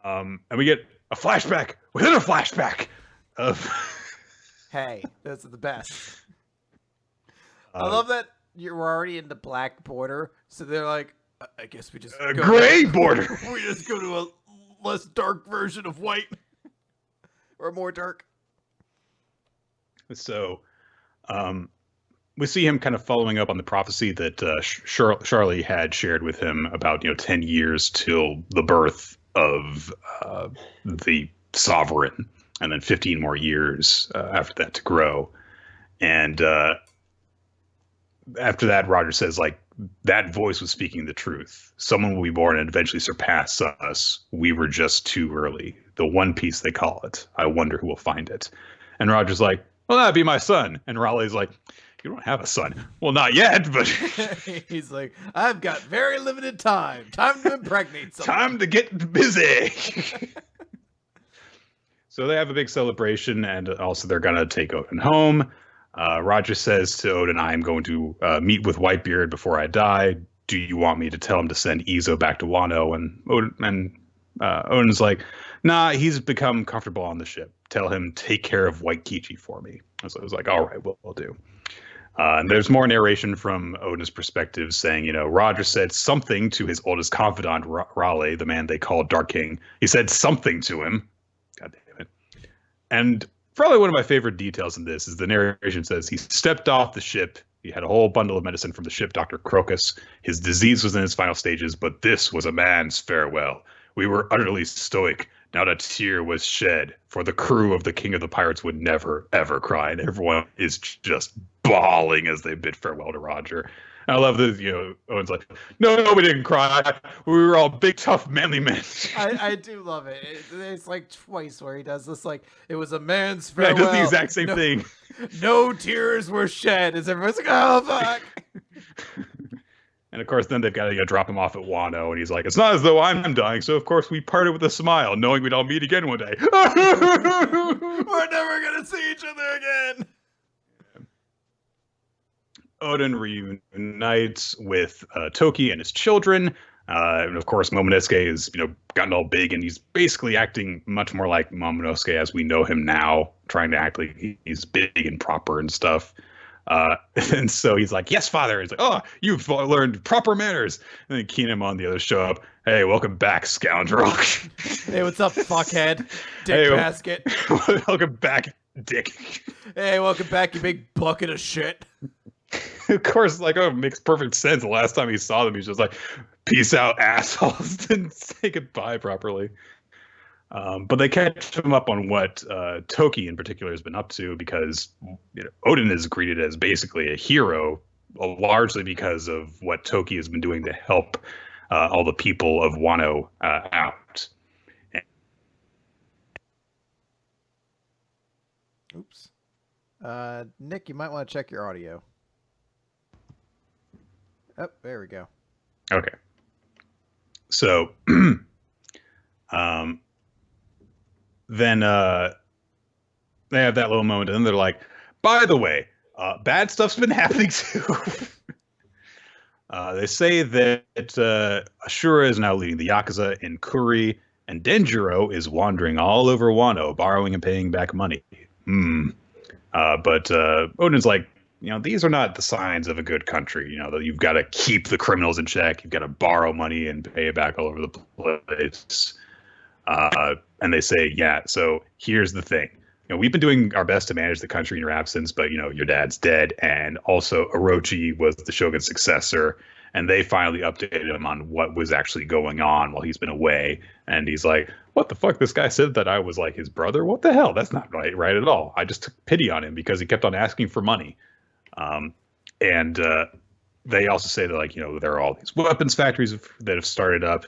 And we get a flashback within a flashback of... Hey, those are the best. I love that you're already in the black border, so they're like, I guess we just go gray border. We just go to a less dark version of white, or more dark. So, we see him kind of following up on the prophecy that Charlie had shared with him about 10 years till the birth of the sovereign. And then 15 more years after that to grow. And after that, Roger says, that voice was speaking the truth. Someone will be born and eventually surpass us. We were just too early. The One Piece, they call it. I wonder who will find it. And Roger's like, well, that'd be my son. And Raleigh's like, you don't have a son. Well, not yet, but... He's like, I've got very limited time. Time to impregnate someone. Time to get busy. So they have a big celebration, and also they're going to take Odin home. Roger says to Odin, I am going to meet with Whitebeard before I die. Do you want me to tell him to send Izo back to Wano? And Odin's like, nah, he's become comfortable on the ship. Tell him, take care of White Kichi for me. And so I was like, all right, we'll do. And there's more narration from Odin's perspective saying, Roger said something to his oldest confidant, Raleigh, the man they call Dark King. He said something to him. God damn it. And probably one of my favorite details in this is the narration says he stepped off the ship. He had a whole bundle of medicine from the ship, Dr. Crocus. His disease was in its final stages, but this was a man's farewell. We were utterly stoic. Not a tear was shed, for the crew of the King of the Pirates would never, ever cry. And everyone is just bawling as they bid farewell to Roger. I love that, Owen's like, no, we didn't cry. We were all big, tough, manly men. I do love it. It's like twice where he does this, it was a man's farewell. Yeah, he does the exact same thing. No tears were shed. As everyone's like, oh, fuck. And, of course, then they've got to drop him off at Wano. And he's like, it's not as though I'm dying. So, of course, we parted with a smile, knowing we'd all meet again one day. We're never going to see each other again. Odin reunites with Toki and his children. And of course, Momonosuke is, gotten all big, and he's basically acting much more like Momonosuke as we know him now, trying to act like he's big and proper and stuff. And so he's like, yes, father. He's like, oh, you've learned proper manners. And then Kinemon, the others show up. Hey, welcome back, scoundrel. Hey, what's up, fuckhead? Dick basket. Welcome back, dick. Hey, welcome back, you big bucket of shit. Of course, it makes perfect sense. The last time he saw them, he's just like, peace out, assholes. Didn't say goodbye properly. But they catch him up on what Toki in particular has been up to because Odin is greeted as basically a hero, largely because of what Toki has been doing to help all the people of Wano out. Oops. Nick, you might want to check your audio. Oh, there we go. Okay. So, then they have that little moment, and then they're like, by the way, bad stuff's been happening too. They say that Ashura is now leading the Yakuza in Kuri, and Denjiro is wandering all over Wano, borrowing and paying back money. But Odin's like, these are not the signs of a good country. That you've got to keep the criminals in check. You've got to borrow money and pay it back all over the place. And they say, yeah, so here's the thing. We've been doing our best to manage the country in your absence, but, your dad's dead. And also Orochi was the shogun's successor. And they finally updated him on what was actually going on while he's been away. And he's like, what the fuck? This guy said that I was like his brother? What the hell? That's not right at all. I just took pity on him because he kept on asking for money. And they also say that, there are all these weapons factories that have started up.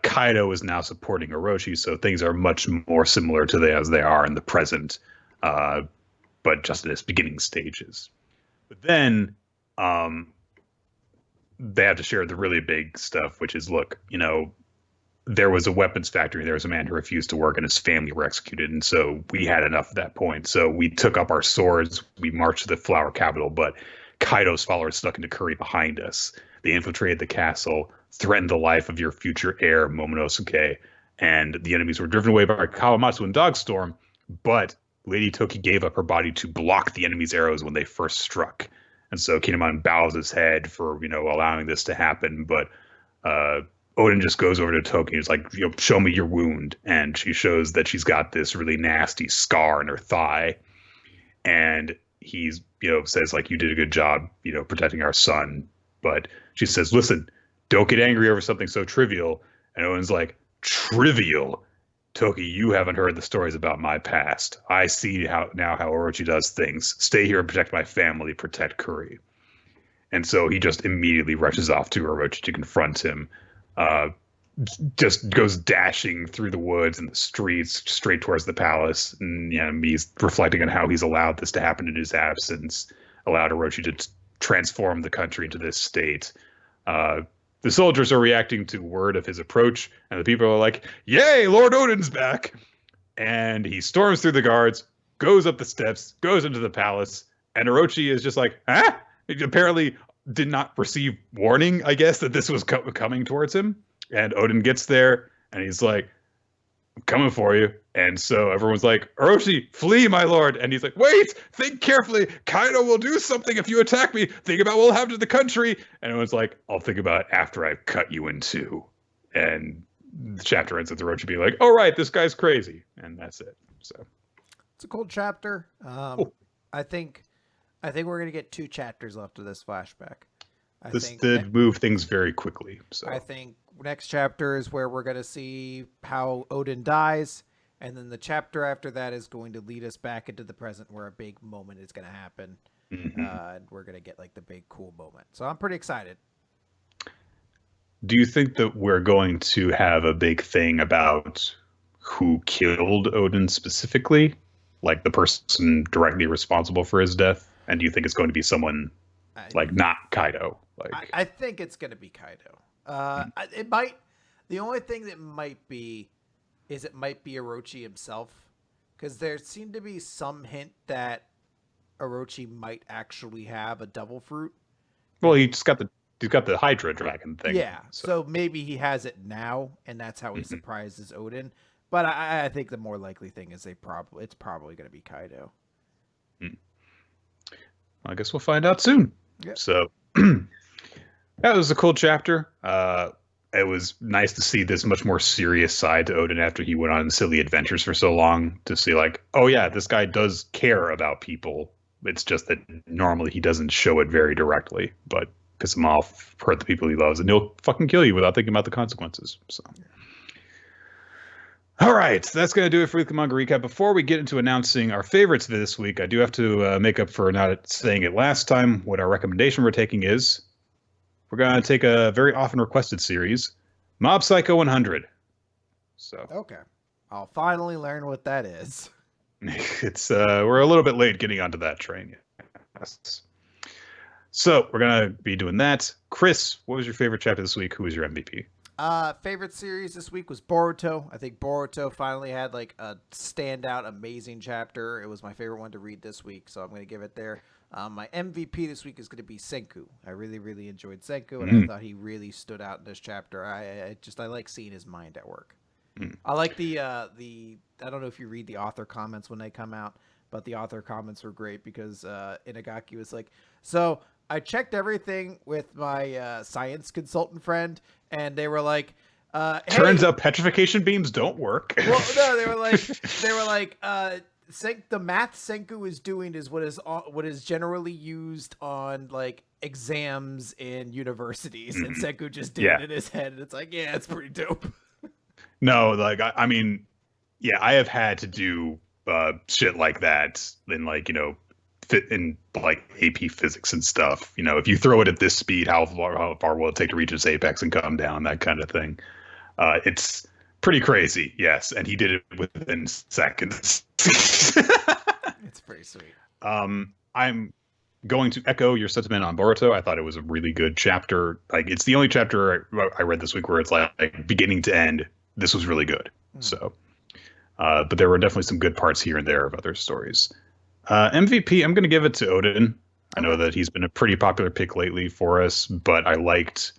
Kaido is now supporting Orochi, so things are much more similar to as they are in the present, but just in its beginning stages. But then they have to share the really big stuff, which is, look, there was a weapons factory. There was a man who refused to work, and his family were executed. And so we had enough at that point. So we took up our swords. We marched to the Flower Capital, but Kaido's followers snuck into Kuri behind us. They infiltrated the castle, threatened the life of your future heir, Momonosuke, and the enemies were driven away by Kawamatsu and Dogstorm, but Lady Toki gave up her body to block the enemy's arrows when they first struck. And so Kinemon bows his head for, allowing this to happen, but Odin just goes over to Toki and is like, show me your wound. And she shows that she's got this really nasty scar in her thigh. And he's, says, you did a good job, protecting our son. But she says, listen, don't get angry over something so trivial. And Odin's like, trivial? Toki, you haven't heard the stories about my past. I see how Orochi does things. Stay here and protect my family, protect Kuri. And so he just immediately rushes off to Orochi to confront him. Just goes dashing through the woods and the streets straight towards the palace. And he's reflecting on how he's allowed this to happen in his absence, allowed Orochi to transform the country into this state. The soldiers are reacting to word of his approach, and the people are like, yay, Lord Odin's back! And he storms through the guards, goes up the steps, goes into the palace, and Orochi is just like, huh? He apparently did not receive warning, I guess, that this was coming towards him. And Odin gets there, and he's like, I'm coming for you. And so everyone's like, Orochi, flee, my lord. And he's like, wait, think carefully. Kaido will do something if you attack me. Think about what will happen to the country. And everyone's like, I'll think about it after I've cut you in two. And the chapter ends with Orochi being like, all right, this guy's crazy. And that's it. So it's a cool chapter. I think we're going to get 2 chapters left of this flashback. This did move things very quickly. So I think next chapter is where we're going to see how Odin dies. And then the chapter after that is going to lead us back into the present where a big moment is going to happen. Mm-hmm. And we're going to get the big cool moment. So I'm pretty excited. Do you think that we're going to have a big thing about who killed Odin specifically? Like the person directly responsible for his death? And do you think it's going to be someone not Kaido? I think it's going to be Kaido. It might. The only thing that might be is it might be Orochi himself, because there seemed to be some hint that Orochi might actually have a devil fruit. Well, he's got the Hydra dragon thing. Yeah, so maybe he has it now, and that's how he surprises Odin. But I think the more likely thing is it's probably going to be Kaido. I guess we'll find out soon. Yep. So that was a cool chapter. It was nice to see this much more serious side to Odin after he went on silly adventures for so long, to see oh yeah, this guy does care about people. It's just that normally he doesn't show it very directly, but piss him off, hurt the people he loves, and he'll fucking kill you without thinking about the consequences. So All right, so that's going to do it for Weekly Manga Recap. Before we get into announcing our favorites this week, I do have to make up for not saying it last time. What our recommendation we're taking is we're going to take a very often requested series, Mob Psycho 100. So Okay, I'll finally learn what that is. it's we're a little bit late getting onto that train. Yes. So we're going to be doing that. Chris, what was your favorite chapter this week? Who was your MVP? Favorite series this week was Boruto. I think Boruto finally had like a standout, amazing chapter. It was my favorite one to read this week, so I'm going to give it there. My MVP this week is going to be Senku. I really, really enjoyed Senku, and I thought he really stood out in this chapter. I like seeing his mind at work. I like the I don't know if you read the author comments when they come out, but the author comments were great because Inagaki was like, so I checked everything with my science consultant friend, and they were like, hey. Turns out petrification beams don't work. Well, no, they were like, the math Senku is doing is what is generally used on like exams in universities, and Senku just did it in his head, and it's like, yeah, it's pretty dope. No, like I mean, yeah, I have had to do shit like that in like fit in like AP physics and stuff. If you throw it at this speed, how far will it take to reach its apex and come down? That kind of thing. It's pretty crazy, yes, and he did it within seconds. It's pretty sweet. I'm going to echo your sentiment on Boruto. I thought it was a really good chapter. Like it's the only chapter I read this week where it's like beginning to end, this was really good. So, but there were definitely some good parts here and there of other stories. MVP, I'm going to give it to Odin. I know that he's been a pretty popular pick lately for us, but I liked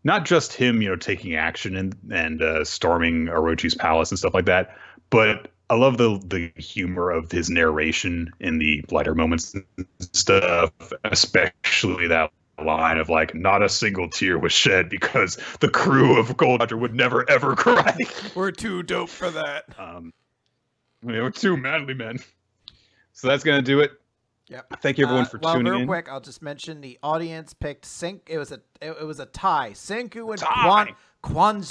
not just him, taking action and storming Orochi's palace and stuff like that, but I love the humor of his narration in the lighter moments and stuff, especially that line of like, not a single tear was shed because the crew of Gold Roger would never ever cry. We're too dope for that. We're two manly men. So that's gonna do it. Yep. Thank you everyone for tuning in. Real quick, I'll just mention the audience picked It was a tie. Senku and Quan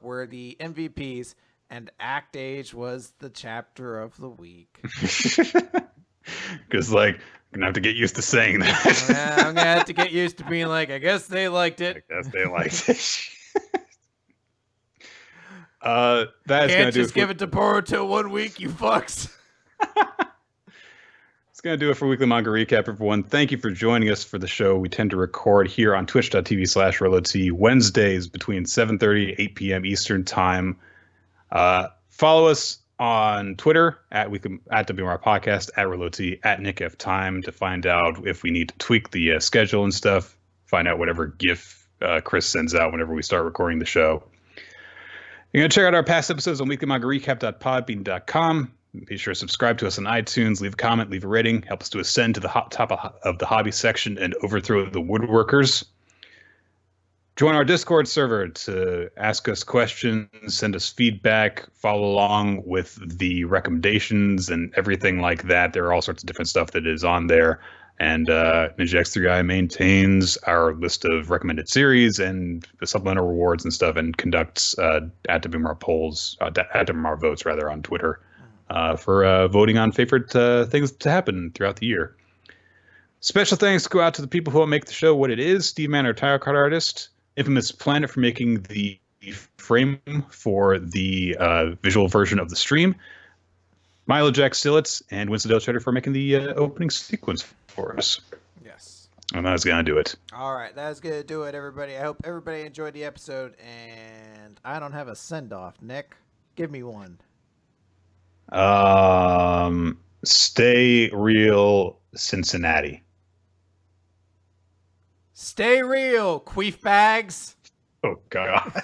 were the MVPs, and Act Age was the chapter of the week. Because like I'm gonna have to get used to saying that. Yeah, I'm gonna have to get used to being like, I guess they liked it. That's Can't gonna just give it to Boruto 1 week, you fucks. It's going to do it for Weekly Manga Recap, everyone. Thank you for joining us for the show. We tend to record here on twitch.tv/RoloT Wednesdays between 7:30 and 8 p.m. Eastern Time. Follow us on Twitter at WMR Podcast, at RoloT, at NickFTime to find out if we need to tweak the schedule and stuff. Find out whatever GIF Chris sends out whenever we start recording the show. You're going to check out our past episodes on weeklymangarecap.podbean.com. Be sure to subscribe to us on iTunes, leave a comment, leave a rating, help us to ascend to the top of the hobby section and overthrow the woodworkers. Join our Discord server to ask us questions, send us feedback, follow along with the recommendations and everything like that. There are all sorts of different stuff that is on there. And Ninja X3i maintains our list of recommended series and the supplemental rewards and stuff, and conducts at polls, at votes rather, on Twitter. For voting on favorite things to happen throughout the year. Special thanks go out to the people who help make the show what it is. Steve Mann, our title card artist. Infamous Planet for making the frame for the visual version of the stream. Milo Jack Sillitz and Winston Del Cheddar for making the opening sequence for us. Yes. And that's going to do it. All right, that's going to do it, everybody. I hope everybody enjoyed the episode, and I don't have a send-off. Nick, give me one. Stay real, Cincinnati. Stay real, queef bags. Oh, God.